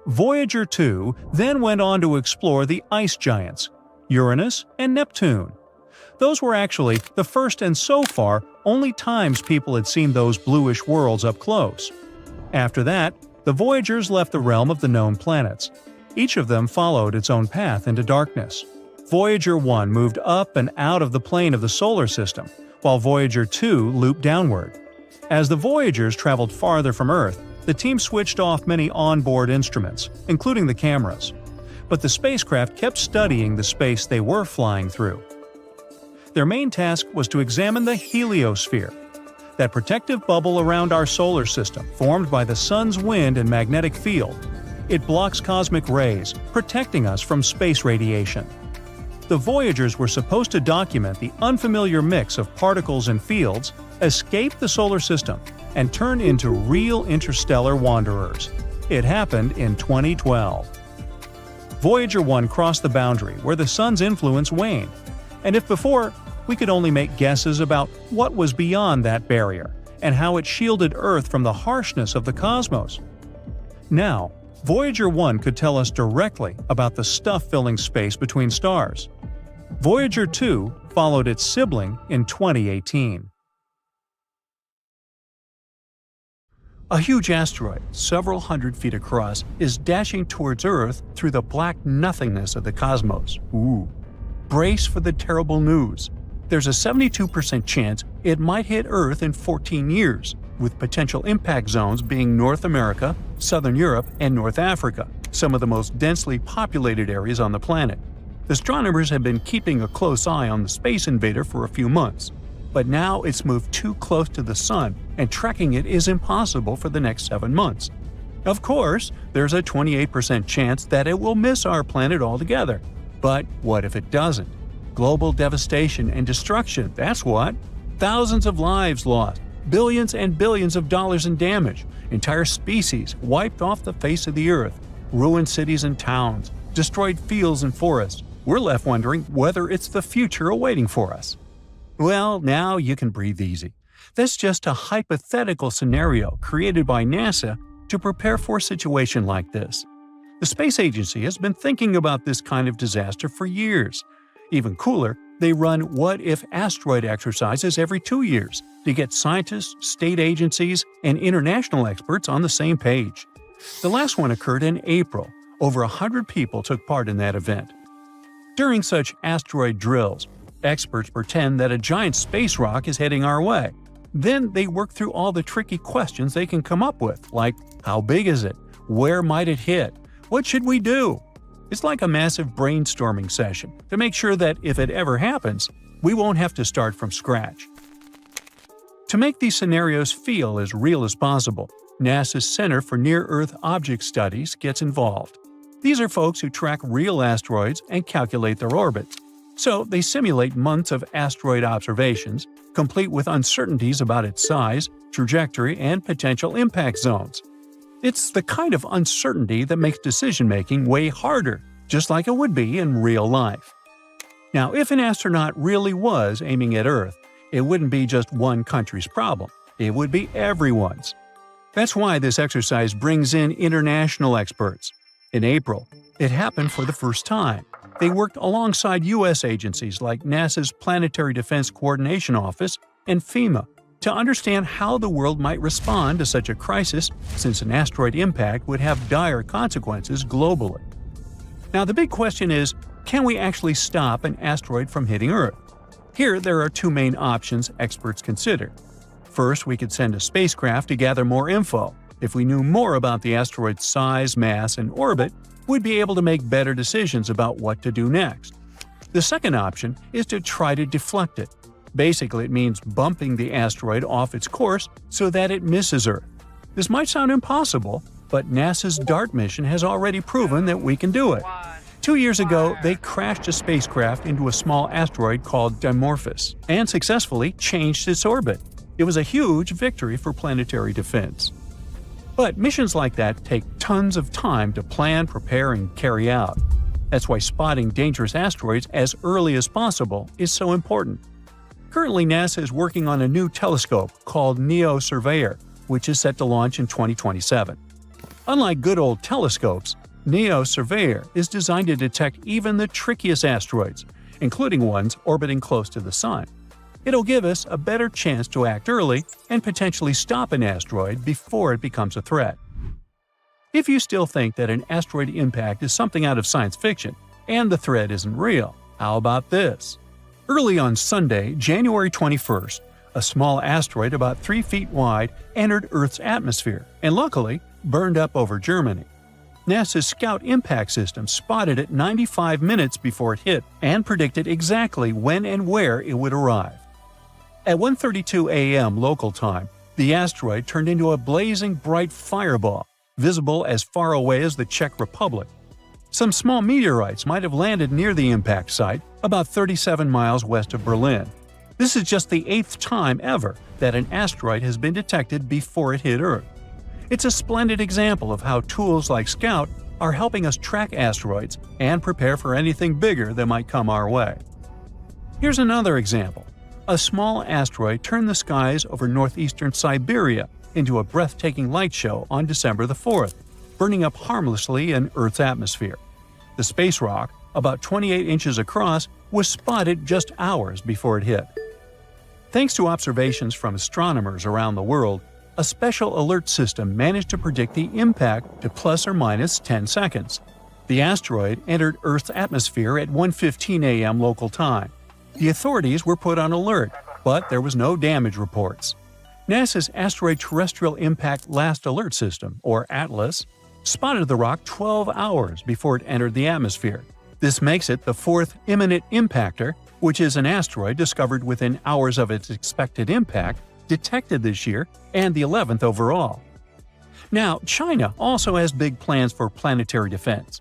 Voyager 2 then went on to explore the ice giants, Uranus and Neptune. Those were actually the first and so far only times people had seen those bluish worlds up close. After that, the Voyagers left the realm of the known planets. Each of them followed its own path into darkness. Voyager 1 moved up and out of the plane of the solar system, while Voyager 2 looped downward. As the Voyagers traveled farther from Earth, the team switched off many onboard instruments, including the cameras. But the spacecraft kept studying the space they were flying through. Their main task was to examine the heliosphere, that protective bubble around our solar system formed by the sun's wind and magnetic field. It blocks cosmic rays, protecting us from space radiation. The Voyagers were supposed to document the unfamiliar mix of particles and fields, escape the solar system, and turn into real interstellar wanderers. It happened in 2012. Voyager 1 crossed the boundary where the sun's influence waned, and if before we could only make guesses about what was beyond that barrier and how it shielded Earth from the harshness of the cosmos, now Voyager 1 could tell us directly about the stuff filling space between stars. Voyager 2 followed its sibling in 2018. A huge asteroid, several hundred feet across, is dashing towards Earth through the black nothingness of the cosmos. Ooh. Brace for the terrible news. There's a 72% chance it might hit Earth in 14 years, with potential impact zones being North America, Southern Europe, and North Africa, some of the most densely populated areas on the planet. Astronomers have been keeping a close eye on the space invader for a few months, but now it's moved too close to the Sun, and tracking it is impossible for the next 7 months. Of course, there's a 28% chance that it will miss our planet altogether. But what if it doesn't? Global devastation and destruction, that's what. Thousands of lives lost, billions and billions of dollars in damage, entire species wiped off the face of the Earth, ruined cities and towns, destroyed fields and forests. We're left wondering whether it's the future awaiting for us. Well, now you can breathe easy. That's just a hypothetical scenario created by NASA to prepare for a situation like this. The space agency has been thinking about this kind of disaster for years. Even cooler, they run what-if asteroid exercises every 2 years to get scientists, state agencies, and international experts on the same page. The last one occurred in April. Over 100 people took part in that event. During such asteroid drills, experts pretend that a giant space rock is heading our way. Then they work through all the tricky questions they can come up with, like how big is it? Where might it hit? What should we do? It's like a massive brainstorming session to make sure that if it ever happens, we won't have to start from scratch. To make these scenarios feel as real as possible, NASA's Center for Near-Earth Object Studies gets involved. These are folks who track real asteroids and calculate their orbits. So they simulate months of asteroid observations, complete with uncertainties about its size, trajectory, and potential impact zones. It's the kind of uncertainty that makes decision-making way harder, just like it would be in real life. Now, if an astronaut really was aiming at Earth, it wouldn't be just one country's problem. It would be everyone's. That's why this exercise brings in international experts. In April, it happened for the first time. They worked alongside U.S. agencies like NASA's Planetary Defense Coordination Office and FEMA to understand how the world might respond to such a crisis, since an asteroid impact would have dire consequences globally. Now, the big question is, can we actually stop an asteroid from hitting Earth? Here, there are two main options experts consider. First, we could send a spacecraft to gather more info. If we knew more about the asteroid's size, mass, and orbit, we'd be able to make better decisions about what to do next. The second option is to try to deflect it. Basically, it means bumping the asteroid off its course so that it misses Earth. This might sound impossible, but NASA's DART mission has already proven that we can do it. 2 years ago, they crashed a spacecraft into a small asteroid called Dimorphos and successfully changed its orbit. It was a huge victory for planetary defense. But missions like that take tons of time to plan, prepare, and carry out. That's why spotting dangerous asteroids as early as possible is so important. Currently, NASA is working on a new telescope called NEO Surveyor, which is set to launch in 2027. Unlike good old telescopes, NEO Surveyor is designed to detect even the trickiest asteroids, including ones orbiting close to the Sun. It'll give us a better chance to act early and potentially stop an asteroid before it becomes a threat. If you still think that an asteroid impact is something out of science fiction and the threat isn't real, how about this? Early on Sunday, January 21st, a small asteroid about 3 feet wide entered Earth's atmosphere and luckily burned up over Germany. NASA's Scout Impact System spotted it 95 minutes before it hit and predicted exactly when and where it would arrive. At 1:32 a.m. local time, the asteroid turned into a blazing bright fireball, visible as far away as the Czech Republic. Some small meteorites might have landed near the impact site, about 37 miles west of Berlin. This is just the 8th time ever that an asteroid has been detected before it hit Earth. It's a splendid example of how tools like Scout are helping us track asteroids and prepare for anything bigger that might come our way. Here's another example. A small asteroid turned the skies over northeastern Siberia into a breathtaking light show on December the 4th, burning up harmlessly in Earth's atmosphere. The space rock, about 28 inches across, was spotted just hours before it hit. Thanks to observations from astronomers around the world, a special alert system managed to predict the impact to plus or minus 10 seconds. The asteroid entered Earth's atmosphere at 1:15 a.m. local time. The authorities were put on alert, but there was no damage reports. NASA's Asteroid Terrestrial Impact Last Alert System, or ATLAS, spotted the rock 12 hours before it entered the atmosphere. This makes it the fourth imminent impactor, which is an asteroid discovered within hours of its expected impact, detected this year, and the 11th overall. Now, China also has big plans for planetary defense.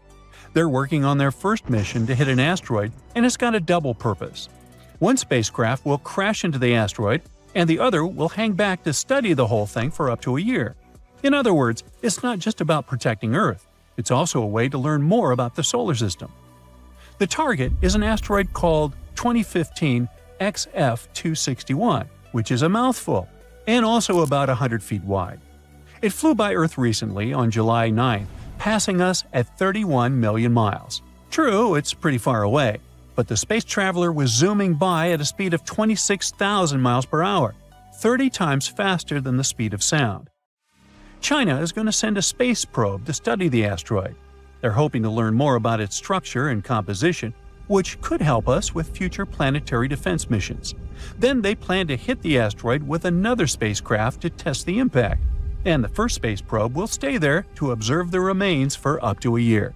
They're working on their first mission to hit an asteroid, and it's got a double purpose. One spacecraft will crash into the asteroid, and the other will hang back to study the whole thing for up to a year. In other words, it's not just about protecting Earth, it's also a way to learn more about the solar system. The target is an asteroid called 2015 XF261, which is a mouthful, and also about 100 feet wide. It flew by Earth recently on July 9th, passing us at 31 million miles. True, it's pretty far away, but the space traveler was zooming by at a speed of 26,000 miles per hour, 30 times faster than the speed of sound. China is going to send a space probe to study the asteroid. They're hoping to learn more about its structure and composition, which could help us with future planetary defense missions. Then they plan to hit the asteroid with another spacecraft to test the impact, and the first space probe will stay there to observe the remains for up to a year.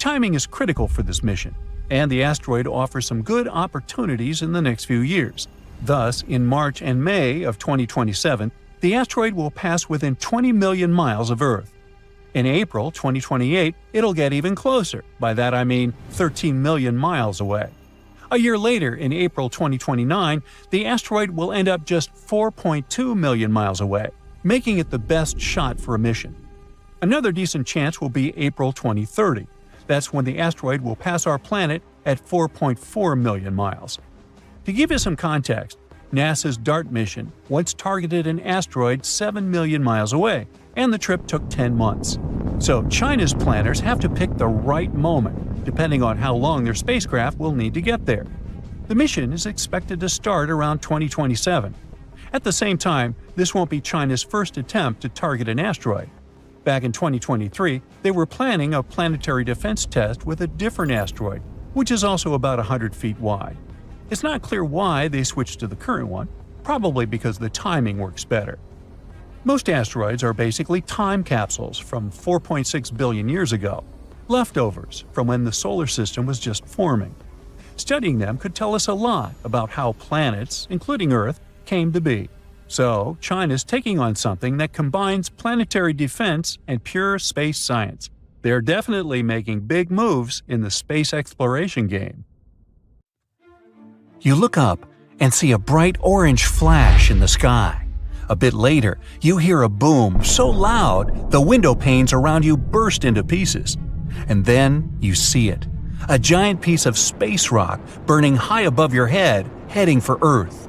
Timing is critical for this mission, and the asteroid offers some good opportunities in the next few years. Thus, in March and May of 2027, the asteroid will pass within 20 million miles of Earth. In April 2028, it'll get even closer. By that I mean 13 million miles away. A year later, in April 2029, the asteroid will end up just 4.2 million miles away, making it the best shot for a mission. Another decent chance will be April 2030. That's when the asteroid will pass our planet at 4.4 million miles. To give you some context, NASA's DART mission once targeted an asteroid 7 million miles away, and the trip took 10 months. So China's planners have to pick the right moment, depending on how long their spacecraft will need to get there. The mission is expected to start around 2027. At the same time, this won't be China's first attempt to target an asteroid. Back in 2023, they were planning a planetary defense test with a different asteroid, which is also about 100 feet wide. It's not clear why they switched to the current one, probably because the timing works better. Most asteroids are basically time capsules from 4.6 billion years ago, leftovers from when the solar system was just forming. Studying them could tell us a lot about how planets, including Earth, came to be. So, China's taking on something that combines planetary defense and pure space science. They're definitely making big moves in the space exploration game. You look up and see a bright orange flash in the sky. A bit later, you hear a boom so loud the window panes around you burst into pieces. And then you see it. A giant piece of space rock burning high above your head, heading for Earth.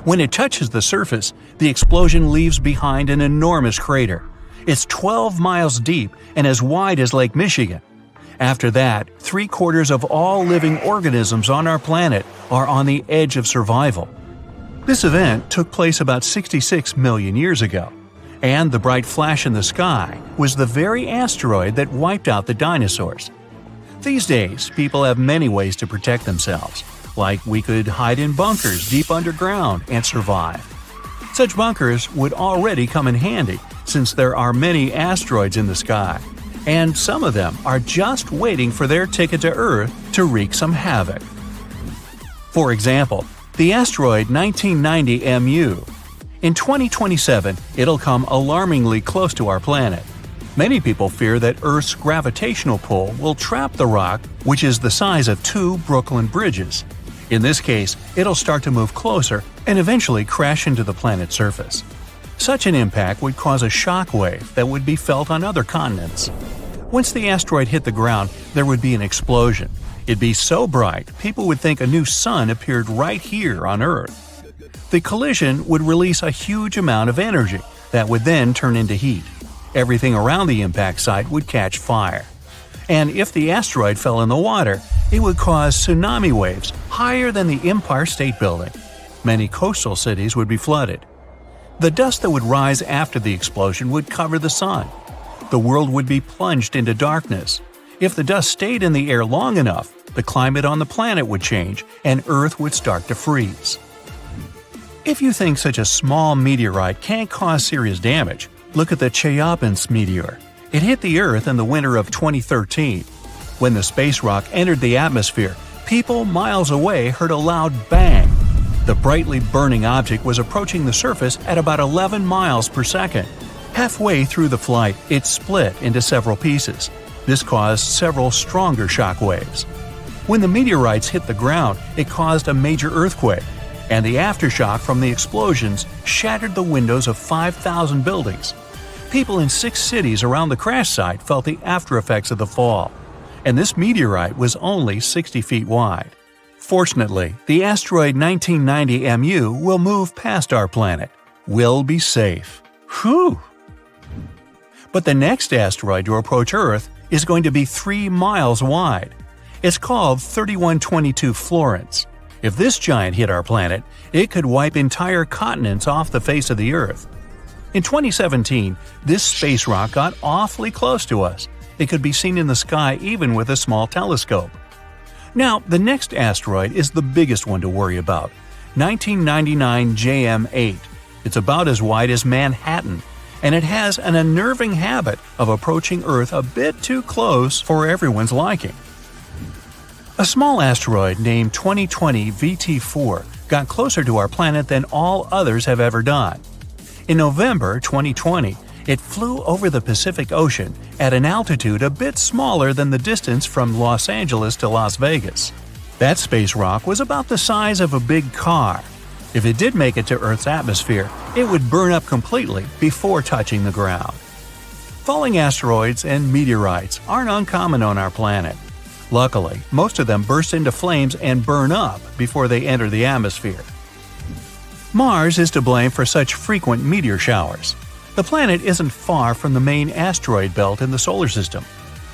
When it touches the surface, the explosion leaves behind an enormous crater. It's 12 miles deep and as wide as Lake Michigan. After that, 3/4 of all living organisms on our planet are on the edge of survival. This event took place about 66 million years ago, and the bright flash in the sky was the very asteroid that wiped out the dinosaurs. These days, people have many ways to protect themselves, like we could hide in bunkers deep underground and survive. Such bunkers would already come in handy since there are many asteroids in the sky, and some of them are just waiting for their ticket to Earth to wreak some havoc. For example, the asteroid 1990 MU. In 2027, it'll come alarmingly close to our planet. Many people fear that Earth's gravitational pull will trap the rock, which is the size of 2 Brooklyn bridges. In this case, it'll start to move closer and eventually crash into the planet's surface. Such an impact would cause a shock wave that would be felt on other continents. Once the asteroid hit the ground, there would be an explosion. It'd be so bright, people would think a new sun appeared right here on Earth. The collision would release a huge amount of energy that would then turn into heat. Everything around the impact site would catch fire. And if the asteroid fell in the water, it would cause tsunami waves higher than the Empire State Building. Many coastal cities would be flooded. The dust that would rise after the explosion would cover the sun. The world would be plunged into darkness. If the dust stayed in the air long enough, the climate on the planet would change and Earth would start to freeze. If you think such a small meteorite can't cause serious damage, look at the Chelyabinsk meteor. It hit the Earth in the winter of 2013. When the space rock entered the atmosphere, people miles away heard a loud bang. The brightly burning object was approaching the surface at about 11 miles per second. Halfway through the flight, it split into several pieces. This caused several stronger shock waves. When the meteorites hit the ground, it caused a major earthquake, and the aftershock from the explosions shattered the windows of 5,000 buildings. People in 6 cities around the crash site felt the aftereffects of the fall, and this meteorite was only 60 feet wide. Fortunately, the asteroid 1990 MU will move past our planet. We'll be safe. Whew! But the next asteroid to approach Earth is going to be 3 miles wide. It's called 3122 Florence. If this giant hit our planet, it could wipe entire continents off the face of the Earth. In 2017, this space rock got awfully close to us. It could be seen in the sky even with a small telescope. Now, the next asteroid is the biggest one to worry about, 1999 JM8. It's about as wide as Manhattan, and it has an unnerving habit of approaching Earth a bit too close for everyone's liking. A small asteroid named 2020 VT4 got closer to our planet than all others have ever done. In November 2020, it flew over the Pacific Ocean at an altitude a bit smaller than the distance from Los Angeles to Las Vegas. That space rock was about the size of a big car. If it did make it to Earth's atmosphere, it would burn up completely before touching the ground. Falling asteroids and meteorites aren't uncommon on our planet. Luckily, most of them burst into flames and burn up before they enter the atmosphere. Mars is to blame for such frequent meteor showers. The planet isn't far from the main asteroid belt in the solar system.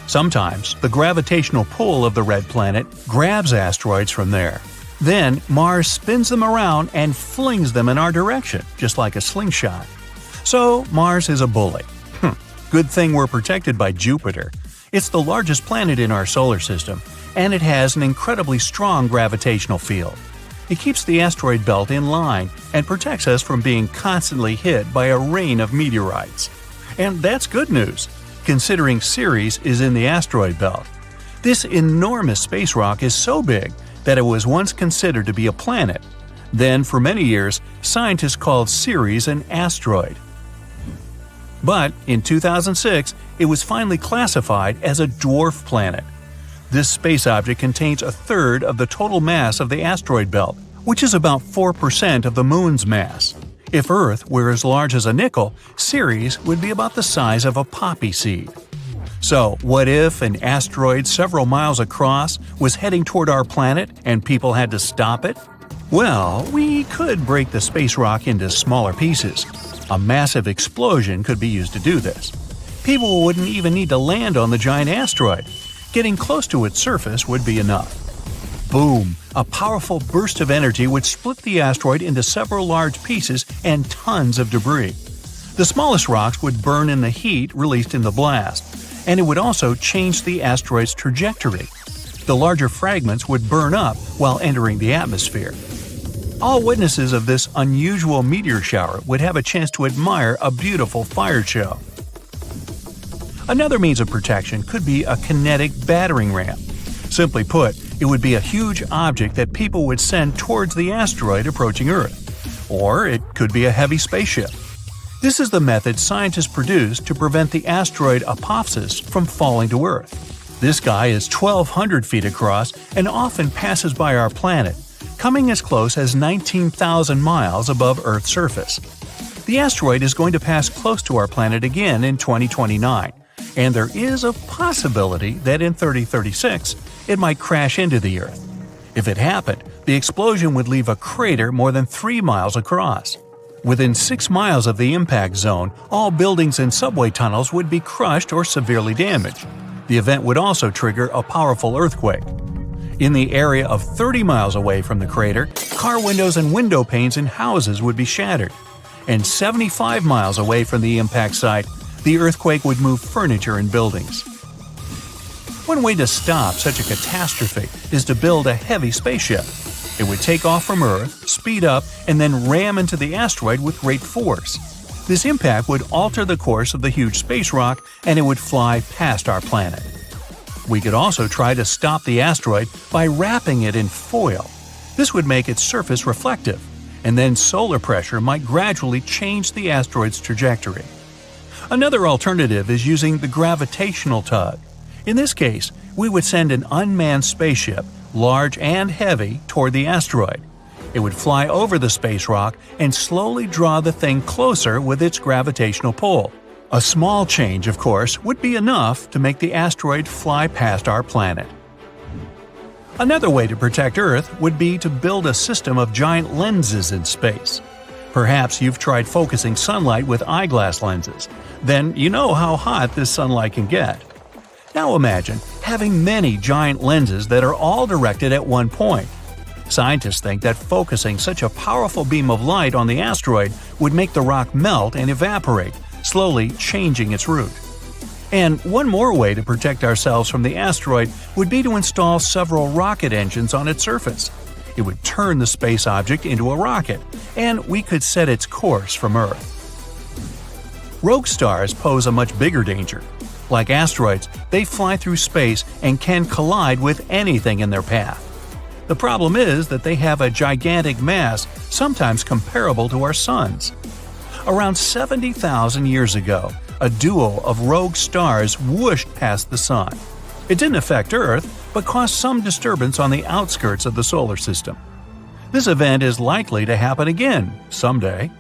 Sometimes, the gravitational pull of the red planet grabs asteroids from there. Then, Mars spins them around and flings them in our direction, just like a slingshot. So, Mars is a bully. Good thing we're protected by Jupiter. It's the largest planet in our solar system, and it has an incredibly strong gravitational field. It keeps the asteroid belt in line and protects us from being constantly hit by a rain of meteorites. And that's good news, considering Ceres is in the asteroid belt. This enormous space rock is so big that it was once considered to be a planet. Then, for many years, scientists called Ceres an asteroid. But in 2006, it was finally classified as a dwarf planet. This space object contains a third of the total mass of the asteroid belt, which is about 4% of the Moon's mass. If Earth were as large as a nickel, Ceres would be about the size of a poppy seed. So, what if an asteroid several miles across was heading toward our planet and people had to stop it? Well, we could break the space rock into smaller pieces. A massive explosion could be used to do this. People wouldn't even need to land on the giant asteroid. Getting close to its surface would be enough. Boom! A powerful burst of energy would split the asteroid into several large pieces and tons of debris. The smallest rocks would burn in the heat released in the blast, and it would also change the asteroid's trajectory. The larger fragments would burn up while entering the atmosphere. All witnesses of this unusual meteor shower would have a chance to admire a beautiful fire show. Another means of protection could be a kinetic battering ram. Simply put, it would be a huge object that people would send towards the asteroid approaching Earth. Or it could be a heavy spaceship. This is the method scientists produced to prevent the asteroid Apophis from falling to Earth. This guy is 1,200 feet across and often passes by our planet, coming as close as 19,000 miles above Earth's surface. The asteroid is going to pass close to our planet again in 2029. And there is a possibility that in 3036, it might crash into the Earth. If it happened, the explosion would leave a crater more than 3 miles across. Within 6 miles of the impact zone, all buildings and subway tunnels would be crushed or severely damaged. The event would also trigger a powerful earthquake. In the area of 30 miles away from the crater, car windows and window panes in houses would be shattered. And 75 miles away from the impact site, the earthquake would move furniture and buildings. One way to stop such a catastrophe is to build a heavy spaceship. It would take off from Earth, speed up, and then ram into the asteroid with great force. This impact would alter the course of the huge space rock, and it would fly past our planet. We could also try to stop the asteroid by wrapping it in foil. This would make its surface reflective, and then solar pressure might gradually change the asteroid's trajectory. Another alternative is using the gravitational tug. In this case, we would send an unmanned spaceship, large and heavy, toward the asteroid. It would fly over the space rock and slowly draw the thing closer with its gravitational pull. A small change, of course, would be enough to make the asteroid fly past our planet. Another way to protect Earth would be to build a system of giant lenses in space. Perhaps you've tried focusing sunlight with eyeglass lenses. Then you know how hot this sunlight can get. Now imagine having many giant lenses that are all directed at one point. Scientists think that focusing such a powerful beam of light on the asteroid would make the rock melt and evaporate, slowly changing its route. And one more way to protect ourselves from the asteroid would be to install several rocket engines on its surface. It would turn the space object into a rocket, and we could set its course from Earth. Rogue stars pose a much bigger danger. Like asteroids, they fly through space and can collide with anything in their path. The problem is that they have a gigantic mass, sometimes comparable to our Sun's. Around 70,000 years ago, a duo of rogue stars whooshed past the Sun. It didn't affect Earth, but caused some disturbance on the outskirts of the solar system. This event is likely to happen again someday.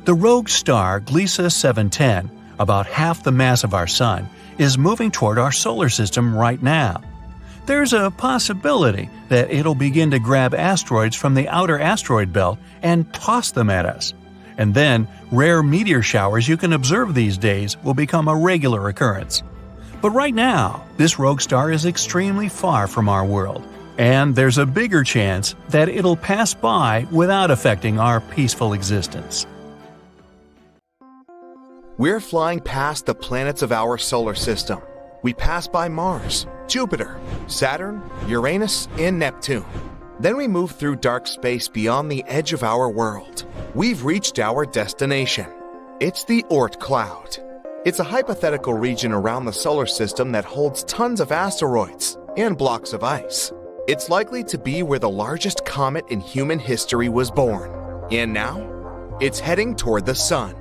The rogue star Gliese 710, about half the mass of our Sun, is moving toward our solar system right now. There's a possibility that it'll begin to grab asteroids from the outer asteroid belt and toss them at us. And then, rare meteor showers you can observe these days will become a regular occurrence. But right now, this rogue star is extremely far from our world, and there's a bigger chance that it'll pass by without affecting our peaceful existence. We're flying past the planets of our solar system. We pass by Mars, Jupiter, Saturn, Uranus, and Neptune. Then we move through dark space beyond the edge of our world. We've reached our destination. It's the Oort cloud. It's a hypothetical region around the solar system that holds tons of asteroids and blocks of ice. It's likely to be where the largest comet in human history was born. And now, it's heading toward the Sun.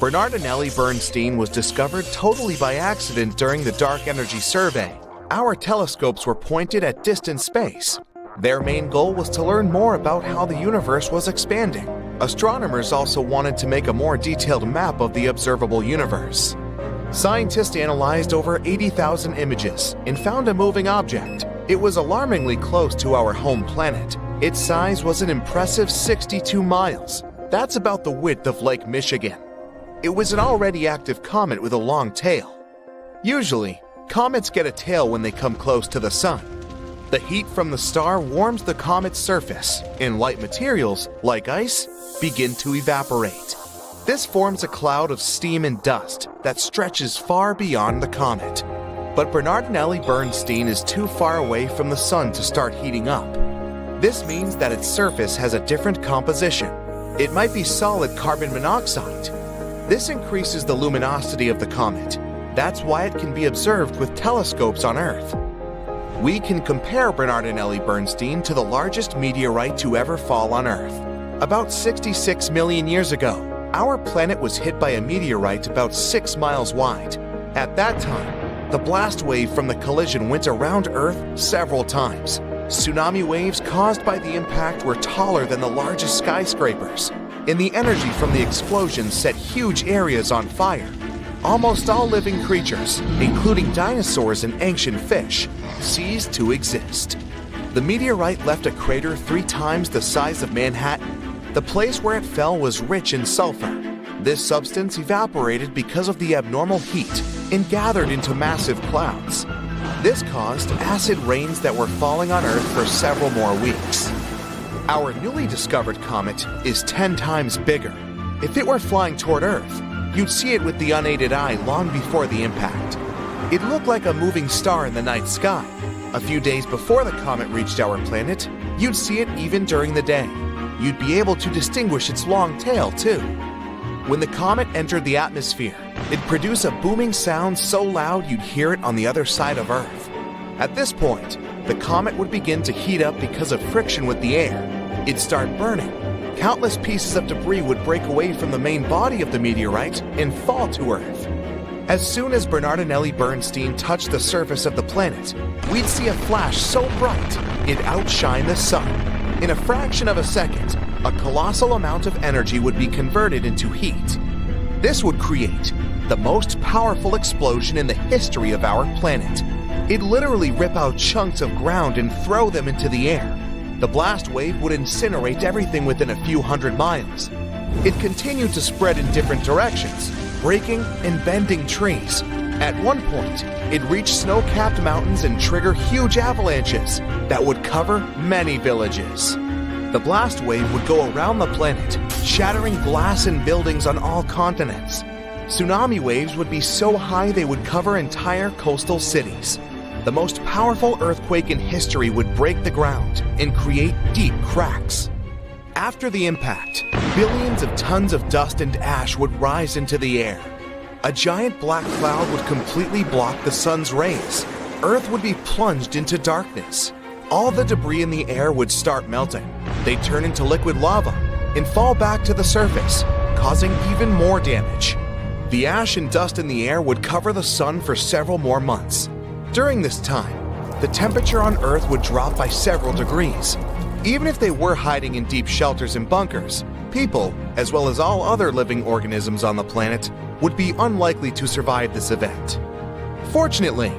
Bernardinelli Bernstein was discovered totally by accident during the Dark Energy Survey. Our telescopes were pointed at distant space. Their main goal was to learn more about how the universe was expanding. Astronomers also wanted to make a more detailed map of the observable universe. Scientists analyzed over 80,000 images and found a moving object. It was alarmingly close to our home planet. Its size was an impressive 62 miles. That's about the width of Lake Michigan. It was an already active comet with a long tail. Usually, comets get a tail when they come close to the Sun. The heat from the star warms the comet's surface, and light materials, like ice, begin to evaporate. This forms a cloud of steam and dust that stretches far beyond the comet. But Bernardinelli Bernstein is too far away from the Sun to start heating up. This means that its surface has a different composition. It might be solid carbon monoxide. This increases the luminosity of the comet. That's why it can be observed with telescopes on Earth. We can compare Bernardinelli Bernstein to the largest meteorite to ever fall on Earth. About 66 million years ago, our planet was hit by a meteorite about 6 miles wide. At that time, the blast wave from the collision went around Earth several times. Tsunami waves caused by the impact were taller than the largest skyscrapers, and the energy from the explosion set huge areas on fire. Almost all living creatures, including dinosaurs and ancient fish, ceased to exist. The meteorite left a crater 3 times the size of Manhattan. The place where it fell was rich in sulfur. This substance evaporated because of the abnormal heat and gathered into massive clouds. This caused acid rains that were falling on Earth for several more weeks. Our newly discovered comet is 10 times bigger. If it were flying toward Earth, you'd see it with the unaided eye long before the impact. It looked like a moving star in the night sky. A few days before the comet reached our planet, you'd see it even during the day. You'd be able to distinguish its long tail, too. When the comet entered the atmosphere, it'd produce a booming sound so loud you'd hear it on the other side of Earth. At this point, the comet would begin to heat up because of friction with the air. It'd start burning. Countless pieces of debris would break away from the main body of the meteorite and fall to Earth. As soon as Bernardinelli Bernstein touched the surface of the planet, we'd see a flash so bright it'd outshine the Sun. In a fraction of a second, a colossal amount of energy would be converted into heat. This would create the most powerful explosion in the history of our planet. It'd literally rip out chunks of ground and throw them into the air. The blast wave would incinerate everything within a few hundred miles. It continued to spread in different directions, breaking and bending trees. At one point, it reached snow-capped mountains and trigger huge avalanches that would cover many villages. The blast wave would go around the planet, shattering glass and buildings on all continents. Tsunami waves would be so high they would cover entire coastal cities. The most powerful earthquake in history would break the ground and create deep cracks. After the impact, billions of tons of dust and ash would rise into the air. A giant black cloud would completely block the sun's rays. Earth would be plunged into darkness. All the debris in the air would start melting. They'd turn into liquid lava and fall back to the surface, causing even more damage. The ash and dust in the air would cover the sun for several more months. During this time, the temperature on Earth would drop by several degrees. Even if they were hiding in deep shelters and bunkers, people, as well as all other living organisms on the planet, would be unlikely to survive this event. Fortunately,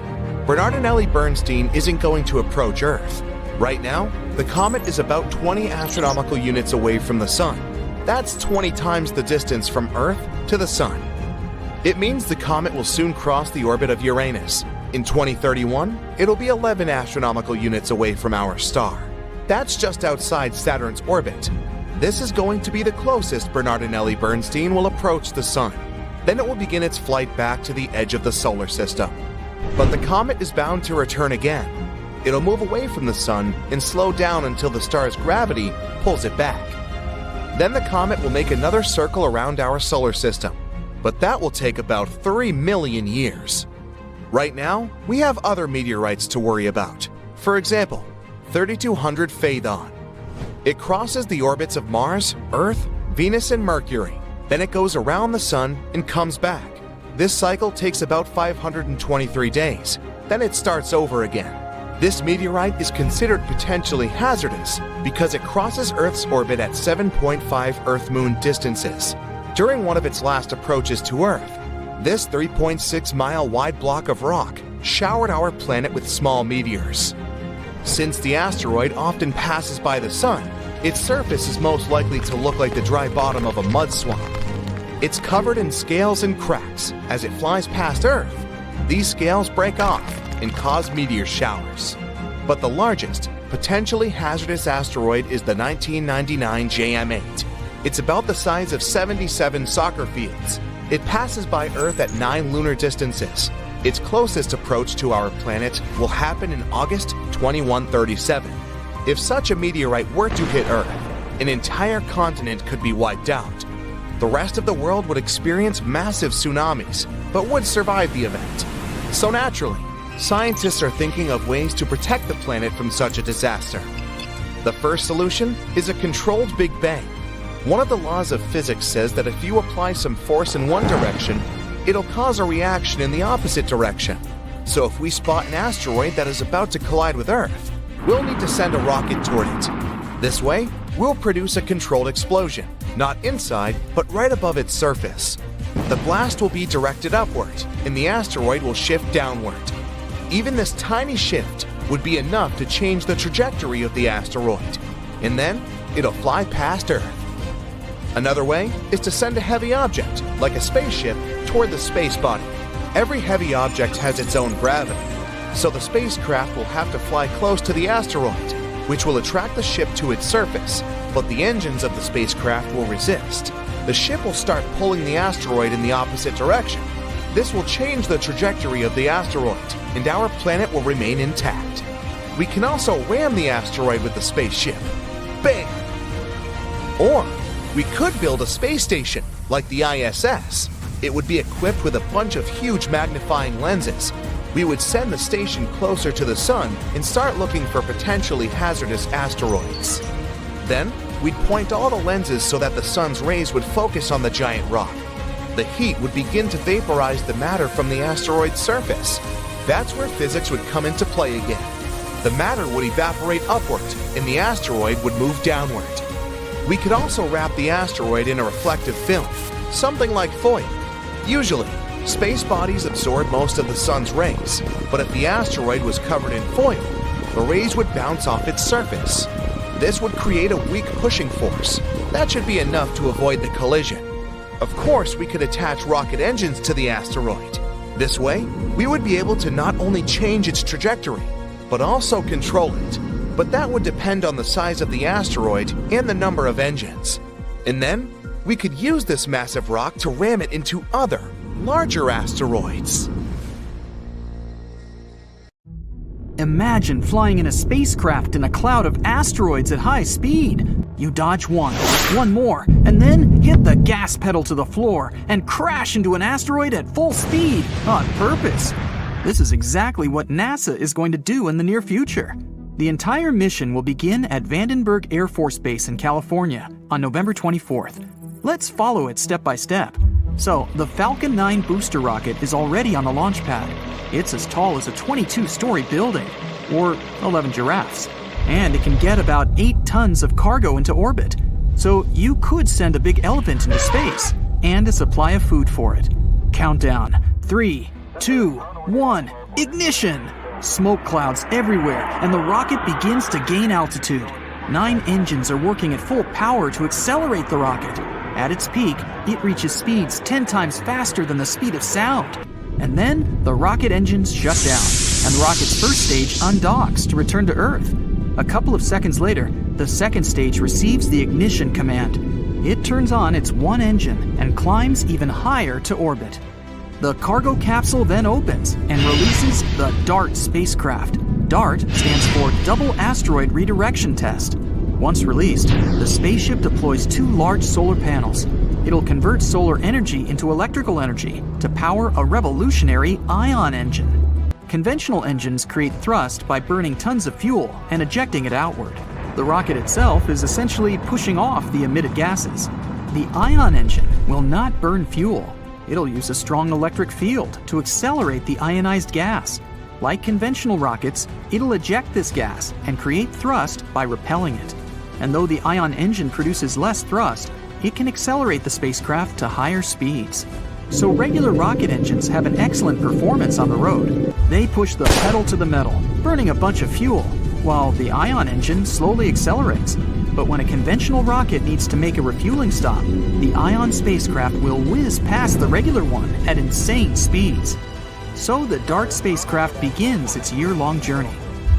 Bernardinelli Bernstein isn't going to approach Earth. Right now, the comet is about 20 astronomical units away from the Sun. That's 20 times the distance from Earth to the Sun. It means the comet will soon cross the orbit of Uranus. In 2031, it'll be 11 astronomical units away from our star. That's just outside Saturn's orbit. This is going to be the closest Bernardinelli Bernstein will approach the Sun. Then it will begin its flight back to the edge of the solar system. But the comet is bound to return again. It'll move away from the Sun and slow down until the star's gravity pulls it back. Then the comet will make another circle around our solar system. But that will take about 3 million years. Right now, we have other meteorites to worry about. For example, 3200 Phaethon. It crosses the orbits of Mars, Earth, Venus, and Mercury. Then it goes around the Sun and comes back. This cycle takes about 523 days. Then it starts over again. This meteorite is considered potentially hazardous because it crosses Earth's orbit at 7.5 Earth-Moon distances. During one of its last approaches to Earth, this 3.6-mile wide block of rock showered our planet with small meteors. Since the asteroid often passes by the Sun, its surface is most likely to look like the dry bottom of a mud swamp. It's covered in scales and cracks. As it flies past Earth, these scales break off and cause meteor showers. But the largest, potentially hazardous asteroid is the 1999 JM8. It's about the size of 77 soccer fields. It passes by Earth at 9 lunar distances. Its closest approach to our planet will happen in August 2137. If such a meteorite were to hit Earth, an entire continent could be wiped out. The rest of the world would experience massive tsunamis, but would survive the event. So naturally, scientists are thinking of ways to protect the planet from such a disaster. The first solution is a controlled Big Bang. One of the laws of physics says that if you apply some force in one direction, it'll cause a reaction in the opposite direction. So if we spot an asteroid that is about to collide with Earth, we'll need to send a rocket toward it. This way, we'll produce a controlled explosion, not inside, but right above its surface. The blast will be directed upward, and the asteroid will shift downward. Even this tiny shift would be enough to change the trajectory of the asteroid, and then it'll fly past Earth. Another way is to send a heavy object, like a spaceship, toward the space body. Every heavy object has its own gravity, so the spacecraft will have to fly close to the asteroid, which will attract the ship to its surface, but the engines of the spacecraft will resist. The ship will start pulling the asteroid in the opposite direction. This will change the trajectory of the asteroid, and our planet will remain intact. We can also ram the asteroid with the spaceship. Bam! Or we could build a space station, like the ISS. It would be equipped with a bunch of huge magnifying lenses. We would send the station closer to the Sun and start looking for potentially hazardous asteroids. Then, we'd point all the lenses so that the Sun's rays would focus on the giant rock. The heat would begin to vaporize the matter from the asteroid's surface. That's where physics would come into play again. The matter would evaporate upward, and the asteroid would move downward. We could also wrap the asteroid in a reflective film, something like foil. Usually, space bodies absorb most of the Sun's rays, but if the asteroid was covered in foil, the rays would bounce off its surface. This would create a weak pushing force. That should be enough to avoid the collision. Of course, we could attach rocket engines to the asteroid. This way, we would be able to not only change its trajectory, but also control it. But that would depend on the size of the asteroid and the number of engines. And then, we could use this massive rock to ram it into other, larger asteroids. Imagine flying in a spacecraft in a cloud of asteroids at high speed. You dodge one more, and then hit the gas pedal to the floor and crash into an asteroid at full speed on purpose. This is exactly what NASA is going to do in the near future. The entire mission will begin at Vandenberg Air Force Base in California on November 24th. Let's follow it step by step. So, the Falcon 9 booster rocket is already on the launch pad. It's as tall as a 22-story building, or 11 giraffes, and it can get about 8 tons of cargo into orbit. So you could send a big elephant into space, and a supply of food for it. Countdown, 3, 2, 1, ignition! Smoke clouds everywhere, and the rocket begins to gain altitude. 9 engines are working at full power to accelerate the rocket. At its peak, it reaches speeds 10 times faster than the speed of sound. And then, the rocket engines shut down, and the rocket's first stage undocks to return to Earth. A couple of seconds later, the second stage receives the ignition command. It turns on its one engine and climbs even higher to orbit. The cargo capsule then opens and releases the DART spacecraft. DART stands for Double Asteroid Redirection Test. Once released, the spaceship deploys 2 large solar panels. It'll convert solar energy into electrical energy to power a revolutionary ion engine. Conventional engines create thrust by burning tons of fuel and ejecting it outward. The rocket itself is essentially pushing off the emitted gases. The ion engine will not burn fuel. It'll use a strong electric field to accelerate the ionized gas. Like conventional rockets, it'll eject this gas and create thrust by repelling it. And though the ion engine produces less thrust, it can accelerate the spacecraft to higher speeds. So regular rocket engines have an excellent performance on the road. They push the pedal to the metal, burning a bunch of fuel, while the ion engine slowly accelerates. But when a conventional rocket needs to make a refueling stop, the ion spacecraft will whiz past the regular one at insane speeds. So the DART spacecraft begins its year-long journey.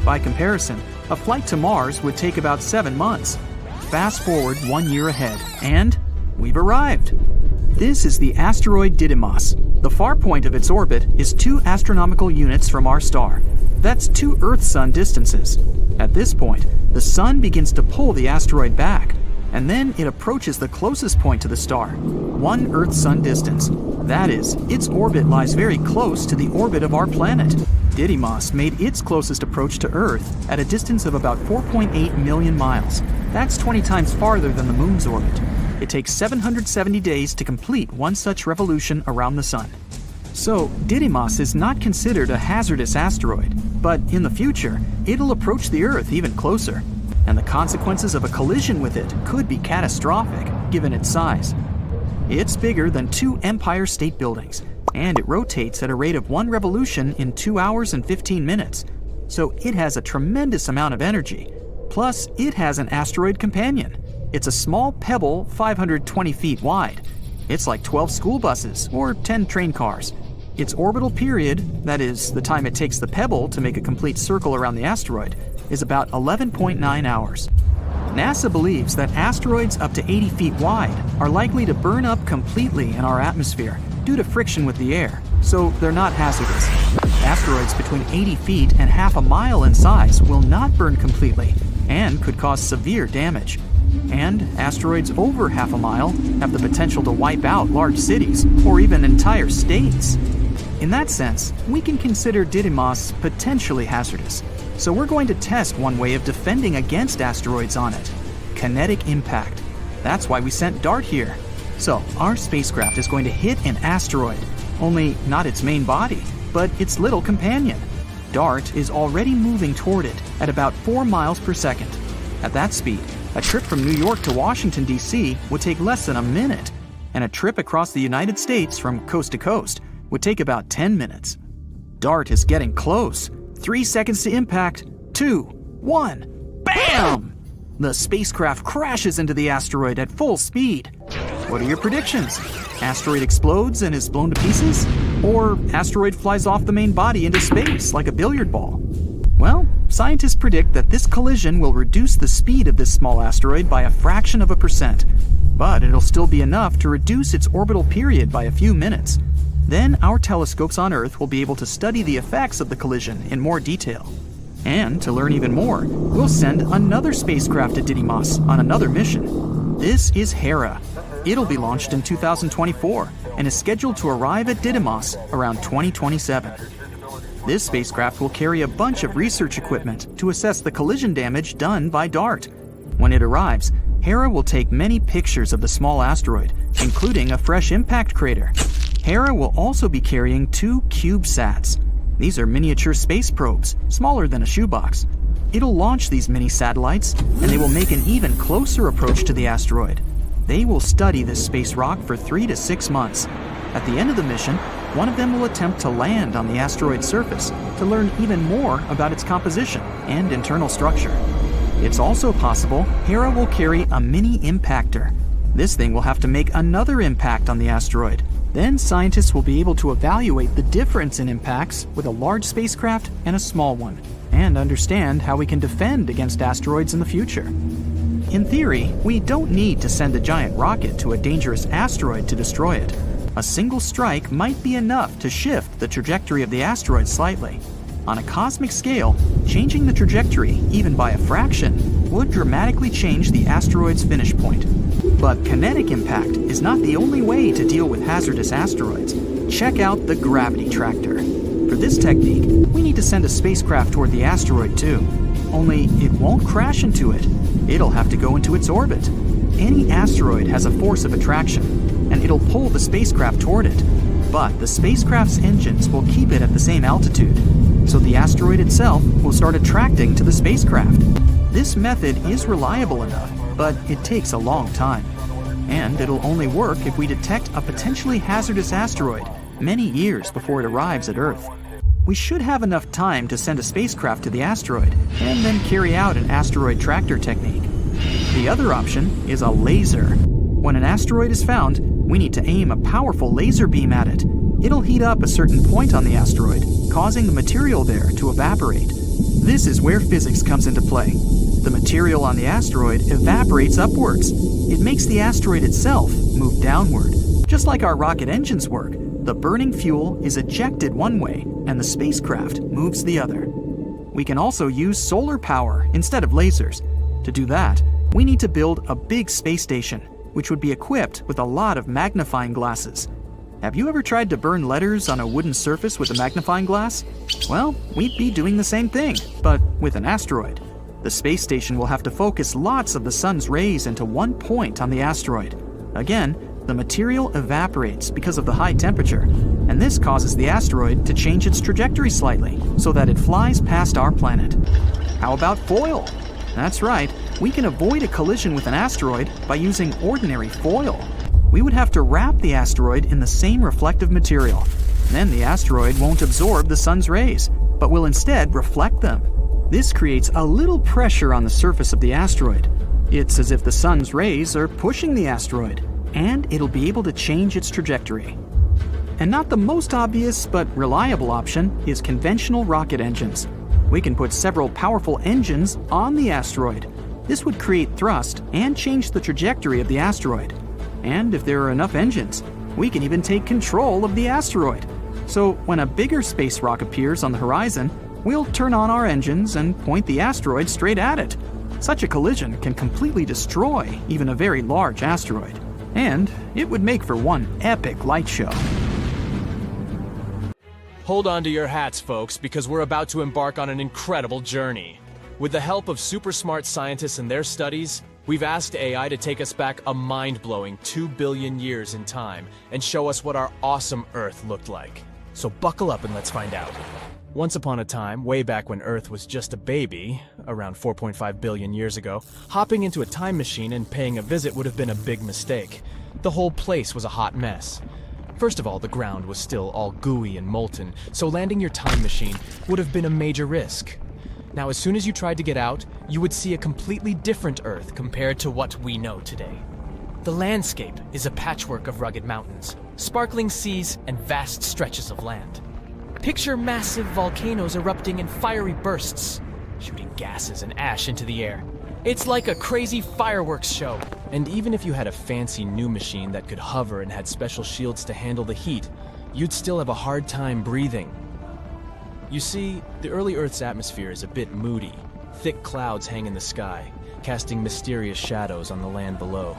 By comparison, a flight to Mars would take about 7 months. Fast forward 1 year ahead, and we've arrived. This is the asteroid Didymos. The far point of its orbit is 2 astronomical units from our star. That's 2 Earth-Sun distances. At this point, the Sun begins to pull the asteroid back, and then it approaches the closest point to the star, 1 Earth-Sun distance. That is, its orbit lies very close to the orbit of our planet. Didymos made its closest approach to Earth at a distance of about 4.8 million miles. That's 20 times farther than the Moon's orbit. It takes 770 days to complete one such revolution around the Sun. So, Didymos is not considered a hazardous asteroid, but in the future, it'll approach the Earth even closer, and the consequences of a collision with it could be catastrophic, given its size. It's bigger than 2 Empire State Buildings, and it rotates at a rate of 1 revolution in 2 hours and 15 minutes, so it has a tremendous amount of energy. Plus, it has an asteroid companion. It's a small pebble 520 feet wide. It's like 12 school buses or 10 train cars. Its orbital period, that is, the time it takes the pebble to make a complete circle around the asteroid, is about 11.9 hours. NASA believes that asteroids up to 80 feet wide are likely to burn up completely in our atmosphere due to friction with the air, so they're not hazardous. Asteroids between 80 feet and half a mile in size will not burn completely and could cause severe damage. And asteroids over half a mile have the potential to wipe out large cities or even entire states. In that sense, we can consider Didymos potentially hazardous. So we're going to test one way of defending against asteroids on it: kinetic impact. That's why we sent DART here. So our spacecraft is going to hit an asteroid, only not its main body, but its little companion. DART is already moving toward it at about 4 miles per second. At that speed, a trip from New York to Washington, D.C. would take less than a minute, and a trip across the United States from coast to coast would take about 10 minutes. DART is getting close. 3 seconds to impact. 2, 1, BAM! The spacecraft crashes into the asteroid at full speed. What are your predictions? Asteroid explodes and is blown to pieces? Or asteroid flies off the main body into space like a billiard ball? Well, scientists predict that this collision will reduce the speed of this small asteroid by a fraction of a percent, but it'll still be enough to reduce its orbital period by a few minutes. Then our telescopes on Earth will be able to study the effects of the collision in more detail. And to learn even more, we'll send another spacecraft to Didymos on another mission. This is Hera. It'll be launched in 2024 and is scheduled to arrive at Didymos around 2027. This spacecraft will carry a bunch of research equipment to assess the collision damage done by DART. When it arrives, Hera will take many pictures of the small asteroid, including a fresh impact crater. Hera will also be carrying 2 CubeSats. These are miniature space probes, smaller than a shoebox. It'll launch these mini satellites, and they will make an even closer approach to the asteroid. They will study this space rock for 3 to 6 months. At the end of the mission, one of them will attempt to land on the asteroid's surface to learn even more about its composition and internal structure. It's also possible Hera will carry a mini impactor. This thing will have to make another impact on the asteroid. Then scientists will be able to evaluate the difference in impacts with a large spacecraft and a small one, and understand how we can defend against asteroids in the future. In theory, we don't need to send a giant rocket to a dangerous asteroid to destroy it. A single strike might be enough to shift the trajectory of the asteroid slightly. On a cosmic scale, changing the trajectory, even by a fraction, would dramatically change the asteroid's finish point. But kinetic impact is not the only way to deal with hazardous asteroids. Check out the gravity tractor. For this technique, we need to send a spacecraft toward the asteroid too. Only it won't crash into it. It'll have to go into its orbit. Any asteroid has a force of attraction, and it'll pull the spacecraft toward it. But the spacecraft's engines will keep it at the same altitude, so the asteroid itself will start attracting to the spacecraft. This method is reliable enough, but it takes a long time. And it'll only work if we detect a potentially hazardous asteroid many years before it arrives at Earth. We should have enough time to send a spacecraft to the asteroid and then carry out an asteroid tractor technique. The other option is a laser. When an asteroid is found, we need to aim a powerful laser beam at it. It'll heat up a certain point on the asteroid, causing the material there to evaporate. This is where physics comes into play. The material on the asteroid evaporates upwards. It makes the asteroid itself move downward. Just like our rocket engines work, the burning fuel is ejected one way and the spacecraft moves the other. We can also use solar power instead of lasers. To do that, we need to build a big space station, which would be equipped with a lot of magnifying glasses. Have you ever tried to burn letters on a wooden surface with a magnifying glass? Well, we'd be doing the same thing, but with an asteroid. The space station will have to focus lots of the sun's rays into one point on the asteroid. Again, the material evaporates because of the high temperature, and this causes the asteroid to change its trajectory slightly so that it flies past our planet. How about foil? That's right, we can avoid a collision with an asteroid by using ordinary foil. We would have to wrap the asteroid in the same reflective material. Then the asteroid won't absorb the sun's rays, but will instead reflect them. This creates a little pressure on the surface of the asteroid. It's as if the sun's rays are pushing the asteroid, and it'll be able to change its trajectory. And not the most obvious but reliable option is conventional rocket engines. We can put several powerful engines on the asteroid. This would create thrust and change the trajectory of the asteroid. And if there are enough engines, we can even take control of the asteroid. So when a bigger space rock appears on the horizon, we'll turn on our engines and point the asteroid straight at it. Such a collision can completely destroy even a very large asteroid. And it would make for one epic light show. Hold on to your hats, folks, because we're about to embark on an incredible journey. With the help of super smart scientists and their studies, we've asked AI to take us back a mind-blowing 2 billion years in time and show us what our awesome Earth looked like. So buckle up and let's find out. Once upon a time, way back when Earth was just a baby, around 4.5 billion years ago, hopping into a time machine and paying a visit would have been a big mistake. The whole place was a hot mess. First of all, the ground was still all gooey and molten, so landing your time machine would have been a major risk. Now, as soon as you tried to get out, you would see a completely different Earth compared to what we know today. The landscape is a patchwork of rugged mountains, sparkling seas, and vast stretches of land. Picture massive volcanoes erupting in fiery bursts, shooting gases and ash into the air. It's like a crazy fireworks show. And even if you had a fancy new machine that could hover and had special shields to handle the heat, you'd still have a hard time breathing. You see, the early Earth's atmosphere is a bit moody. Thick clouds hang in the sky, casting mysterious shadows on the land below.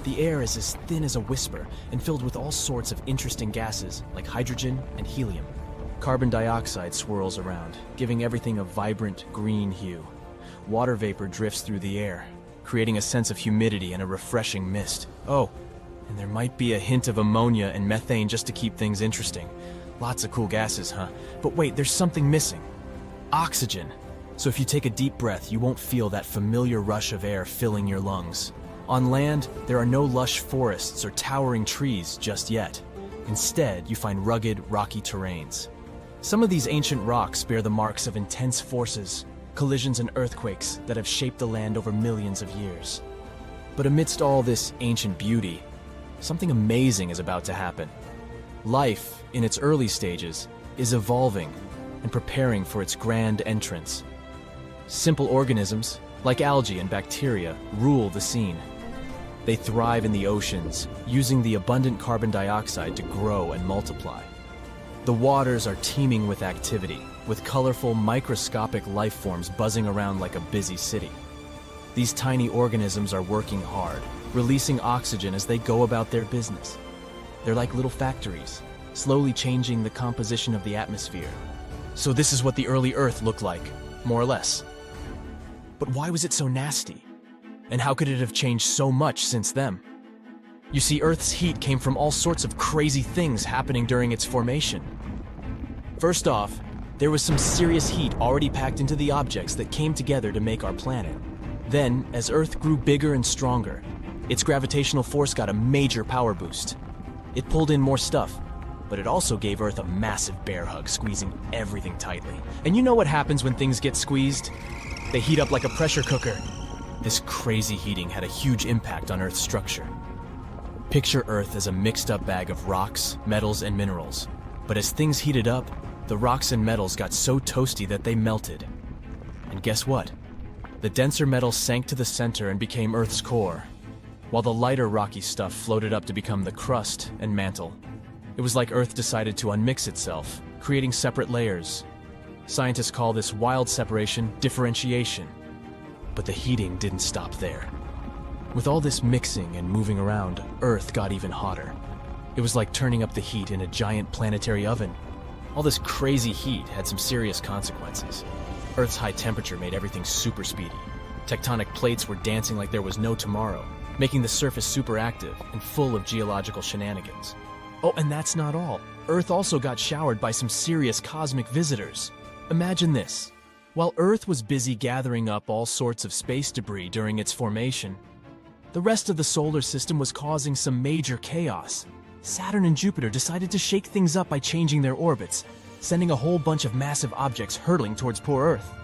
The air is as thin as a whisper and filled with all sorts of interesting gases like hydrogen and helium. Carbon dioxide swirls around, giving everything a vibrant green hue. Water vapor drifts through the air, creating a sense of humidity and a refreshing mist. Oh, and there might be a hint of ammonia and methane just to keep things interesting. Lots of cool gases, huh? But wait, there's something missing. Oxygen. So if you take a deep breath, you won't feel that familiar rush of air filling your lungs. On land, there are no lush forests or towering trees just yet. Instead, you find rugged, rocky terrains. Some of these ancient rocks bear the marks of intense forces, collisions and earthquakes that have shaped the land over millions of years. But amidst all this ancient beauty, something amazing is about to happen. Life, in its early stages, is evolving and preparing for its grand entrance. Simple organisms, like algae and bacteria, rule the scene. They thrive in the oceans, using the abundant carbon dioxide to grow and multiply. The waters are teeming with activity, with colorful, microscopic life forms buzzing around like a busy city. These tiny organisms are working hard, releasing oxygen as they go about their business. They're like little factories, slowly changing the composition of the atmosphere. So this is what the early Earth looked like, more or less. But why was it so nasty? And how could it have changed so much since then? You see, Earth's heat came from all sorts of crazy things happening during its formation. First off, there was some serious heat already packed into the objects that came together to make our planet. Then, as Earth grew bigger and stronger, its gravitational force got a major power boost. It pulled in more stuff, but it also gave Earth a massive bear hug, squeezing everything tightly. And you know what happens when things get squeezed? They heat up like a pressure cooker. This crazy heating had a huge impact on Earth's structure. Picture Earth as a mixed-up bag of rocks, metals, and minerals. But as things heated up, the rocks and metals got so toasty that they melted. And guess what? The denser metals sank to the center and became Earth's core, while the lighter rocky stuff floated up to become the crust and mantle. It was like Earth decided to unmix itself, creating separate layers. Scientists call this wild separation differentiation. But the heating didn't stop there. With all this mixing and moving around, Earth got even hotter. It was like turning up the heat in a giant planetary oven. All this crazy heat had some serious consequences. Earth's high temperature made everything super speedy. Tectonic plates were dancing like there was no tomorrow, making the surface super active and full of geological shenanigans. Oh, and that's not all. Earth also got showered by some serious cosmic visitors. Imagine this. While Earth was busy gathering up all sorts of space debris during its formation, the rest of the solar system was causing some major chaos. Saturn and Jupiter decided to shake things up by changing their orbits, sending a whole bunch of massive objects hurtling towards poor Earth.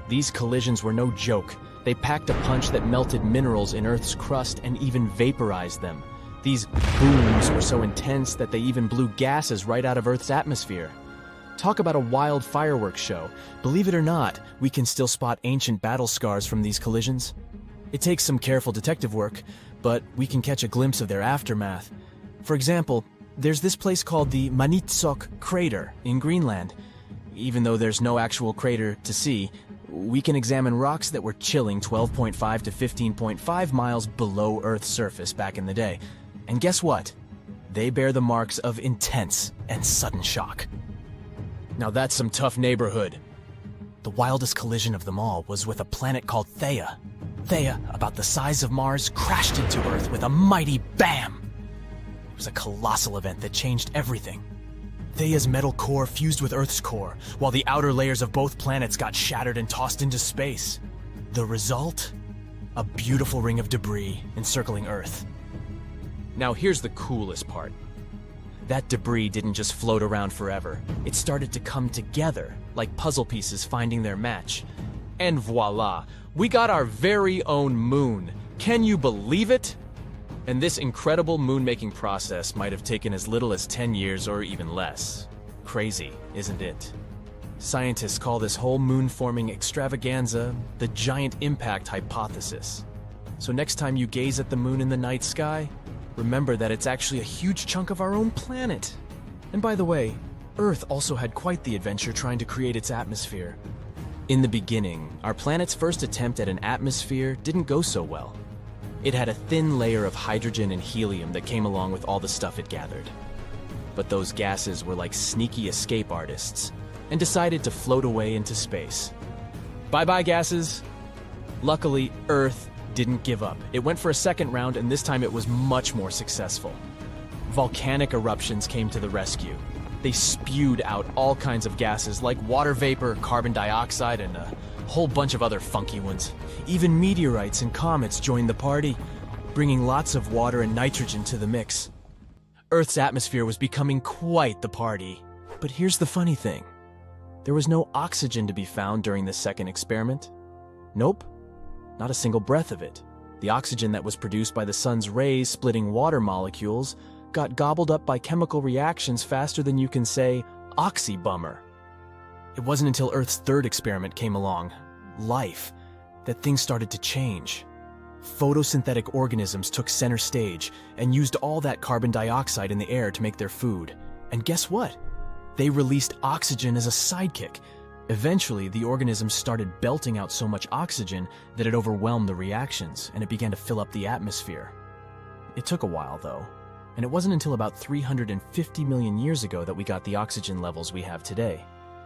These collisions were no joke. They packed a punch that melted minerals in Earth's crust and even vaporized them. These booms were so intense that they even blew gases right out of Earth's atmosphere. Talk about a wild fireworks show. Believe it or not, we can still spot ancient battle scars from these collisions. It takes some careful detective work, but we can catch a glimpse of their aftermath. For example, there's this place called the Manitsok Crater in Greenland. Even though there's no actual crater to see, we can examine rocks that were chilling 12.5 to 15.5 miles below Earth's surface back in the day. And guess what? They bear the marks of intense and sudden shock. Now that's some tough neighborhood. The wildest collision of them all was with a planet called Theia. Theia, about the size of Mars, crashed into Earth with a mighty bam! It was a colossal event that changed everything. Theia's metal core fused with Earth's core, while the outer layers of both planets got shattered and tossed into space. The result? A beautiful ring of debris encircling Earth. Now here's the coolest part. That debris didn't just float around forever. It started to come together, like puzzle pieces finding their match. And voila, we got our very own moon. Can you believe it? And this incredible moon-making process might have taken as little as 10 years or even less. Crazy, isn't it? Scientists call this whole moon-forming extravaganza the giant impact hypothesis. So next time you gaze at the moon in the night sky, remember that it's actually a huge chunk of our own planet. And by the way, Earth also had quite the adventure trying to create its atmosphere. In the beginning, our planet's first attempt at an atmosphere didn't go so well. It had a thin layer of hydrogen and helium that came along with all the stuff it gathered. But those gases were like sneaky escape artists and decided to float away into space. Bye-bye, gases! Luckily, Earth didn't give up. It went for a second round, and this time it was much more successful. Volcanic eruptions came to the rescue. They spewed out all kinds of gases like water vapor, carbon dioxide, and a whole bunch of other funky ones. Even meteorites and comets joined the party, bringing lots of water and nitrogen to the mix. Earth's atmosphere was becoming quite the party. But here's the funny thing. There was no oxygen to be found during the second experiment. Nope, not a single breath of it. The oxygen that was produced by the sun's rays splitting water molecules got gobbled up by chemical reactions faster than you can say, oxy-bummer. It wasn't until Earth's third experiment came along, life, that things started to change. Photosynthetic organisms took center stage and used all that carbon dioxide in the air to make their food. And guess what? They released oxygen as a sidekick. Eventually, the organisms started belting out so much oxygen that it overwhelmed the reactions, and it began to fill up the atmosphere. It took a while, though. And it wasn't until about 350 million years ago that we got the oxygen levels we have today.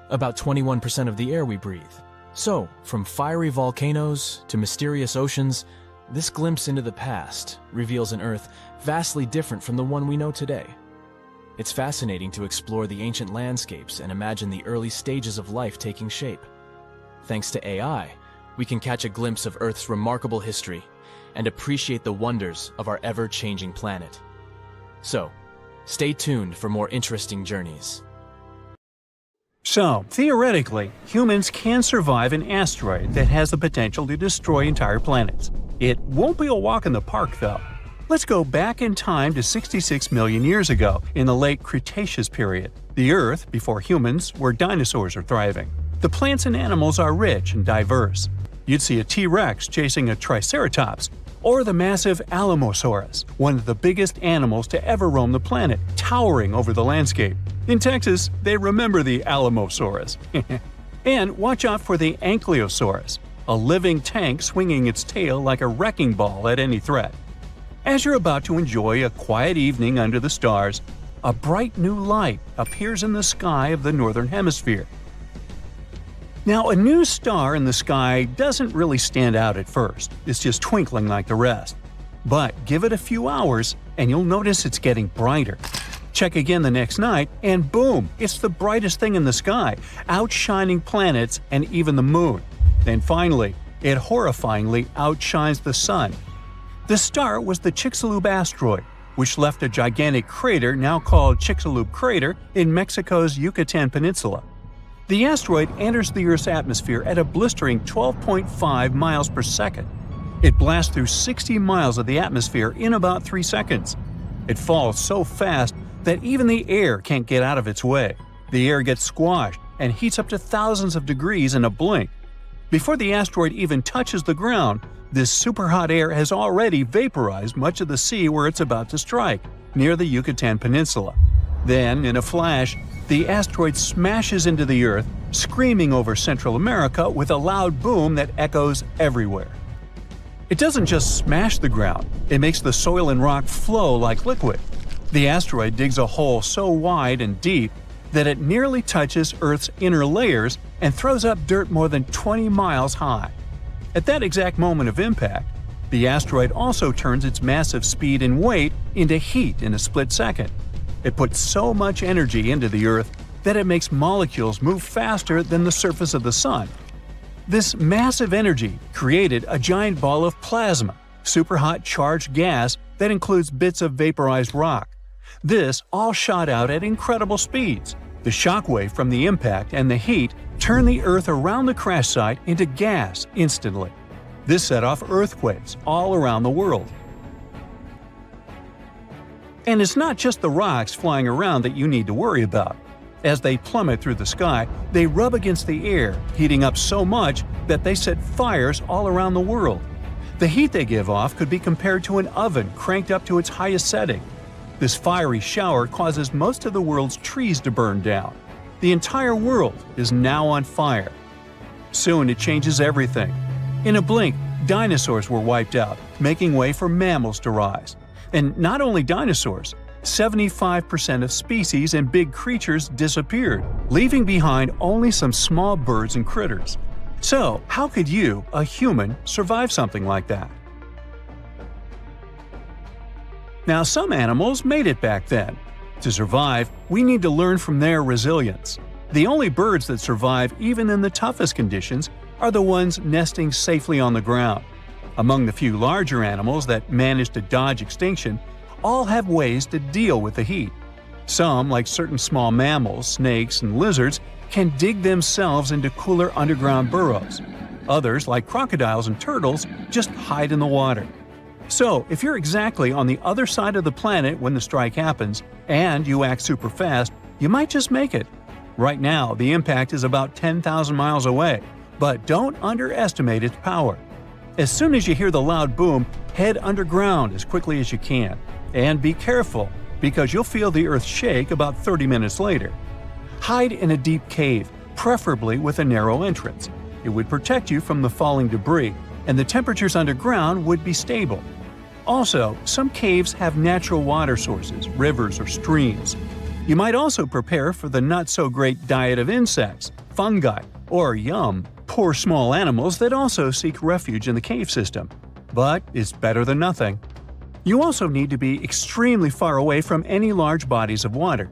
About 21% of the air we breathe. So, from fiery volcanoes to mysterious oceans, this glimpse into the past reveals an Earth vastly different from the one we know today. It's fascinating to explore the ancient landscapes and imagine the early stages of life taking shape. Thanks to AI, we can catch a glimpse of Earth's remarkable history and appreciate the wonders of our ever-changing planet. So, stay tuned for more interesting journeys. So, theoretically, humans can survive an asteroid that has the potential to destroy entire planets. It won't be a walk in the park, though. Let's go back in time to 66 million years ago, in the late Cretaceous period. The Earth, before humans, where dinosaurs are thriving. The plants and animals are rich and diverse. You'd see a T-Rex chasing a Triceratops, or the massive Alamosaurus, one of the biggest animals to ever roam the planet, towering over the landscape. In Texas, they remember the Alamosaurus. And watch out for the Ankylosaurus, a living tank swinging its tail like a wrecking ball at any threat. As you're about to enjoy a quiet evening under the stars, a bright new light appears in the sky of the northern hemisphere. Now, a new star in the sky doesn't really stand out at first. It's just twinkling like the rest. But give it a few hours and you'll notice it's getting brighter. Check again the next night and boom, it's the brightest thing in the sky, outshining planets and even the moon. Then finally, it horrifyingly outshines the sun. The star was the Chicxulub asteroid, which left a gigantic crater now called Chicxulub Crater in Mexico's Yucatan Peninsula. The asteroid enters the Earth's atmosphere at a blistering 12.5 miles per second. It blasts through 60 miles of the atmosphere in about 3 seconds. It falls so fast that even the air can't get out of its way. The air gets squashed and heats up to thousands of degrees in a blink. Before the asteroid even touches the ground, this super hot air has already vaporized much of the sea where it's about to strike, near the Yucatan Peninsula. Then, in a flash, the asteroid smashes into the Earth, screaming over Central America with a loud boom that echoes everywhere. It doesn't just smash the ground, it makes the soil and rock flow like liquid. The asteroid digs a hole so wide and deep that it nearly touches Earth's inner layers and throws up dirt more than 20 miles high. At that exact moment of impact, the asteroid also turns its massive speed and weight into heat in a split second. It puts so much energy into the Earth that it makes molecules move faster than the surface of the Sun. This massive energy created a giant ball of plasma, superhot charged gas that includes bits of vaporized rock. This all shot out at incredible speeds. The shockwave from the impact and the heat turned the Earth around the crash site into gas instantly. This set off earthquakes all around the world. And it's not just the rocks flying around that you need to worry about. As they plummet through the sky, they rub against the air, heating up so much that they set fires all around the world. The heat they give off could be compared to an oven cranked up to its highest setting. This fiery shower causes most of the world's trees to burn down. The entire world is now on fire. Soon it changes everything. In a blink, dinosaurs were wiped out, making way for mammals to rise. And not only dinosaurs, 75% of species and big creatures disappeared, leaving behind only some small birds and critters. So, how could you, a human, survive something like that? Now, some animals made it back then. To survive, we need to learn from their resilience. The only birds that survive even in the toughest conditions are the ones nesting safely on the ground. Among the few larger animals that manage to dodge extinction, all have ways to deal with the heat. Some, like certain small mammals, snakes, and lizards, can dig themselves into cooler underground burrows. Others, like crocodiles and turtles, just hide in the water. So, if you're exactly on the other side of the planet when the strike happens, and you act super fast, you might just make it. Right now, the impact is about 10,000 miles away, but don't underestimate its power. As soon as you hear the loud boom, head underground as quickly as you can. And be careful, because you'll feel the earth shake about 30 minutes later. Hide in a deep cave, preferably with a narrow entrance. It would protect you from the falling debris, and the temperatures underground would be stable. Also, some caves have natural water sources, rivers or streams. You might also prepare for the not-so-great diet of insects, fungi, or poor small animals that also seek refuge in the cave system. But it's better than nothing. You also need to be extremely far away from any large bodies of water.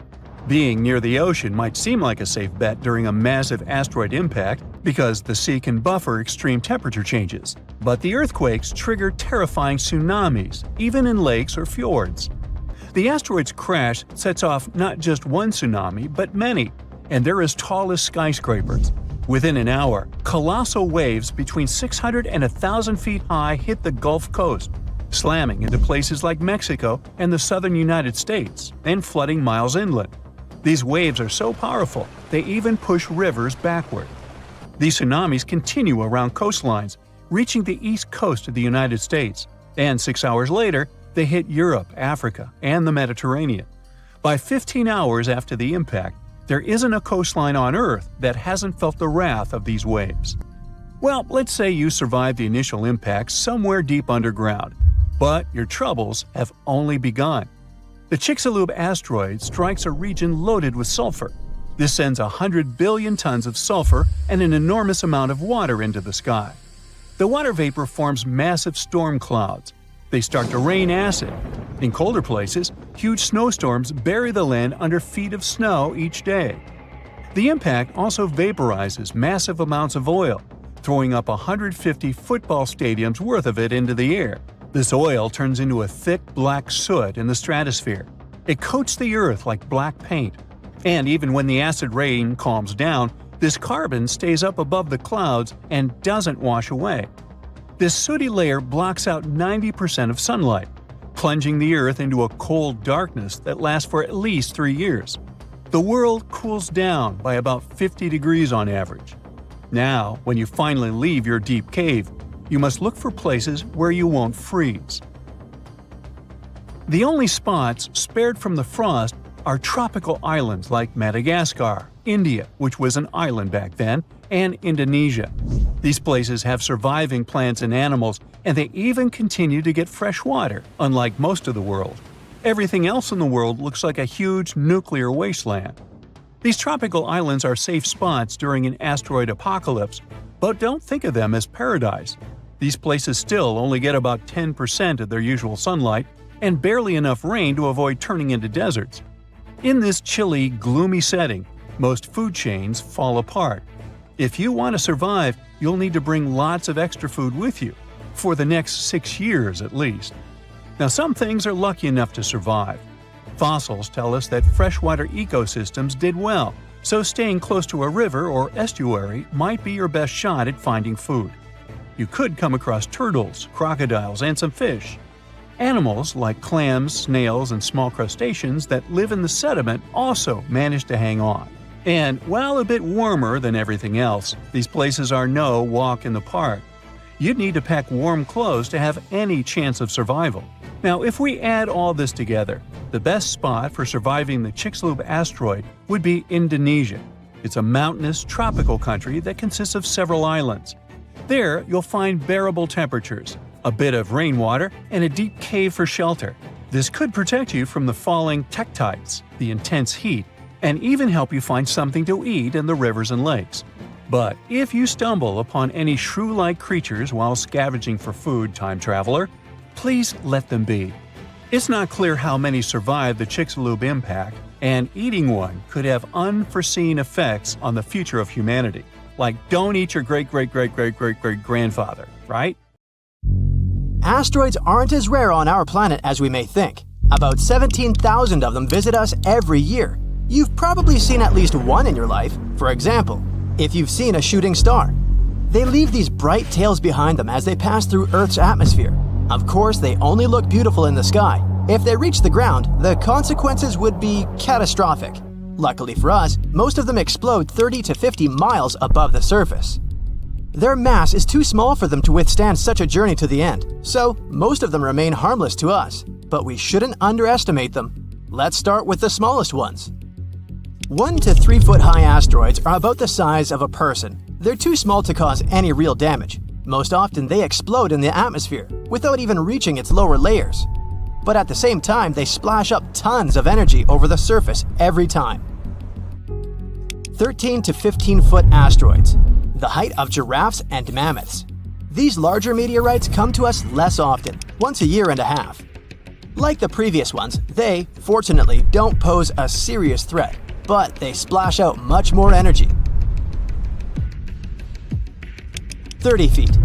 Being near the ocean might seem like a safe bet during a massive asteroid impact because the sea can buffer extreme temperature changes. But the earthquakes trigger terrifying tsunamis, even in lakes or fjords. The asteroid's crash sets off not just one tsunami, but many, and they're as tall as skyscrapers. Within an hour, colossal waves between 600 and 1,000 feet high hit the Gulf Coast, slamming into places like Mexico and the southern United States, and flooding miles inland. These waves are so powerful, they even push rivers backward. These tsunamis continue around coastlines, reaching the east coast of the United States, and 6 hours later, they hit Europe, Africa, and the Mediterranean. By 15 hours after the impact, there isn't a coastline on Earth that hasn't felt the wrath of these waves. Well, let's say you survived the initial impact somewhere deep underground, but your troubles have only begun. The Chicxulub asteroid strikes a region loaded with sulfur. This sends 100 billion tons of sulfur and an enormous amount of water into the sky. The water vapor forms massive storm clouds. They start to rain acid. In colder places, huge snowstorms bury the land under feet of snow each day. The impact also vaporizes massive amounts of oil, throwing up 150 football stadiums worth of it into the air. This oil turns into a thick black soot in the stratosphere. It coats the Earth like black paint. And even when the acid rain calms down, this carbon stays up above the clouds and doesn't wash away. This sooty layer blocks out 90% of sunlight, plunging the Earth into a cold darkness that lasts for at least 3 years. The world cools down by about 50 degrees on average. Now, when you finally leave your deep cave, you must look for places where you won't freeze. The only spots spared from the frost are tropical islands like Madagascar, India, which was an island back then, and Indonesia. These places have surviving plants and animals, and they even continue to get fresh water, unlike most of the world. Everything else in the world looks like a huge nuclear wasteland. These tropical islands are safe spots during an asteroid apocalypse, but don't think of them as paradise. These places still only get about 10% of their usual sunlight and barely enough rain to avoid turning into deserts. In this chilly, gloomy setting, most food chains fall apart. If you want to survive, you'll need to bring lots of extra food with you, for the next 6 years at least. Now, some things are lucky enough to survive. Fossils tell us that freshwater ecosystems did well, so staying close to a river or estuary might be your best shot at finding food. You could come across turtles, crocodiles, and some fish. Animals like clams, snails, and small crustaceans that live in the sediment also manage to hang on. And while a bit warmer than everything else, these places are no walk in the park. You'd need to pack warm clothes to have any chance of survival. Now, if we add all this together, the best spot for surviving the Chicxulub asteroid would be Indonesia. It's a mountainous, tropical country that consists of several islands. There, you'll find bearable temperatures, a bit of rainwater, and a deep cave for shelter. This could protect you from the falling tektites, the intense heat, and even help you find something to eat in the rivers and lakes. But if you stumble upon any shrew-like creatures while scavenging for food, time traveler, please let them be. It's not clear how many survived the Chicxulub impact, and eating one could have unforeseen effects on the future of humanity. Like, don't eat your great-great-great-great-great-great-grandfather, right? Asteroids aren't as rare on our planet as we may think. About 17,000 of them visit us every year. You've probably seen at least one in your life. For example, if you've seen a shooting star. They leave these bright tails behind them as they pass through Earth's atmosphere. Of course, they only look beautiful in the sky. If they reach the ground, the consequences would be catastrophic. Luckily for us, most of them explode 30 to 50 miles above the surface. Their mass is too small for them to withstand such a journey to the end, so most of them remain harmless to us. But we shouldn't underestimate them. Let's start with the smallest ones. 1 to 3 foot high asteroids are about the size of a person. They're too small to cause any real damage. Most often they explode in the atmosphere without even reaching its lower layers. But at the same time, they splash up tons of energy over the surface every time. 13 to 15 foot asteroids, the height of giraffes and mammoths. These larger meteorites come to us less often, once a year and a half. Like the previous ones, they, fortunately, don't pose a serious threat, but they splash out much more energy. 30 feet,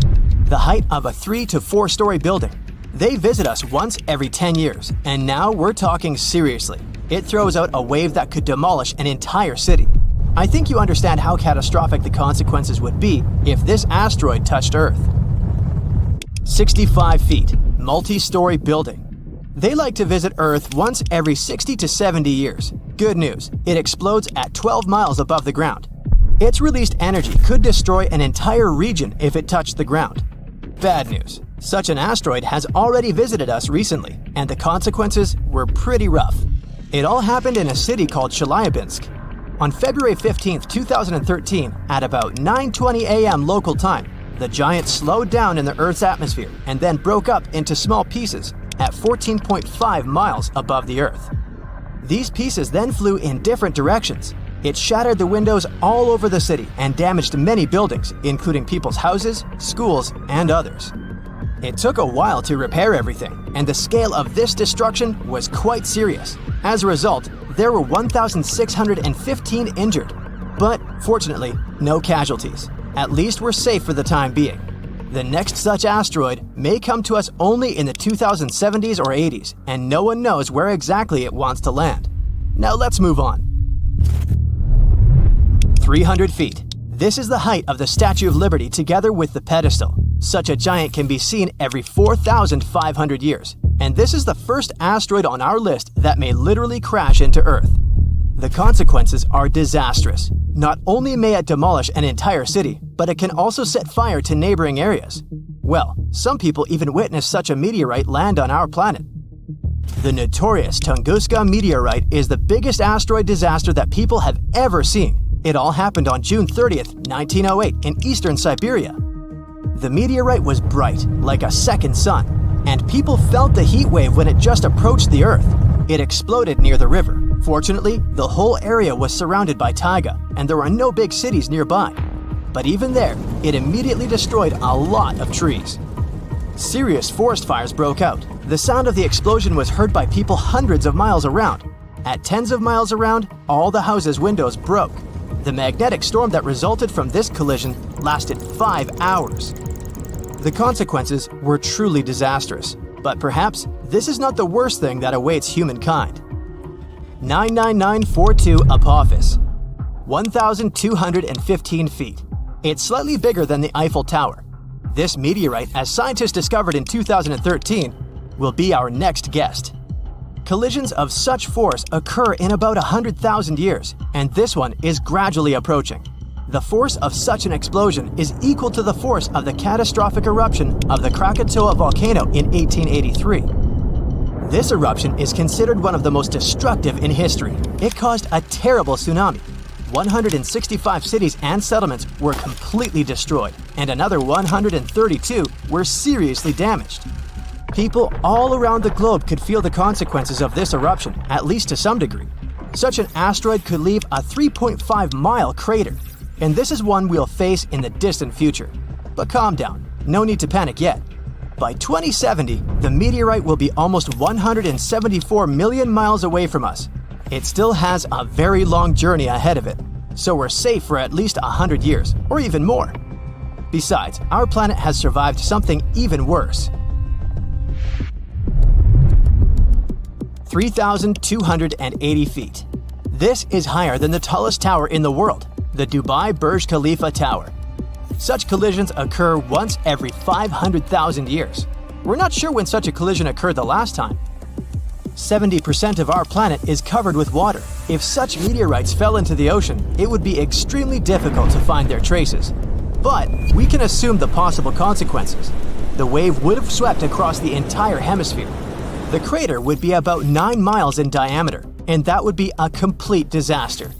the height of a 3 to 4 story building. They visit us once every 10 years, and now we're talking seriously. It throws out a wave that could demolish an entire city. I think you understand how catastrophic the consequences would be if this asteroid touched Earth. 65 feet, multi-story building. They like to visit Earth once every 60 to 70 years. Good news, it explodes at 12 miles above the ground. Its released energy could destroy an entire region if it touched the ground. Bad news, such an asteroid has already visited us recently, and the consequences were pretty rough. It all happened in a city called Chelyabinsk. On February 15, 2013, at about 9:20 a.m. local time, the giant slowed down in the Earth's atmosphere and then broke up into small pieces at 14.5 miles above the Earth. These pieces then flew in different directions. It shattered the windows all over the city and damaged many buildings, including people's houses, schools, and others. It took a while to repair everything, and the scale of this destruction was quite serious. As a result, there were 1,615 injured. But fortunately, no casualties. At least we're safe for the time being. The next such asteroid may come to us only in the 2070s or 80s, and no one knows where exactly it wants to land. Now let's move on. 300 feet. This is the height of the Statue of Liberty together with the pedestal. Such a giant can be seen every 4,500 years, and this is the first asteroid on our list that may literally crash into Earth. The consequences are disastrous. Not only may it demolish an entire city, but it can also set fire to neighboring areas. Well, some people even witnessed such a meteorite land on our planet. The notorious Tunguska meteorite is the biggest asteroid disaster that people have ever seen. It all happened on June 30th, 1908 in eastern Siberia. The meteorite was bright, like a second sun, and people felt the heat wave when it just approached the Earth. It exploded near the river. Fortunately, the whole area was surrounded by taiga, and there were no big cities nearby. But even there, it immediately destroyed a lot of trees. Serious forest fires broke out. The sound of the explosion was heard by people hundreds of miles around. At tens of miles around, all the houses' windows broke. The magnetic storm that resulted from this collision lasted 5 hours. The consequences were truly disastrous, but perhaps this is not the worst thing that awaits humankind. 99942 Apophis, 1,215 feet. It's slightly bigger than the Eiffel Tower. This meteorite, as scientists discovered in 2013, will be our next guest. Collisions of such force occur in about 100,000 years, and this one is gradually approaching. The force of such an explosion is equal to the force of the catastrophic eruption of the Krakatoa volcano in 1883. This eruption is considered one of the most destructive in history. It caused a terrible tsunami. 165 cities and settlements were completely destroyed, and another 132 were seriously damaged. People all around the globe could feel the consequences of this eruption, at least to some degree. Such an asteroid could leave a 3.5-mile crater, and this is one we'll face in the distant future. But calm down, no need to panic yet. By 2070, the meteorite will be almost 174 million miles away from us. It still has a very long journey ahead of it, so we're safe for at least 100 years, or even more. Besides, our planet has survived something even worse. 3,280 feet. This is higher than the tallest tower in the world, the Dubai Burj Khalifa Tower. Such collisions occur once every 500,000 years. We're not sure when such a collision occurred the last time. 70% of our planet is covered with water. If such meteorites fell into the ocean, it would be extremely difficult to find their traces. But we can assume the possible consequences. The wave would have swept across the entire hemisphere. The crater would be about 9 miles in diameter, and that would be a complete disaster.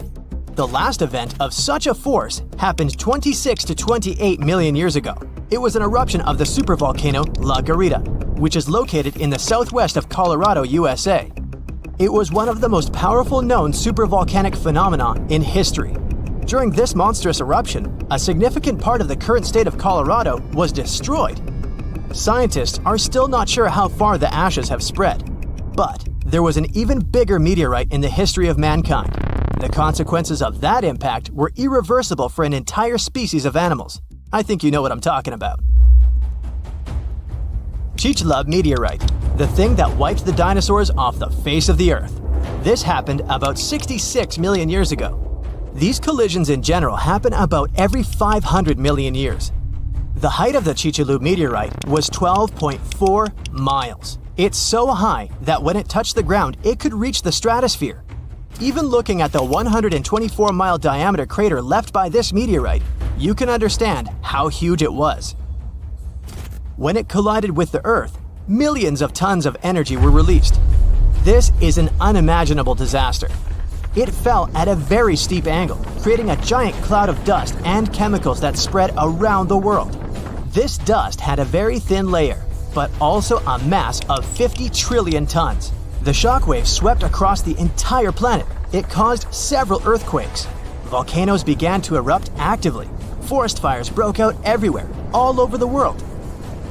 The last event of such a force happened 26 to 28 million years ago. It was an eruption of the supervolcano La Garita, which is located in the southwest of Colorado, USA. It was one of the most powerful known supervolcanic phenomena in history. During this monstrous eruption, a significant part of the current state of Colorado was destroyed. Scientists are still not sure how far the ashes have spread, but there was an even bigger meteorite in the history of mankind. The consequences of that impact were irreversible for an entire species of animals. I think you know what I'm talking about. Chicxulub meteorite, the thing that wiped the dinosaurs off the face of the Earth. This happened about 66 million years ago. These collisions in general happen about every 500 million years. The height of the Chicxulub meteorite was 12.4 miles. It's so high that when it touched the ground, it could reach the stratosphere. Even looking at the 124-mile diameter crater left by this meteorite, you can understand how huge it was. When it collided with the Earth, millions of tons of energy were released. This is an unimaginable disaster. It fell at a very steep angle, creating a giant cloud of dust and chemicals that spread around the world. This dust had a very thin layer, but also a mass of 50 trillion tons. The shockwave swept across the entire planet. It caused several earthquakes. Volcanoes began to erupt actively. Forest fires broke out everywhere, all over the world.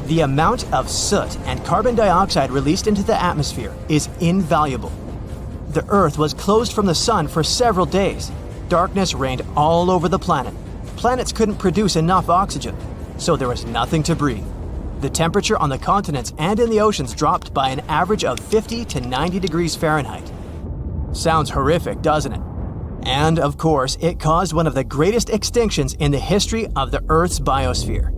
The amount of soot and carbon dioxide released into the atmosphere is invaluable. The Earth was closed from the sun for several days. Darkness reigned all over the planet. Planets couldn't produce enough oxygen, so there was nothing to breathe. The temperature on the continents and in the oceans dropped by an average of 50 to 90 degrees Fahrenheit. Sounds horrific, doesn't it? And of course, it caused one of the greatest extinctions in the history of the Earth's biosphere.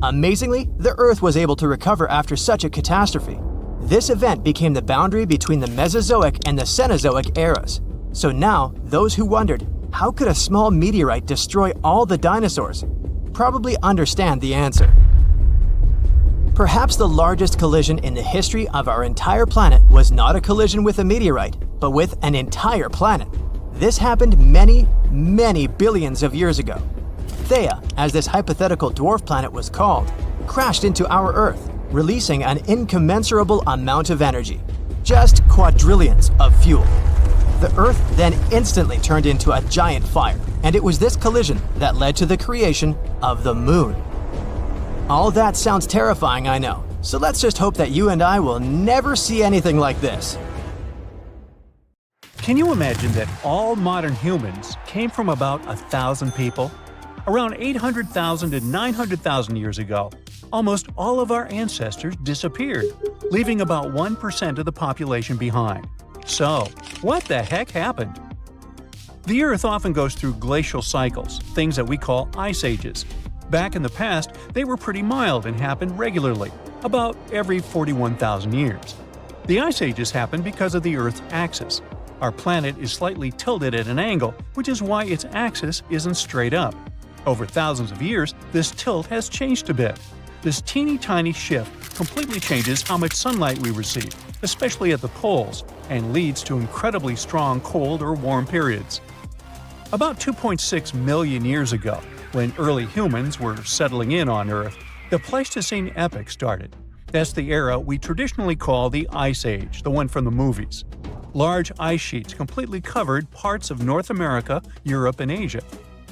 Amazingly, the Earth was able to recover after such a catastrophe. This event became the boundary between the Mesozoic and the Cenozoic eras. So now, those who wondered, how could a small meteorite destroy all the dinosaurs, probably understand the answer. Perhaps the largest collision in the history of our entire planet was not a collision with a meteorite, but with an entire planet. This happened many, many billions of years ago. Theia, as this hypothetical dwarf planet was called, crashed into our Earth, releasing an incommensurable amount of energy, just quadrillions of fuel. The Earth then instantly turned into a giant fire, and it was this collision that led to the creation of the Moon. All that sounds terrifying, I know, so let's just hope that you and I will never see anything like this. Can you imagine that all modern humans came from about 1,000 people? Around 800,000 to 900,000 years ago, almost all of our ancestors disappeared, leaving about 1% of the population behind. So, what the heck happened? The Earth often goes through glacial cycles, things that we call ice ages. Back in the past, they were pretty mild and happened regularly, about every 41,000 years. The ice ages happened because of the Earth's axis. Our planet is slightly tilted at an angle, which is why its axis isn't straight up. Over thousands of years, this tilt has changed a bit. This teeny tiny shift completely changes how much sunlight we receive, especially at the poles, and leads to incredibly strong cold or warm periods. About 2.6 million years ago, when early humans were settling in on Earth, the Pleistocene epoch started. That's the era we traditionally call the Ice Age, the one from the movies. Large ice sheets completely covered parts of North America, Europe, and Asia.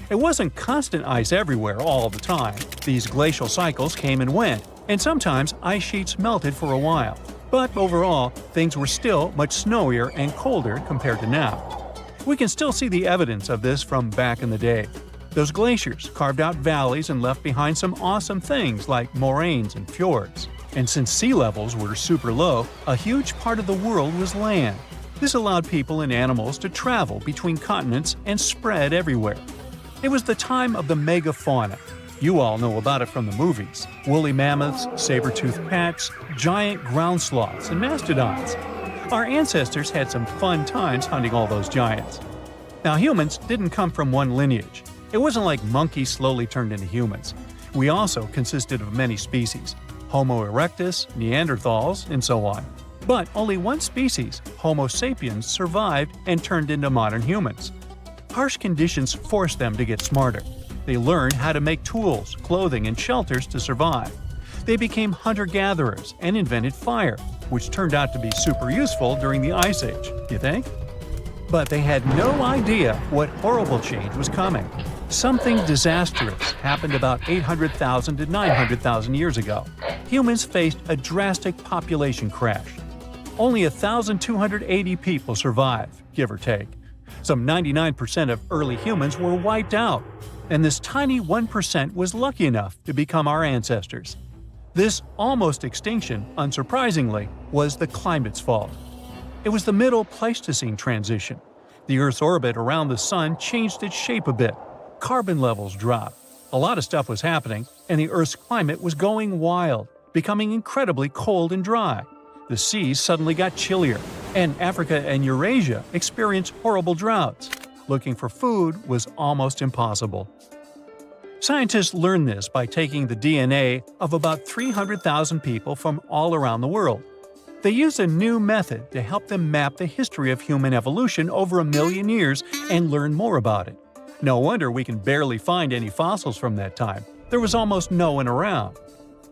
It wasn't constant ice everywhere all the time. These glacial cycles came and went, and sometimes ice sheets melted for a while. But overall, things were still much snowier and colder compared to now. We can still see the evidence of this from back in the day. Those glaciers carved out valleys and left behind some awesome things like moraines and fjords. And since sea levels were super low, a huge part of the world was land. This allowed people and animals to travel between continents and spread everywhere. It was the time of the megafauna. You all know about it from the movies. Woolly mammoths, saber-toothed cats, giant ground sloths, and mastodons. Our ancestors had some fun times hunting all those giants. Now, humans didn't come from one lineage. It wasn't like monkeys slowly turned into humans. We also consisted of many species: Homo erectus, Neanderthals, and so on. But only one species, Homo sapiens, survived and turned into modern humans. Harsh conditions forced them to get smarter. They learned how to make tools, clothing, and shelters to survive. They became hunter-gatherers and invented fire, which turned out to be super useful during the Ice Age, you think? But they had no idea what horrible change was coming. Something disastrous happened about 800,000 to 900,000 years ago. Humans faced a drastic population crash. Only 1,280 people survived, give or take. Some 99% of early humans were wiped out, and this tiny 1% was lucky enough to become our ancestors. This almost extinction, unsurprisingly, was the climate's fault. It was the middle Pleistocene transition. The Earth's orbit around the Sun changed its shape a bit. Carbon levels dropped. A lot of stuff was happening, and the Earth's climate was going wild, becoming incredibly cold and dry. The seas suddenly got chillier, and Africa and Eurasia experienced horrible droughts. Looking for food was almost impossible. Scientists learned this by taking the DNA of about 300,000 people from all around the world. They used a new method to help them map the history of human evolution over 1 million years and learn more about it. No wonder we can barely find any fossils from that time. There was almost no one around.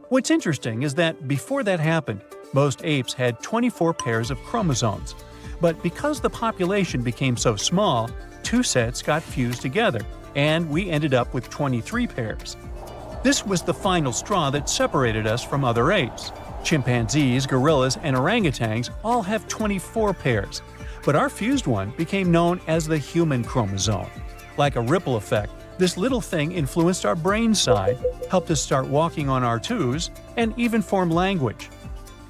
What's interesting is that before that happened, most apes had 24 pairs of chromosomes. But because the population became so small, 2 sets got fused together, and we ended up with 23 pairs. This was the final straw that separated us from other apes. Chimpanzees, gorillas, and orangutans all have 24 pairs, but our fused one became known as the human chromosome. Like a ripple effect, this little thing influenced our brain side, helped us start walking on our twos, and even form language.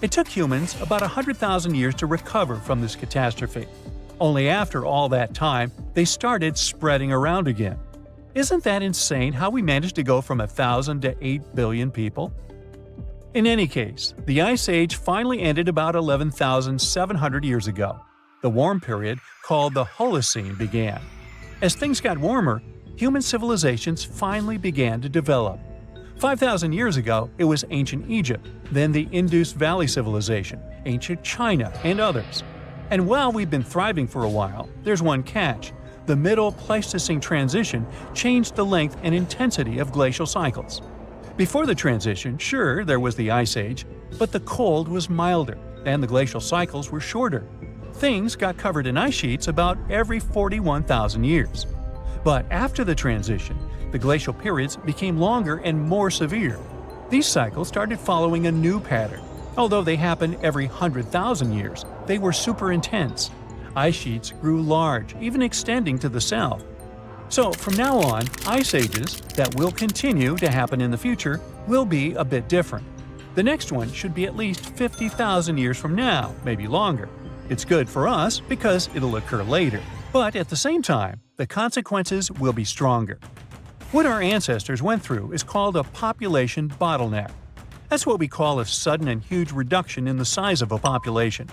It took humans about 100,000 years to recover from this catastrophe. Only after all that time, they started spreading around again. Isn't that insane how we managed to go from 1,000 to 8 billion people? In any case, the Ice Age finally ended about 11,700 years ago. The warm period, called the Holocene, began. As things got warmer, human civilizations finally began to develop. 5,000 years ago, it was ancient Egypt, then the Indus Valley Civilization, ancient China, and others. And while we've been thriving for a while, there's one catch. The middle Pleistocene transition changed the length and intensity of glacial cycles. Before the transition, sure, there was the Ice Age, but the cold was milder, and the glacial cycles were shorter. Things got covered in ice sheets about every 41,000 years. But after the transition, the glacial periods became longer and more severe. These cycles started following a new pattern. Although they happened every 100,000 years, they were super intense. Ice sheets grew large, even extending to the south. So from now on, ice ages that will continue to happen in the future will be a bit different. The next one should be at least 50,000 years from now, maybe longer. It's good for us because it'll occur later, but at the same time, the consequences will be stronger. What our ancestors went through is called a population bottleneck. That's what we call a sudden and huge reduction in the size of a population.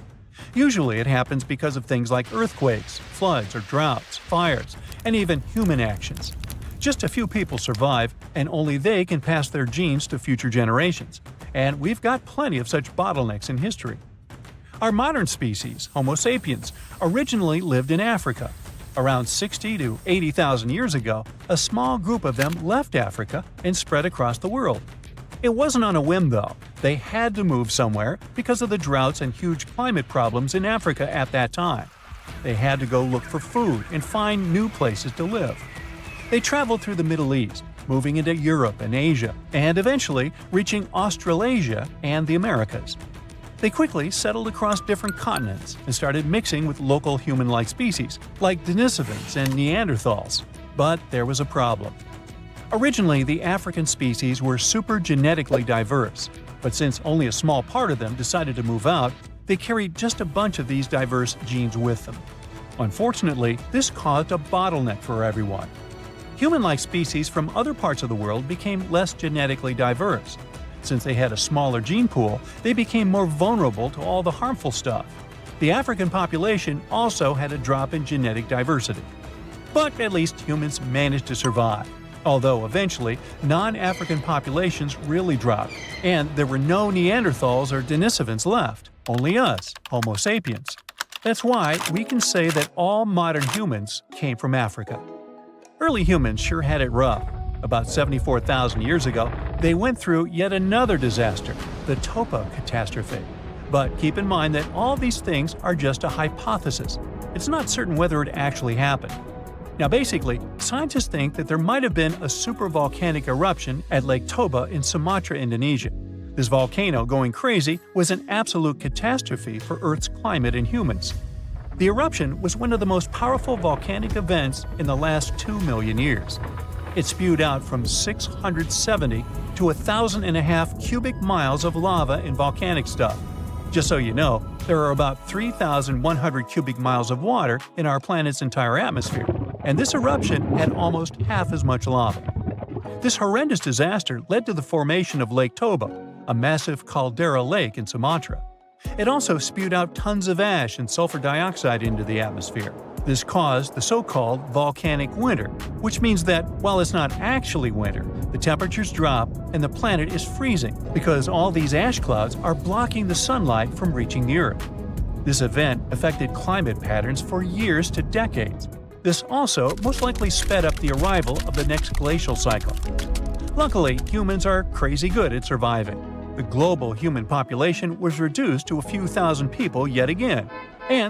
Usually it happens because of things like earthquakes, floods or droughts, fires, and even human actions. Just a few people survive, and only they can pass their genes to future generations. And we've got plenty of such bottlenecks in history. Our modern species, Homo sapiens, originally lived in Africa. Around 60 to 80,000 years ago, a small group of them left Africa and spread across the world. It wasn't on a whim, though. They had to move somewhere because of the droughts and huge climate problems in Africa at that time. They had to go look for food and find new places to live. They traveled through the Middle East, moving into Europe and Asia, and eventually reaching Australasia and the Americas. They quickly settled across different continents and started mixing with local human-like species, like Denisovans and Neanderthals. But there was a problem. Originally, the African species were super genetically diverse, but since only a small part of them decided to move out, they carried just a bunch of these diverse genes with them. Unfortunately, this caused a bottleneck for everyone. Human-like species from other parts of the world became less genetically diverse. Since they had a smaller gene pool, they became more vulnerable to all the harmful stuff. The African population also had a drop in genetic diversity. But at least humans managed to survive, although eventually non-African populations really dropped, and there were no Neanderthals or Denisovans left, only us, Homo sapiens. That's why we can say that all modern humans came from Africa. Early humans sure had it rough. About 74,000 years ago, they went through yet another disaster, the Topo catastrophe. But keep in mind that all these things are just a hypothesis. It's not certain whether it actually happened. Now basically, scientists think that there might have been a supervolcanic eruption at Lake Toba in Sumatra, Indonesia. This volcano going crazy was an absolute catastrophe for Earth's climate and humans. The eruption was one of the most powerful volcanic events in the last 2 million years. It spewed out from 670 to 1,500 cubic miles of lava and volcanic stuff. Just so you know, there are about 3,100 cubic miles of water in our planet's entire atmosphere, and this eruption had almost half as much lava. This horrendous disaster led to the formation of Lake Toba, a massive caldera lake in Sumatra. It also spewed out tons of ash and sulfur dioxide into the atmosphere. This caused the so-called volcanic winter, which means that while it's not actually winter, the temperatures drop and the planet is freezing because all these ash clouds are blocking the sunlight from reaching the Earth. This event affected climate patterns for years to decades. This also most likely sped up the arrival of the next glacial cycle. Luckily, humans are crazy good at surviving. The global human population was reduced to a few thousand people yet again, and